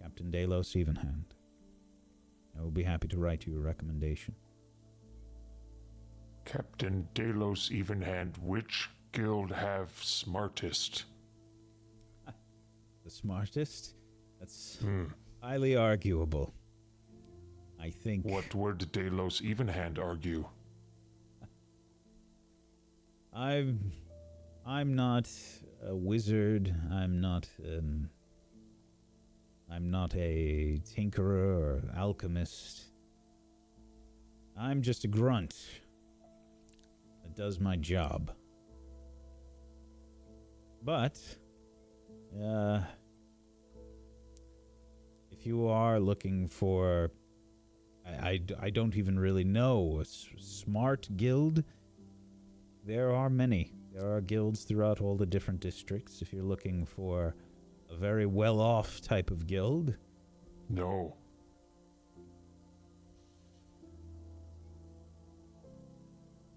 Captain Delos Evenhand. I will be happy to write you a recommendation. Captain Delos Evenhand, which guild have smartest? The smartest? That's highly arguable. I think... What would Delos Evenhand argue? I'm not a wizard. I'm not a tinkerer or alchemist. I'm just a grunt that does my job. But if you are looking for, I don't even really know, a smart guild, there are many. There are guilds throughout all the different districts. If you're looking for a very well-off type of guild. No.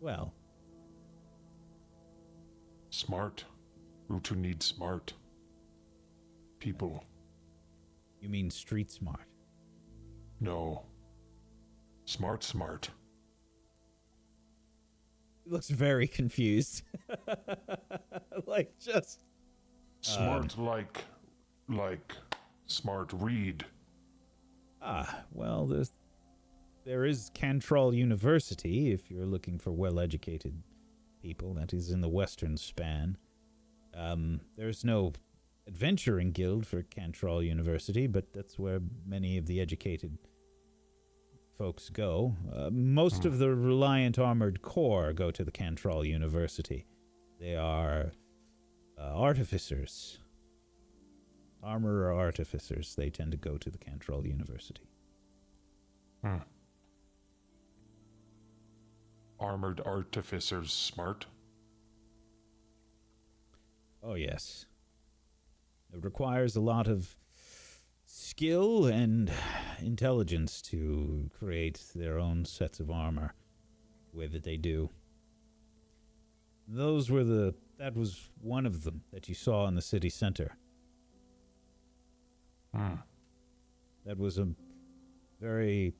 Well. Smart. Rutu needs smart people. You mean street smart? No. Smart. He looks very confused. Like just... Smart like smart read. Well, there is Cantrell University, if you're looking for well-educated people. That is in the western span. There's no adventuring guild for Cantrell University, but that's where many of the educated folks go. Most of the Reliant Armored Corps go to the Cantrell University. They are artificers. Armorer artificers. They tend to go to the Cantrell University. Armored artificers smart? Oh, yes. It requires a lot of skill and intelligence to create their own sets of armor the way that they do. That was one of them that you saw in the city center. That was a very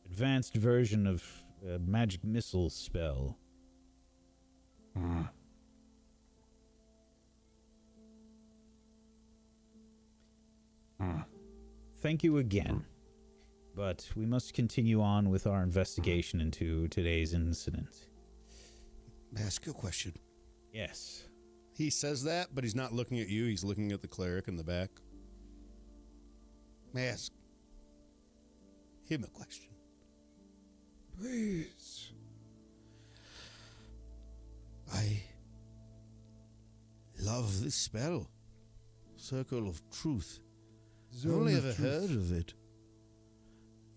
advanced version of a magic missile spell. Thank you again. But we must continue on with our investigation into today's incident. May I ask you a question? Yes. He says that, but he's not looking at you. He's looking at the cleric in the back. May I ask him a question? Please. I love this spell. Circle of Truth. I've only ever heard of it.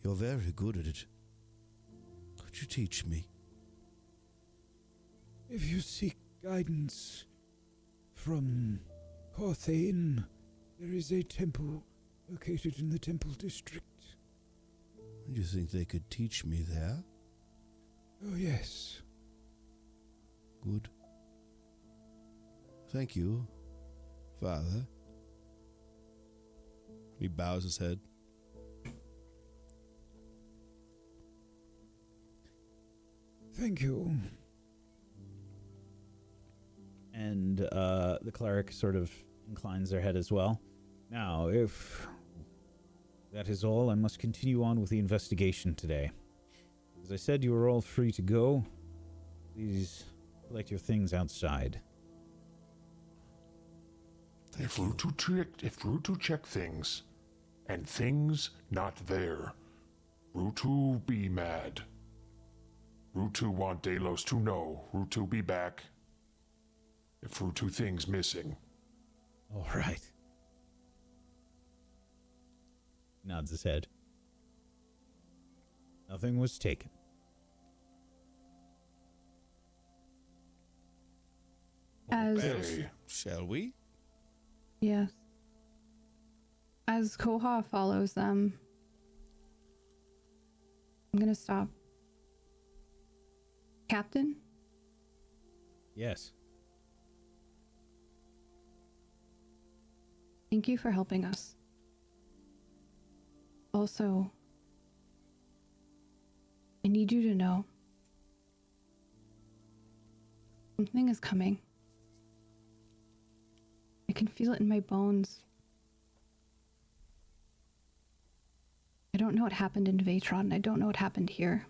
You're very good at it. Could you teach me? If you seek guidance from Corthain, there is a temple located in the Temple District. You think they could teach me there? Oh, yes. Good. Thank you, Father. He bows his head. Thank you. And the cleric sort of inclines their head as well. Now, if that is all, I must continue on with the investigation today. As I said, you are all free to go. Please collect your things outside. If Rutu check things, and things not there, Rutu be mad. Rutu want Delos to know. Rutu be back. If Rutu things missing. All right. Nods his head. Nothing was taken. As Hey, Shall we? yes. As Koha follows them, I'm gonna stop. Captain? Yes. Thank you for helping us. Also, I need you to know something is coming. I can feel it in my bones. I don't know what happened in Vatron, and I don't know what happened here.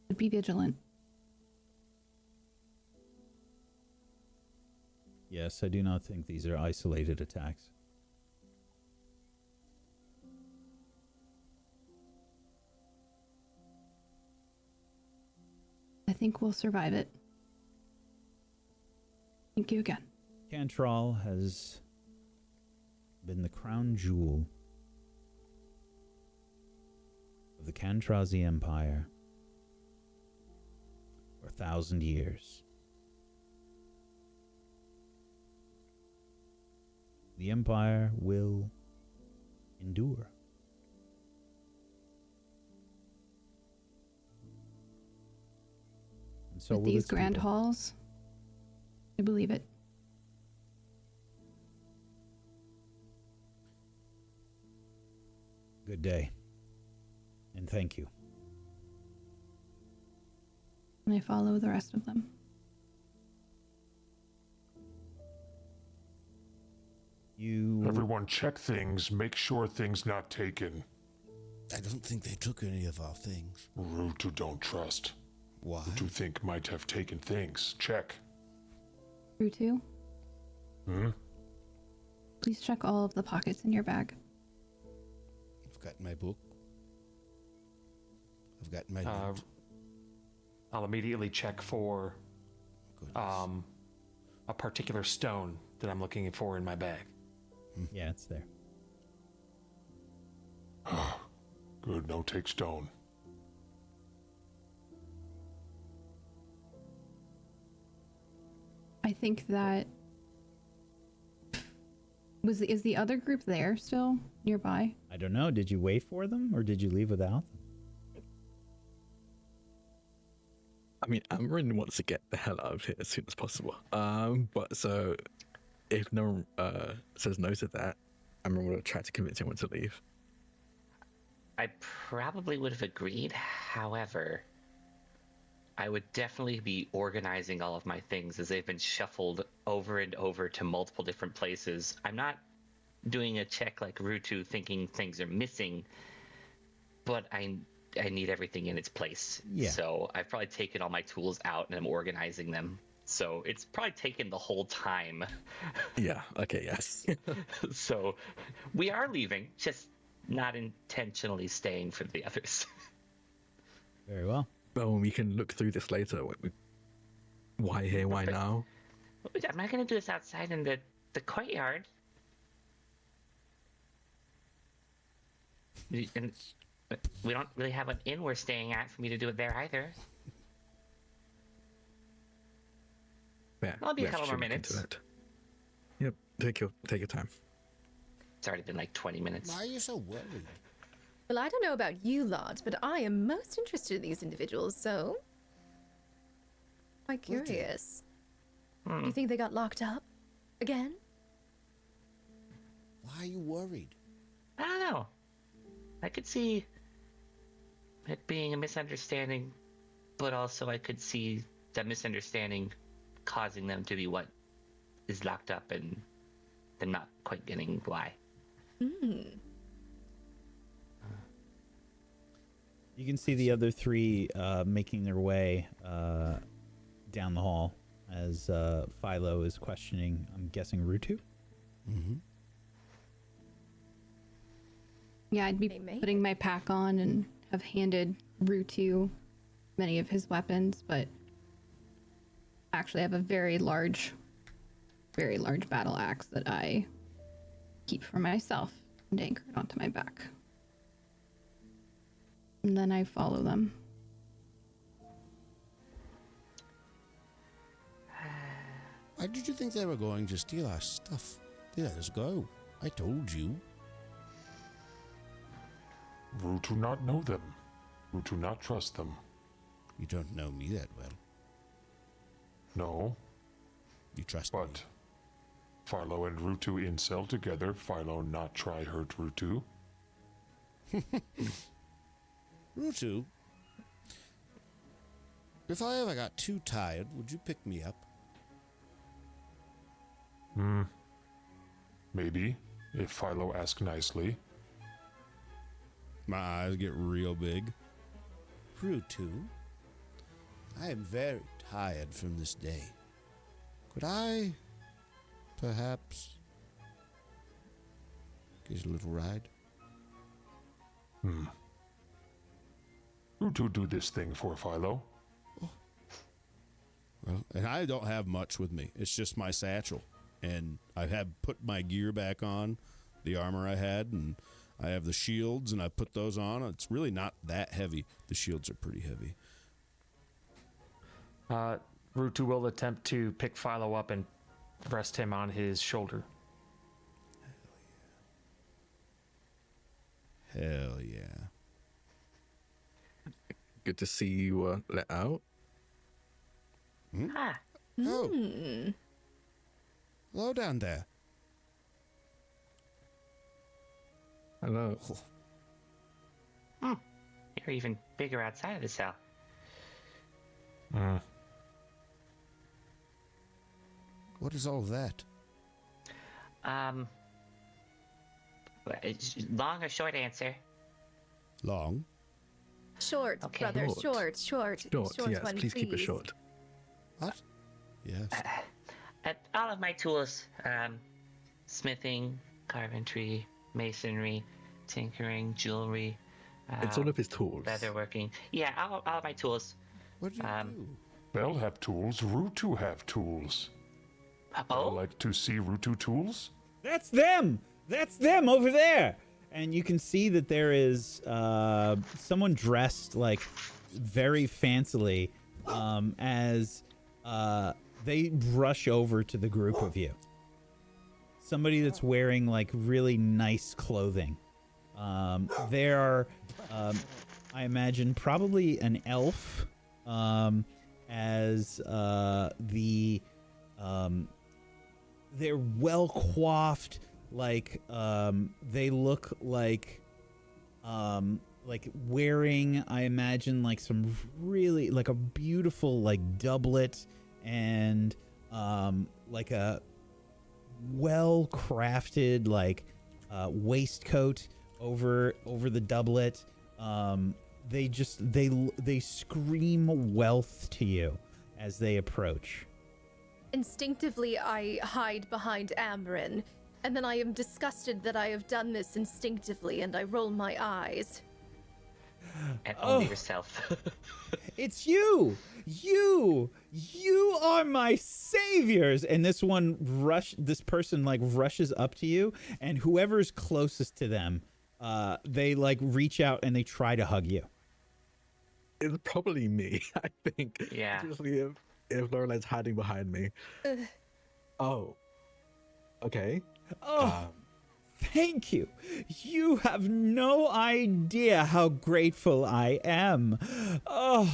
But be vigilant. Yes, I do not think these are isolated attacks. I think we'll survive it. Thank you again. Cantral has been the crown jewel of the Cantrazi Empire for 1,000 years. The Empire will endure. And so With will these its grand people. halls, I believe it. Good day. And thank you. And I follow the rest of them. You everyone check things, make sure things not taken. I don't think they took any of our things. Rutu don't trust. Why? Rutu think might have taken things. Check. Rutu, Hmm? please check all of the pockets in your bag. I've got my book. I've got my Uh, note. I'll immediately check for Goodness. a particular stone that I'm looking for in my bag. Yeah, it's there. Good, no take stone. I think that is the other group there still nearby? I don't know. Did you wait for them or did you leave without them? I mean, Amarin wants to get the hell out of here as soon as possible. But so if no one says no to that, Amarin will try to convince everyone to leave. I probably would have agreed. However, I would definitely be organizing all of my things as they've been shuffled over and over to multiple different places. I'm not doing a check like Rutu thinking things are missing, but I need everything in its place. Yeah. So I've probably taken all my tools out and I'm organizing them. So it's probably taken the whole time. Yeah, okay, yes. So we are leaving, just not intentionally staying for the others. Very well. Well, we can look through this later. Why here, why now? I'm not going to do this outside in the courtyard. And we don't really have an inn we're staying at for me to do it there either. Yeah, I'll be we a couple should more look into minutes. it. Yep, take your time. It's already been like 20 minutes. Why are you so worried? Well, I don't know about you lot, but I am most interested in these individuals, so... Quite curious. Do you think they got locked up? Again? Why are you worried? I don't know. I could see it being a misunderstanding, but also I could see that misunderstanding causing them to be what is locked up and them not quite getting why. Hmm. You can see the other three making their way down the hall as Philo is questioning, I'm guessing, Rutu? Mm-hmm. Yeah, I'd be They may. putting my pack on and have handed Rutu many of his weapons, but I actually have a very large battle axe that I keep for myself and anchor it onto my back. And then I follow them. Why did you think they were going to steal our stuff? They let us go. I told you. Rutu not know them. Rutu not trust them. You don't know me that well. No, You trust me. but Philo and Rutu in cell together. Philo not try hurt Rutu. Rutu, if I ever got too tired, would you pick me up? Maybe, if Philo ask nicely. My eyes get real big. Rutu, I am very tired from this day. Could I, perhaps, get a little ride? Rutu do this thing for Philo. Well, and I don't have much with me. It's just my satchel. And I have put my gear back on, the armor I had, and I have the shields, and I put those on. It's really not that heavy. The shields are pretty heavy. Rutu will attempt to pick Philo up and rest him on his shoulder. Hell yeah. Good to see you let out. Ah, Oh. Hello down there. Hello. you're even bigger outside of the cell. What is all that? Long or short answer? Long? Short, Okay. brother. Short. Short. Short, yes, one, please keep it short. What? Yes. All of my tools, smithing, carpentry, masonry, tinkering, jewelry. It's all of his tools. Leatherworking. Yeah, all of my tools. What do you do? Bell have tools. Rutu have tools. Oh, Like to see Rutu tools? That's them! That's them over there! And you can see that there is someone dressed like very fancily as they rush over to the group of you. Somebody that's wearing like really nice clothing. There are, I imagine, probably an elf as the they're well coiffed, like they look like wearing, I imagine, like some really like a beautiful like doublet and like a well crafted like waistcoat over the doublet. They scream wealth to you as they approach. Instinctively, I hide behind Amrin, and then I am disgusted that I have done this instinctively, and I roll my eyes. and only yourself. It's you! You are my saviors! And this person like rushes up to you, and whoever's closest to them, they like reach out and they try to hug you. It's probably me, I think. Yeah. Especially if Lorelei's hiding behind me. Oh. Okay. Oh, Thank you. You have no idea how grateful I am. Oh,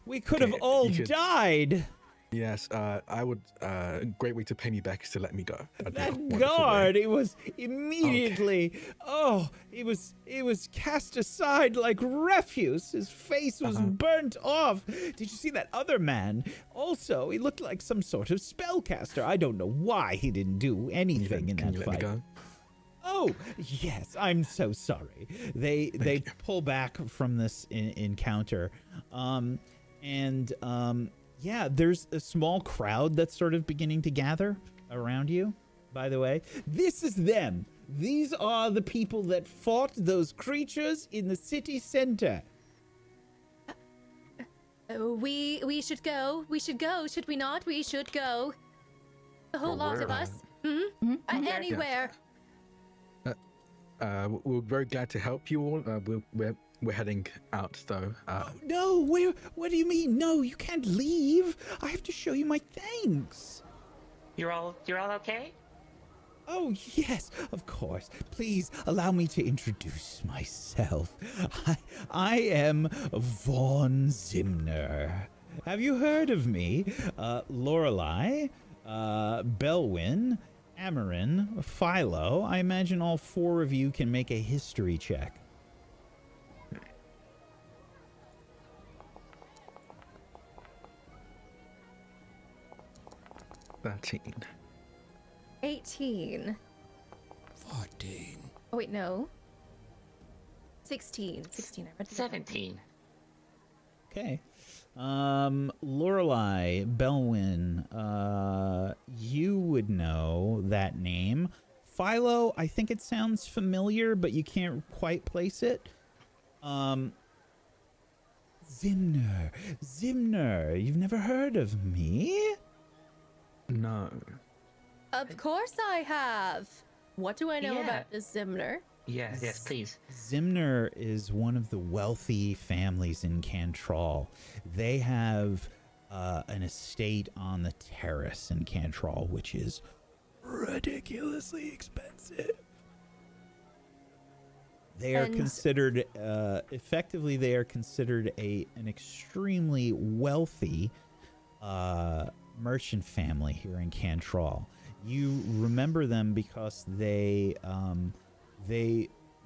we could have Okay, all you could- died. Yes, I would. A great way to pay me back is to let me go. That'd be a That wonderful guard, way. it was immediately, it was cast aside like refuse. His face was burnt off. Did you see that other man? Also, he looked like some sort of spellcaster. I don't know why he didn't do anything in Can that you let me fight. go? Oh, yes, I'm so sorry. They pull back from this encounter. Yeah, there's a small crowd that's sort of beginning to gather around you, by the way. This is them. These are the people that fought those creatures in the city center. We should go. We should go, should we not? We should go. The whole lot of where? us. Anywhere. We're very glad to help you all. We're heading out though. No, what do you mean? No, you can't leave. I have to show you my thanks. You're all okay? Oh, yes, of course. Please allow me to introduce myself. I am Vaughn Zimner. Have you heard of me? Lorelei, Belwyn, Amarin, Philo. I imagine all four of you can make a history check. $13. 18. 14. Oh, wait, no. 16. 16. I read the 17. Okay. Lorelei, Belwyn, you would know that name. Philo, I think it sounds familiar, but you can't quite place it. Zimner, you've never heard of me? No. Of course I have. What do I know Yeah. about this Zimner? Yes, please. Zimner is one of the wealthy families in Cantrall. They have an estate on the terrace in Cantrall, which is ridiculously expensive. They are And- considered, effectively, they are considered an extremely wealthy merchant family here in Cantrall. You remember them because they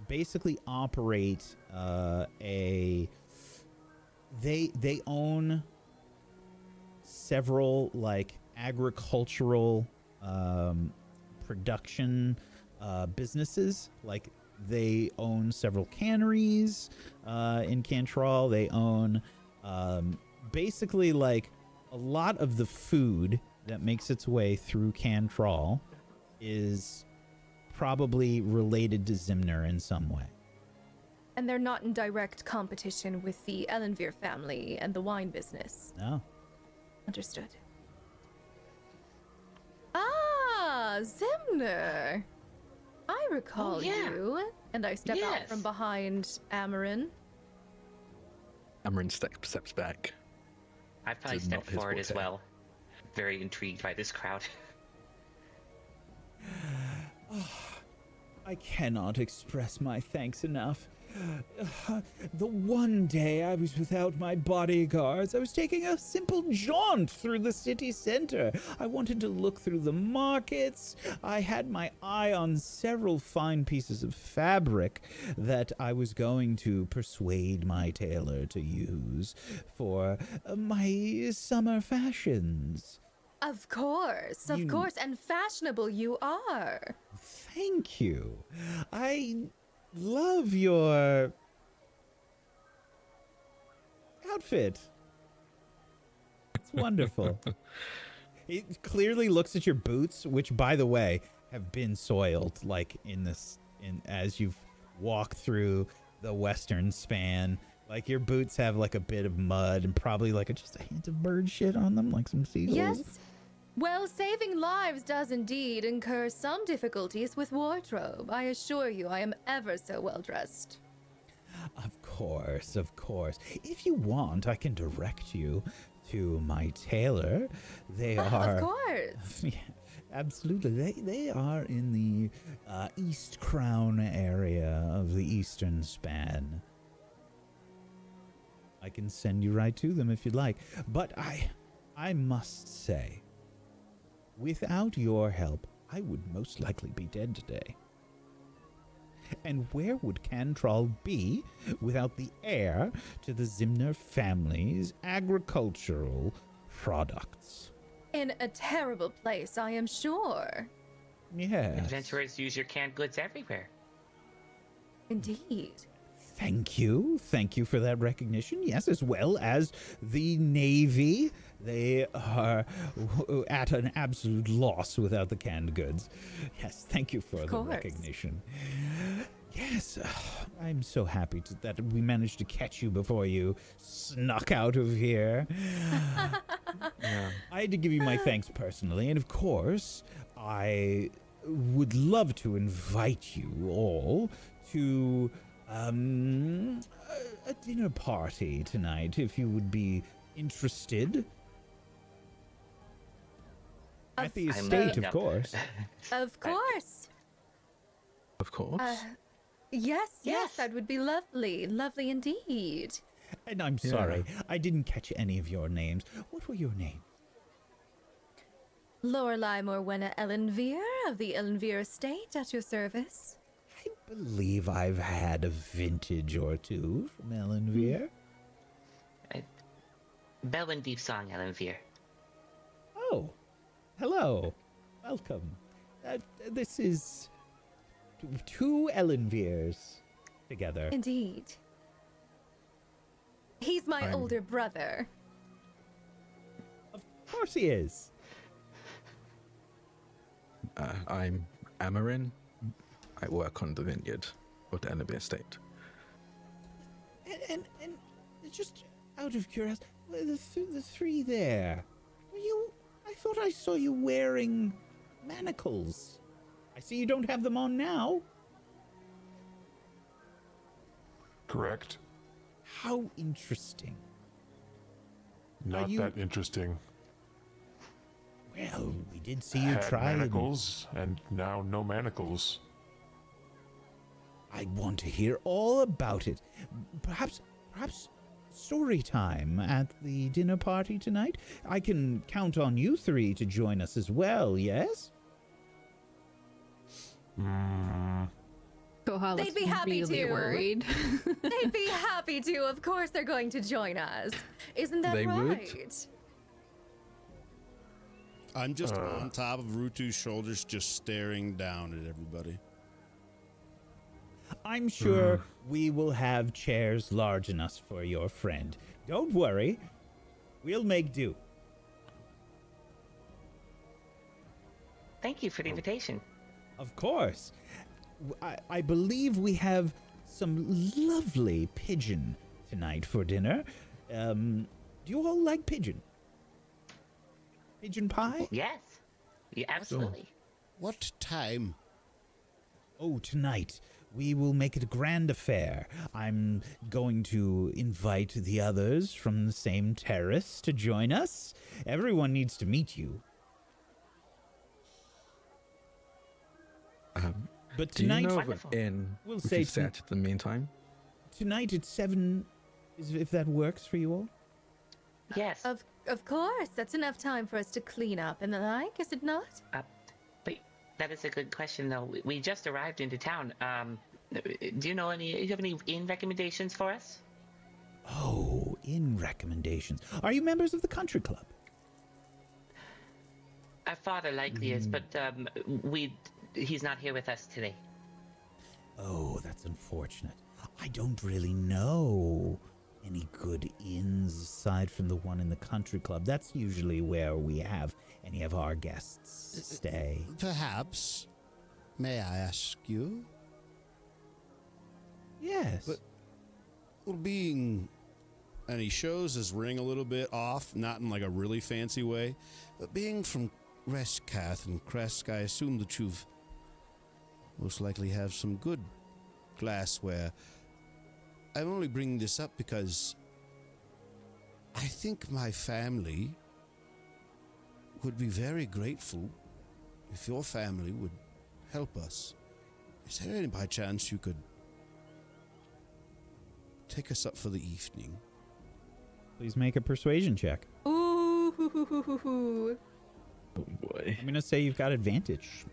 basically operate they own several like agricultural production businesses. Like they own several canneries in Cantrall. They own basically like a lot of the food that makes its way through Cantrall is probably related to Zimner in some way. And they're not in direct competition with the Ellenveer family and the wine business. No. Understood. Ah, Zimner. I recall yeah. you. And I step out Yes. from behind Amarin. Amarin steps back. I probably This is not stepped his forward as forte. well. Very intrigued by this crowd. I cannot express my thanks enough. The one day I was without my bodyguards, I was taking a simple jaunt through the city center. I wanted to look through the markets. I had my eye on several fine pieces of fabric that I was going to persuade my tailor to use for my summer fashions. Of course, and fashionable you are. Thank you. I love your outfit. It's wonderful. It clearly looks at your boots, which, by the way, have been soiled, like as you've walked through the western span. Like your boots have like a bit of mud and probably like just a hint of bird shit on them, like some seagulls. Yes. Well, saving lives does indeed incur some difficulties with wardrobe. I assure you, I am ever so well dressed. Of course, of course. If you want, I can direct you to my tailor. They are. Of course. Absolutely. They are in the East Crown area of the Eastern Span. I can send you right to them if you'd like. But I must say, without your help, I would most likely be dead today. And where would Cantrall be without the heir to the Zimner family's agricultural products? In a terrible place, I am sure. Yes. Adventurers use your canned goods everywhere. Indeed. Thank you. Thank you for that recognition. Yes, as well as the Navy. They are at an absolute loss without the canned goods. Yes, thank you for the recognition. Yes, I'm so happy that we managed to catch you before you snuck out of here. Yeah. I had to give you my thanks personally, and of course, I would love to invite you all to a dinner party tonight, if you would be interested. At the estate, of course. Of course. Of course. Yes, that would be lovely. Lovely indeed. And I'm sorry, I didn't catch any of your names. What were your names? Lorelei Morwenna Ellenveer of the Ellenveer Estate at your service. I believe I've had a vintage or two from Ellenveer. Belwyn Deep Song, Ellenveer. Oh, hello. Welcome. This is two Ellenveers together. Indeed. He's my older brother. Of course he is. I'm Amarin. I work on the vineyard of the Ellenveer estate. And just out of curiosity, the three there, I thought I saw you wearing manacles. I see you don't have them on now. Correct. How interesting. Not that interesting. Well, we did see you Had try manacles, and now no manacles. I want to hear all about it. Perhaps story time at the dinner party tonight? I can count on you three to join us as well, yes? Koha They'd looks be happy really to. worried. They'd be happy to. Of course they're going to join us. Isn't that They would? right? I'm just on top of Rutu's shoulders, just staring down at everybody. I'm sure we will have chairs large enough for your friend. Don't worry. We'll make do. Thank you for the invitation. Of course. I believe we have some lovely pigeon tonight for dinner. Do you all like pigeon? Pigeon pie? Yes. Yeah, absolutely. What time? Oh, tonight. We will make it a grand affair. I'm going to invite the others from the same terrace to join us. Everyone needs to meet you. But tonight, do you know of an inn we'll we say could stay at in the meantime? tonight at 7, if that works for you all. Yes. Of course. That's enough time for us to clean up and the like, is it not? But that is a good question, though. We just arrived into town. Do you have any inn recommendations for us? Oh, inn recommendations. Are you members of the country club? Our father likely is, but he's not here with us today. Oh, that's unfortunate. I don't really know any good inns aside from the one in the country club. That's usually where we have any of our guests stay. Perhaps. May I ask you? Yes. But, well, being... And he shows his ring a little bit off, not in like a really fancy way, but being from Reskath and Kresk, I assume that you've most likely have some good glassware. I'm only bringing this up because I think my family would be very grateful if your family would help us, is there any by chance you could take us up for the evening? Please make a persuasion check. Ooh. Oh boy. I'm gonna say you've got advantage.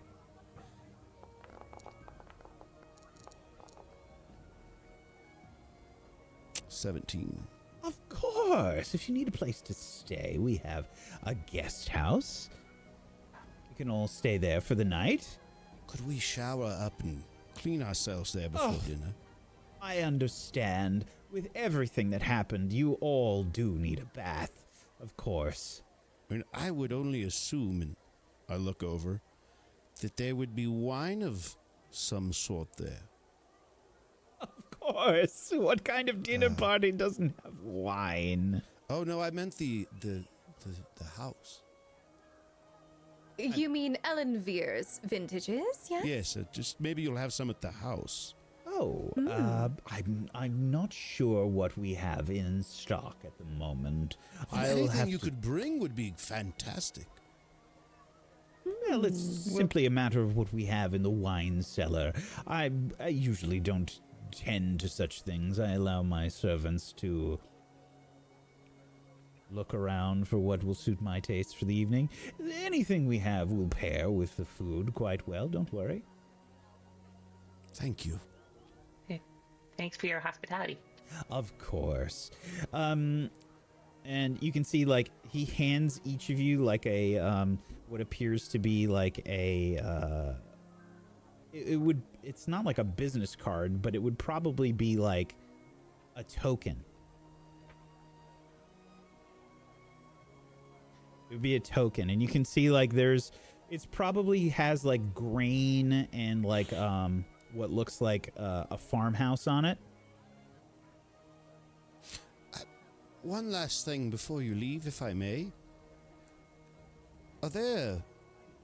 17. Of course. If you need a place to stay, we have a guest house. You can all stay there for the night. Could we shower up and clean ourselves there before dinner? I understand. With everything that happened, you all do need a bath, of course. I mean, I would only assume, and I look over, that there would be wine of some sort there. Of course. What kind of dinner party doesn't have wine? Oh no, I meant the house. You mean Ellenvere's vintages, yes? Yes, just maybe you'll have some at the house. Oh, I'm not sure what we have in stock at the moment. Anything you could bring would be fantastic. Well, it's simply a matter of what we have in the wine cellar. I usually don't tend to such things. I allow my servants to look around for what will suit my taste for the evening. Anything we have will pair with the food quite well, don't worry. Thank you. Thanks for your hospitality. Of course. And you can see, like, he hands each of you, like, a, what appears to be, like, a, it's not like a business card, but it would probably be, like, a token. It would be a token, and you can see, like, it's probably has, like, grain and, like, what looks like a farmhouse on it. One last thing before you leave, if I may. Are there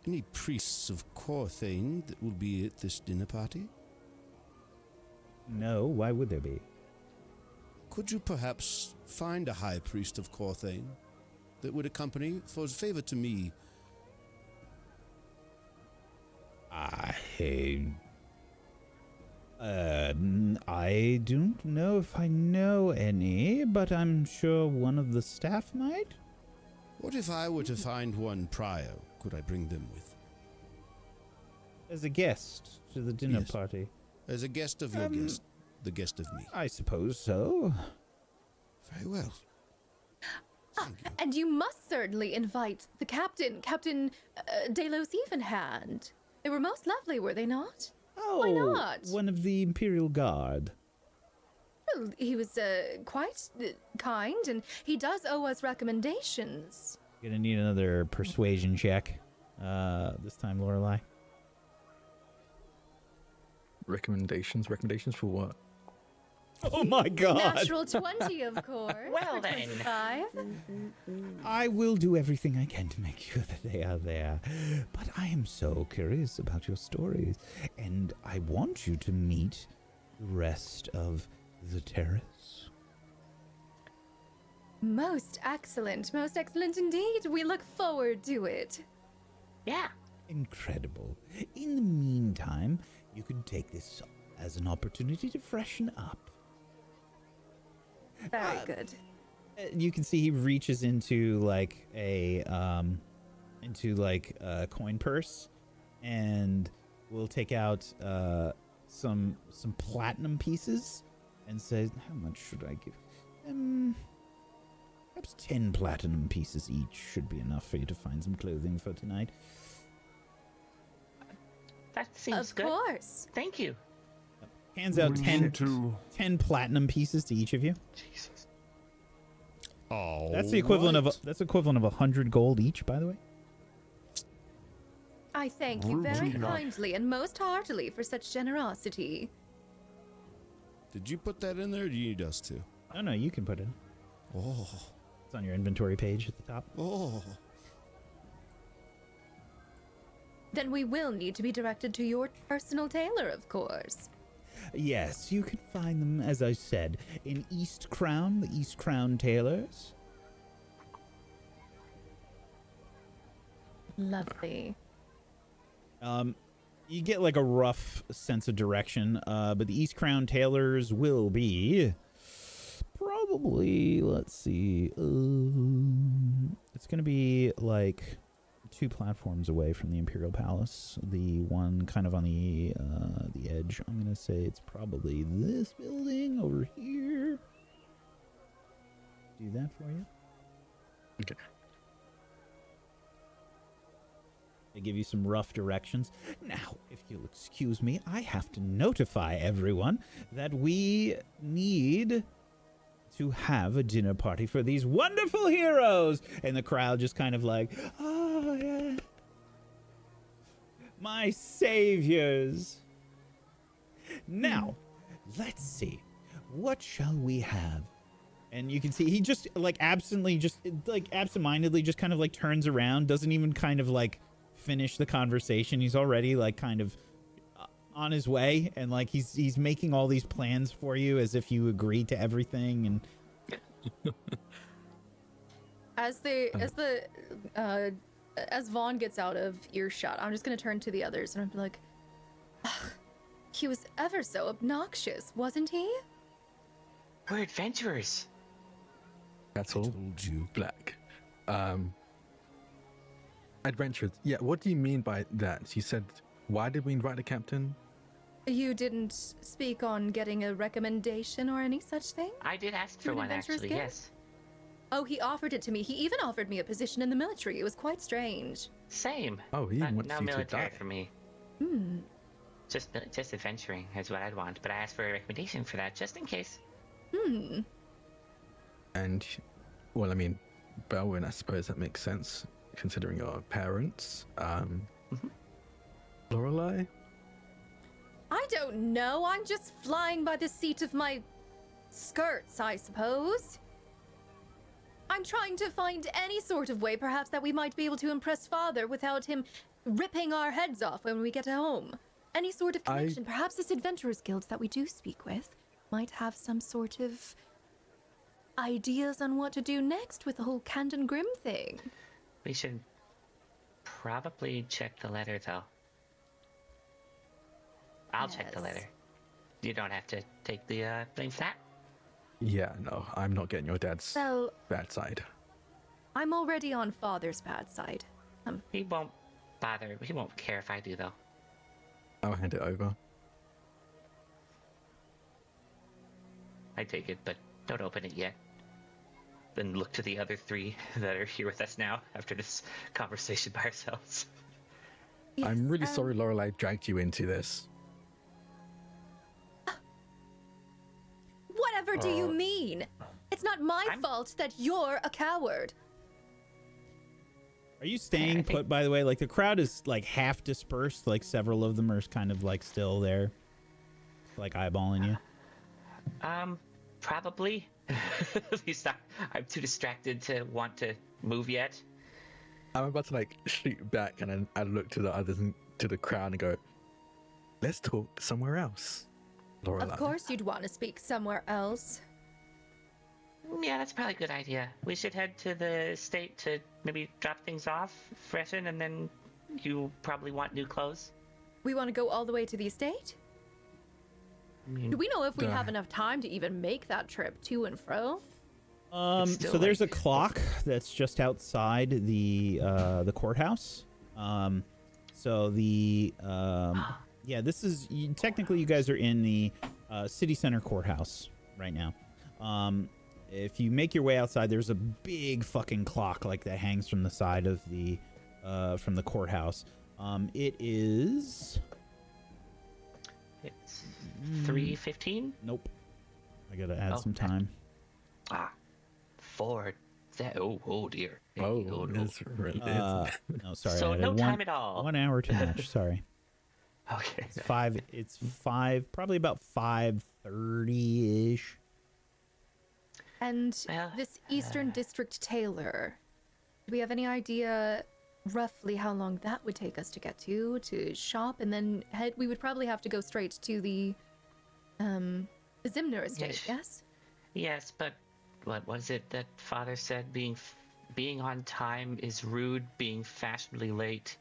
any priests of Corthane that will be at this dinner party? No, why would there be? Could you perhaps find a high priest of Corthane that would accompany for a favor to me? I don't know if I know any, but I'm sure one of the staff might. What if I were to find one prior? Could I bring them with? As a guest to the dinner party. As a guest of your guest. The guest of me. I suppose so. Very well. And you must certainly invite the captain, Captain Delos Evenhand. They were most lovely, were they not? Oh, why not? One of the Imperial Guard. Well, he was quite kind, and he does owe us recommendations. Gonna need another persuasion check. This time, Lorelei. Recommendations for what? Oh my God! Natural 20, of course. Well then. 25. I will do everything I can to make sure that they are there. But I am so curious about your stories, and I want you to meet the rest of the terrace. Most excellent indeed. We look forward to it. Yeah. Incredible. In the meantime, you could take this as an opportunity to freshen up. Very good. You can see he reaches into like a coin purse, and will take out some platinum pieces, and says, "How much should I give? Perhaps 10 platinum pieces each should be enough for you to find some clothing for tonight." That seems good. Of course. Thank you. Hands out We 10 need to- 10 platinum pieces to each of you. Jesus. Oh, That's the equivalent of 100 gold each, by the way. I thank you very Routine. kindly and most heartily for such generosity. Did you put that in there, or do you need us to? No, you can put it in. Oh. It's on your inventory page at the top. Oh. Then we will need to be directed to your personal tailor, of course. Yes, you can find them, as I said, in East Crown, the East Crown Tailors. Lovely. You get like a rough sense of direction, but the East Crown Tailors will be probably, let's see, it's going to be like 2 platforms away from the Imperial Palace. The one kind of on the edge. I'm going to say it's probably this building over here. Do that for you. Okay. They give you some rough directions. Now, if you'll excuse me, I have to notify everyone that we need to have a dinner party for these wonderful heroes. And the crowd just kind of like, oh, yeah. My saviors. Now, let's see. What shall we have? And you can see he just like absentmindedly just kind of like turns around, doesn't even kind of like finish the conversation. He's already like kind of on his way, and like he's making all these plans for you as if you agree to everything. And as Vaughn gets out of earshot, I'm just gonna turn to the others and I'm like, he was ever so obnoxious, wasn't he? We're adventurers. That's I all. told you. Black. Adventures. Yeah, what do you mean by that? You said, why did we invite the captain? You didn't speak on getting a recommendation or any such thing? I did ask To for an one, adventurous actually, guild? yes. Oh, he offered it to me. He even offered me a position in the military. It was quite strange. Same. Oh, he But wants no you to military die. for me. Hmm. Just adventuring is what I'd want, but I asked for a recommendation for that, just in case. Hmm. And, well, I mean, Belwyn, I suppose that makes sense, considering your parents. Lorelei? I don't know. I'm just flying by the seat of my skirts, I suppose. I'm trying to find any sort of way, perhaps, that we might be able to impress Father without him ripping our heads off when we get home. Any sort of connection. Perhaps this Adventurers Guild that we do speak with might have some sort of ideas on what to do next with the whole Canton Grimm thing. We should probably check the letter, though. I'll check the Yes. letter. You don't have to take the blame for that. Yeah, no, I'm not getting your dad's Well, bad side. I'm already on Father's bad side. He won't bother. He won't care if I do, though. I'll hand it over. I take it, but don't open it yet. Then look to the other 3 that are here with us now after this conversation by ourselves. I'm Yes, really sorry Lorelei dragged you into this. Whatever do you mean? It's not my fault that you're a coward. are you staying I think- put, by the way? Like the crowd is like half dispersed, like several of them are kind of like still there, like eyeballing you. Probably. At least I'm too distracted to want to move yet. I'm about to like shoot back, and then I look to the others and to the crowd and go, let's talk somewhere else, Lorelei. Of course you'd want to speak somewhere else. Yeah, that's probably a good idea. We should head to the estate to maybe drop things off, freshen, and then you probably want new clothes. We want to go all the way to the estate? I mean, Do we know if we Duh. have enough time to even make that trip to and fro? still So there's a like- clock that's just outside the courthouse. So the yeah, this is technically you guys are in the city center courthouse right now. If you make your way outside, there's a big fucking clock like that hangs from the side of the courthouse. It is It's 3:15. nope. I gotta add Oh, some time. 4. Oh dear. Oh, it's really No, sorry. So I added no one, time at all. 1 hour too much. Sorry. Okay. It's five. It's five. Probably about 5:30 ish. And Well, this Eastern District tailor, do we have any idea roughly how long that would take us to get to shop, and then head? We would probably have to go straight to the Zimner estate, yes? Yes, but what was it that Father said? Being on time is rude. Being fashionably late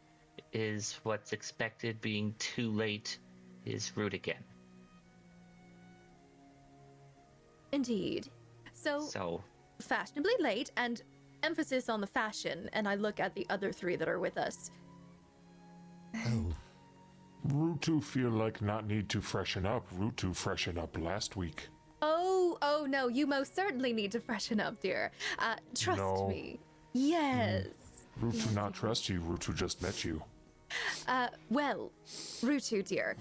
is what's expected. Being too late is rude again. Indeed. So, fashionably late, and emphasis on the fashion, and I look at the other three that are with us. Oh, Rutu feel like not need to freshen up. Rutu freshen up last week. Oh no, you most certainly need to freshen up, dear. Trust No. me. Yes. Rutu not trust you. Rutu just met you. Well, Rutu, dear,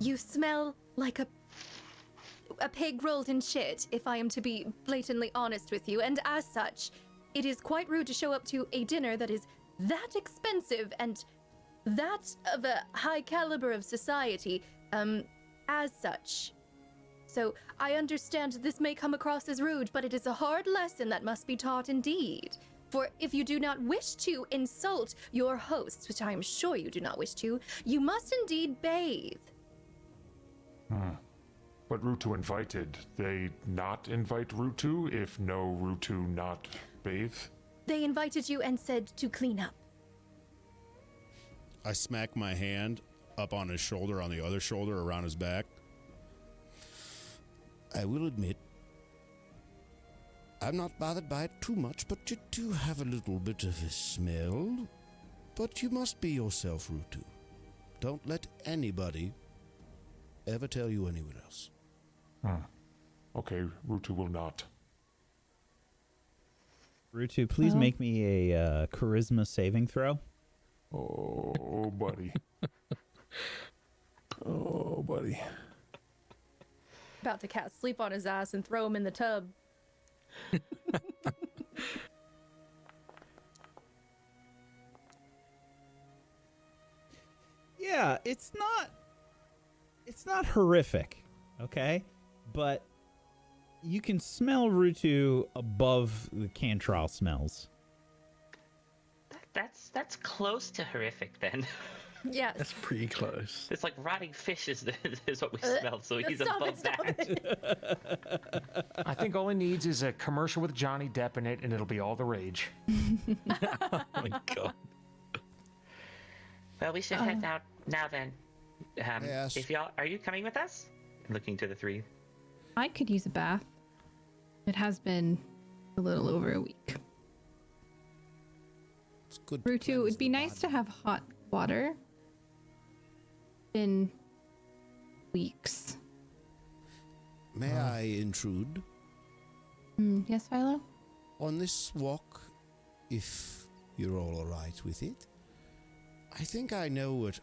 you smell like a pig rolled in shit, if I am to be blatantly honest with you, and as such, it is quite rude to show up to a dinner that is that expensive and that of a high caliber of society, as such. So, I understand this may come across as rude, but it is a hard lesson that must be taught indeed. For if you do not wish to insult your hosts, which I am sure you do not wish to, you must indeed bathe. But Rutu invited. They not invite Rutu if no Rutu not bathe? They invited you and said to clean up. I smack my hand up on his shoulder, on the other shoulder, around his back. I will admit, I'm not bothered by it too much, but you do have a little bit of a smell. But you must be yourself, Rutu. Don't let anybody ever tell you anyone else. Okay, Rutu will not. Rutu, please make me a charisma saving throw. Oh, buddy. Oh, buddy. About to cast sleep on his ass and throw him in the tub. Yeah, it's not horrific, okay? But you can smell Rutu above the Cantrell smells. That's close to horrific then. Yes. That's pretty close. It's like rotting fish is what we smell, so he's Stop above that. I think all he needs is a commercial with Johnny Depp in it, and it'll be all the rage. Oh my god. Well, we should head out now then. Yes. If y'all, are you coming with us? Looking to the three. I could use a bath. It has been a little over a week. It's good. to Rutu, cleanse it'd be the nice to body. have hot water. Been weeks. May I intrude? Yes, Philo? On this walk, if you're all alright with it, I think I know what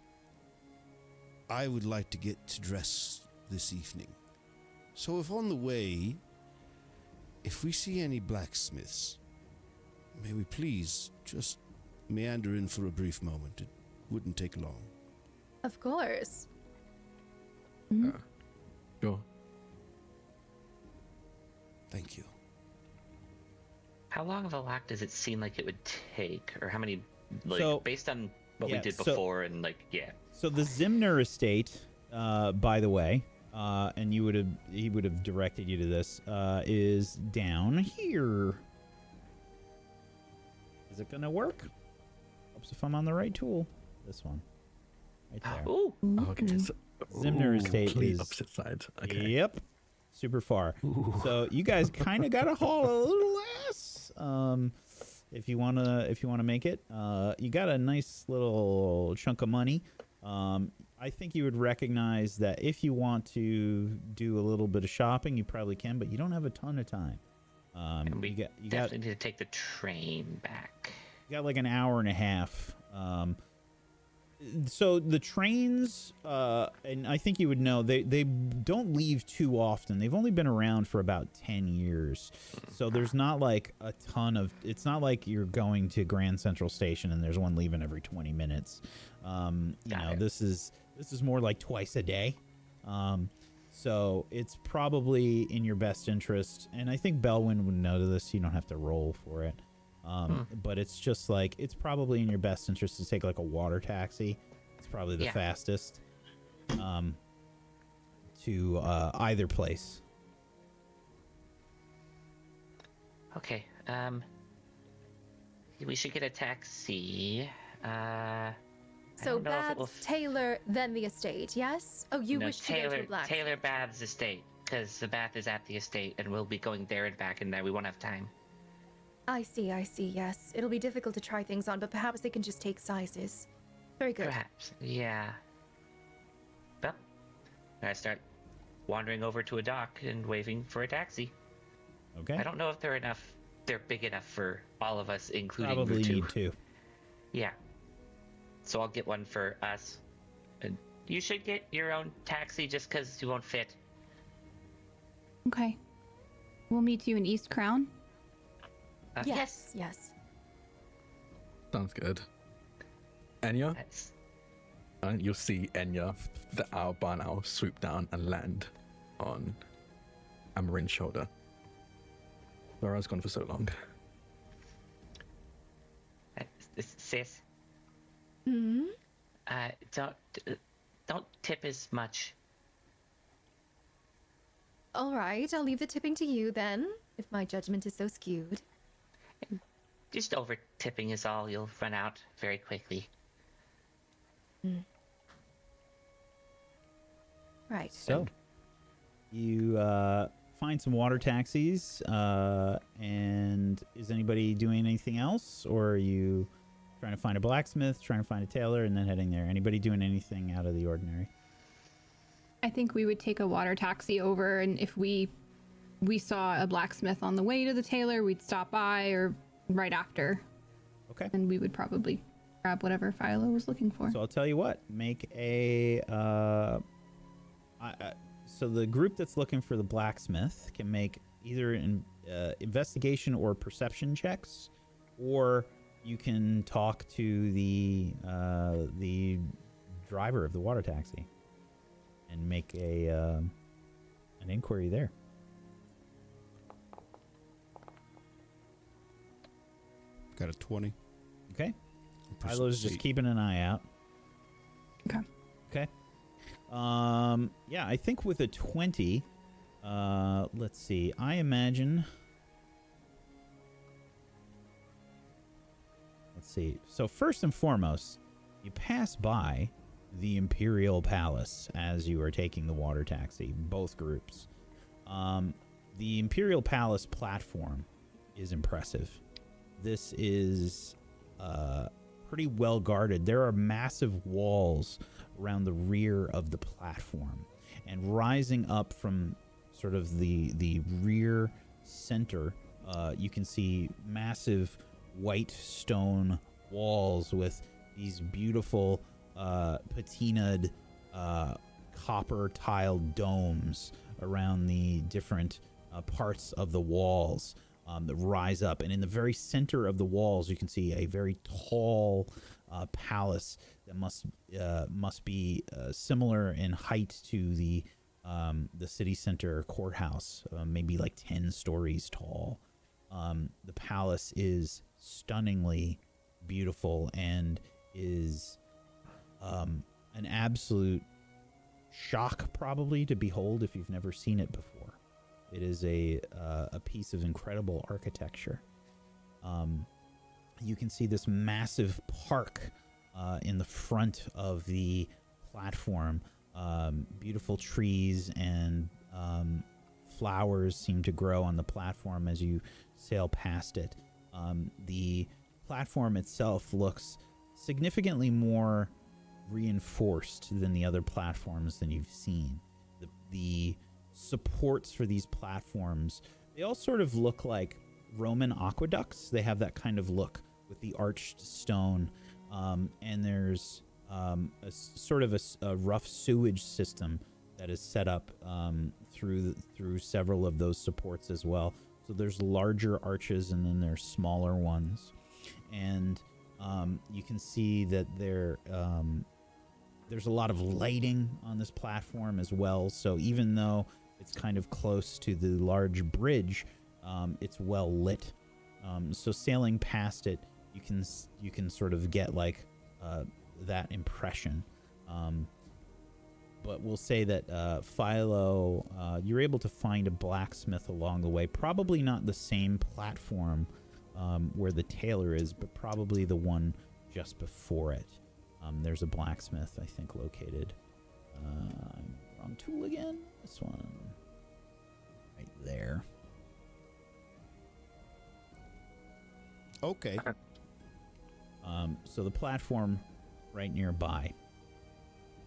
I would like to get to dress this evening. So if on the way, if we see any blacksmiths, may we please just meander in for a brief moment. It wouldn't take long. Of course. Sure. Thank you. How long of a walk does it seem like it would take, or how many? Like So- based on what yeah, we did so- before, and like So the Zimner estate, by the way, and he would have directed you to this, is down here. Is it gonna work? Helps if I'm on the right tool. This one, right there. Ooh, Okay, so, Zimner estate complete is- opposite side. Okay. Yep, super far. So you guys kind of gotta haul a little ass. If you wanna make it, you got a nice little chunk of money. I think you would recognize that if you want to do a little bit of shopping, you probably can, but you don't have a ton of time. and we you got definitely need to take the train back. you got like an hour and a half. So the trains, and I think you would know, they don't leave too often. They've only been around for about 10 years. So there's not like a ton of, it's not like you're going to Grand Central Station and there's one leaving every 20 minutes. This is more like twice a day. So it's probably in your best interest. And I think Belwyn would know this. You don't have to roll for it. But it's just like, it's probably in your best interest to take like a water taxi. It's probably the fastest to either place. Okay. We should get a taxi. So don't know if it will Babs, Taylor, then the estate, yes? Oh, you No, wish to go to a blacksmith. Taylor Babs' estate, because the bath is at the estate, and we'll be going there and back, and we won't have time. I see, yes. It'll be difficult to try things on, but perhaps they can just take sizes. Very good. Perhaps, yeah. Well, I start wandering over to a dock and waving for a taxi. Okay. I don't know if they're big enough for all of us, including Probably Rutu. need two. Yeah. So I'll get one for us. And you should get your own taxi just because you won't fit. Okay. We'll meet you in East Crown. Yes. Sounds good. Enya, That's... you'll see Enya, the owl barn owl, swoop down and land on Amarin's shoulder. Laura's gone for so long. Sis, Hmm? don't tip as much. All right, I'll leave the tipping to you then, if my judgment is so skewed. Just over tipping is all. You'll run out very quickly. Right. So, you find some water taxis, and is anybody doing anything else, or are you trying to find a blacksmith, trying to find a tailor, and then heading there? Anybody doing anything out of the ordinary? I think we would take a water taxi over, and if we saw a blacksmith on the way to the tailor, we'd stop by, or right after. Okay. And we would probably grab whatever Philo was looking for. So I'll tell you what. Make a. So the group that's looking for the blacksmith can make either an investigation or perception checks, or you can talk to the driver of the water taxi and make an inquiry there. Got a 20. Okay. Philo's just keeping an eye out. Okay. Okay. Yeah, I think with a 20, let's see. I imagine. Let's see. So first and foremost, you pass by the Imperial Palace as you are taking the water taxi, both groups. The Imperial Palace platform is impressive. This is pretty well guarded. There are massive walls around the rear of the platform, and rising up from sort of the rear center, you can see massive white stone walls with these beautiful patinaed copper tiled domes around the different parts of the walls that rise up. And in the very center of the walls, you can see a very tall palace that must be similar in height to the city center courthouse, maybe like 10 stories tall. The palace is stunningly beautiful and is an absolute shock probably to behold if you've never seen it before. It is a piece of incredible architecture. You can see this massive park in the front of the platform. Beautiful trees and flowers seem to grow on the platform as you sail past it. The platform itself looks significantly more reinforced than the other platforms than you've seen. The supports for these platforms, they all sort of look like Roman aqueducts. They have that kind of look with the arched stone, and there's a rough sewage system that is set up through several of those supports as well. So there's larger arches and then there's smaller ones, and you can see that there's a lot of lighting on this platform as well. So even though it's kind of close to the large bridge, it's well lit. So sailing past it, you can sort of get like that impression. But we'll say that Philo, you're able to find a blacksmith along the way. Probably not the same platform where the tailor is, but probably the one just before it. There's a blacksmith, I think, located. Wrong tool again. This one. Right there. Okay. So the platform right nearby.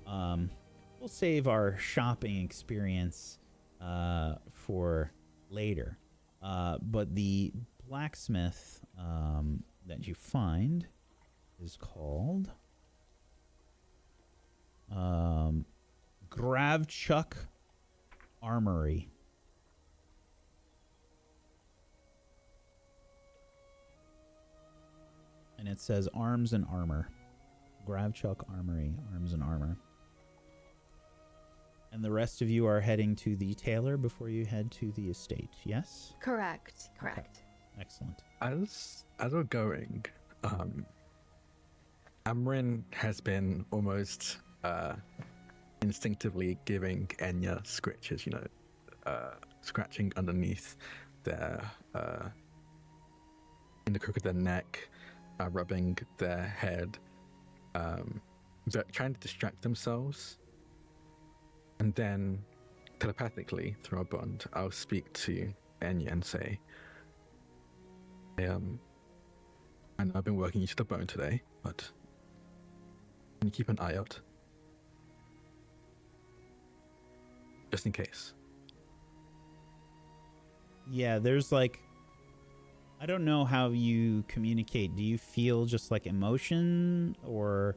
We'll save our shopping experience for later. But the blacksmith that you find is called Gravchuk Armory. And it says arms and armor. Gravchuk Armory, arms and armor. And the rest of you are heading to the tailor before you head to the estate, yes? Correct. Okay. Excellent. As we're going, Amrin has been almost instinctively giving Enya scratches, scratching underneath their in the crook of their neck, rubbing their head, trying to distract themselves. And then telepathically, through a bond, I'll speak to Enya and say, I know I've been working you to the bone today, but can you keep an eye out? Just in case. Yeah, there's like... I don't know how you communicate. Do you feel just like emotion, or...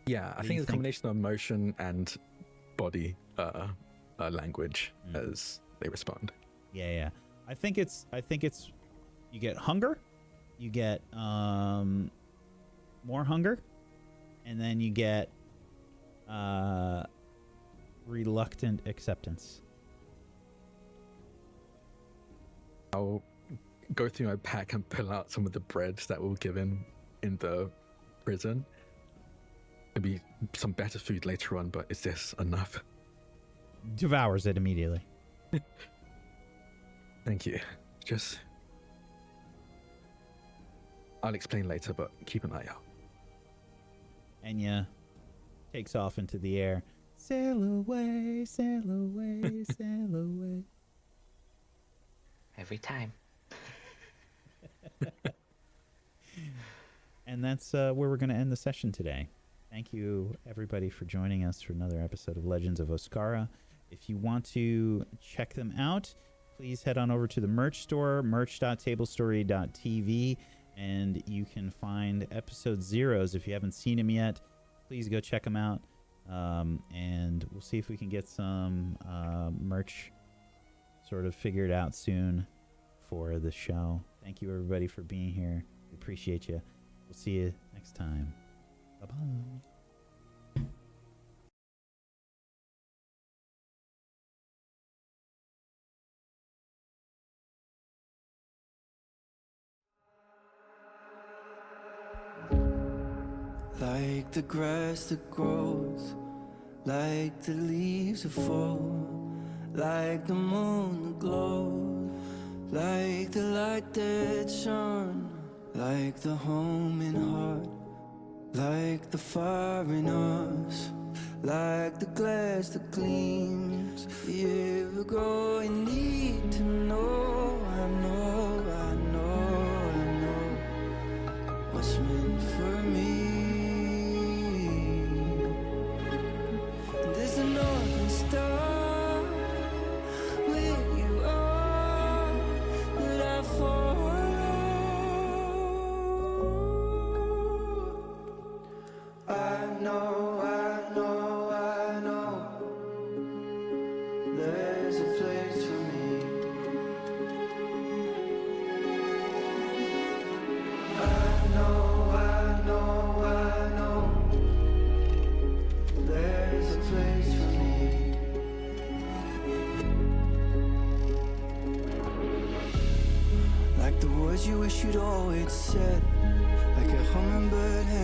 Yeah, I think it's a combination of emotion and body language as they respond. Yeah. I think it's you get hunger, you get more hunger, and then you get reluctant acceptance. I'll go through my pack and pull out some of the breads that were given in the prison. Maybe some better food later on, but is this enough? Devours it immediately. Thank you. I'll explain later, but keep an eye out. Enya takes off into the air. Sail away, sail away, sail away. Every time. And that's where we're going to end the session today. Thank you, everybody, for joining us for another episode of Legends of Oskara. If you want to check them out, please head on over to the merch store, merch.tablestory.tv, and you can find episode zeros. If you haven't seen them yet, please go check them out, and we'll see if we can get some merch sort of figured out soon for the show. Thank you, everybody, for being here. We appreciate you. We'll see you next time. Bye-bye. Like the grass that grows, like the leaves that fall, like the moon that glows, like the light that shone, like the home in heart, like the fire in us, like the glass that gleams. If you ever go and need to know, I know what's meant for me. There's a northern star where you are that I follow. I know there's a place for me. I know there's a place for me. Like the words you wish you'd always said, like a hummingbird.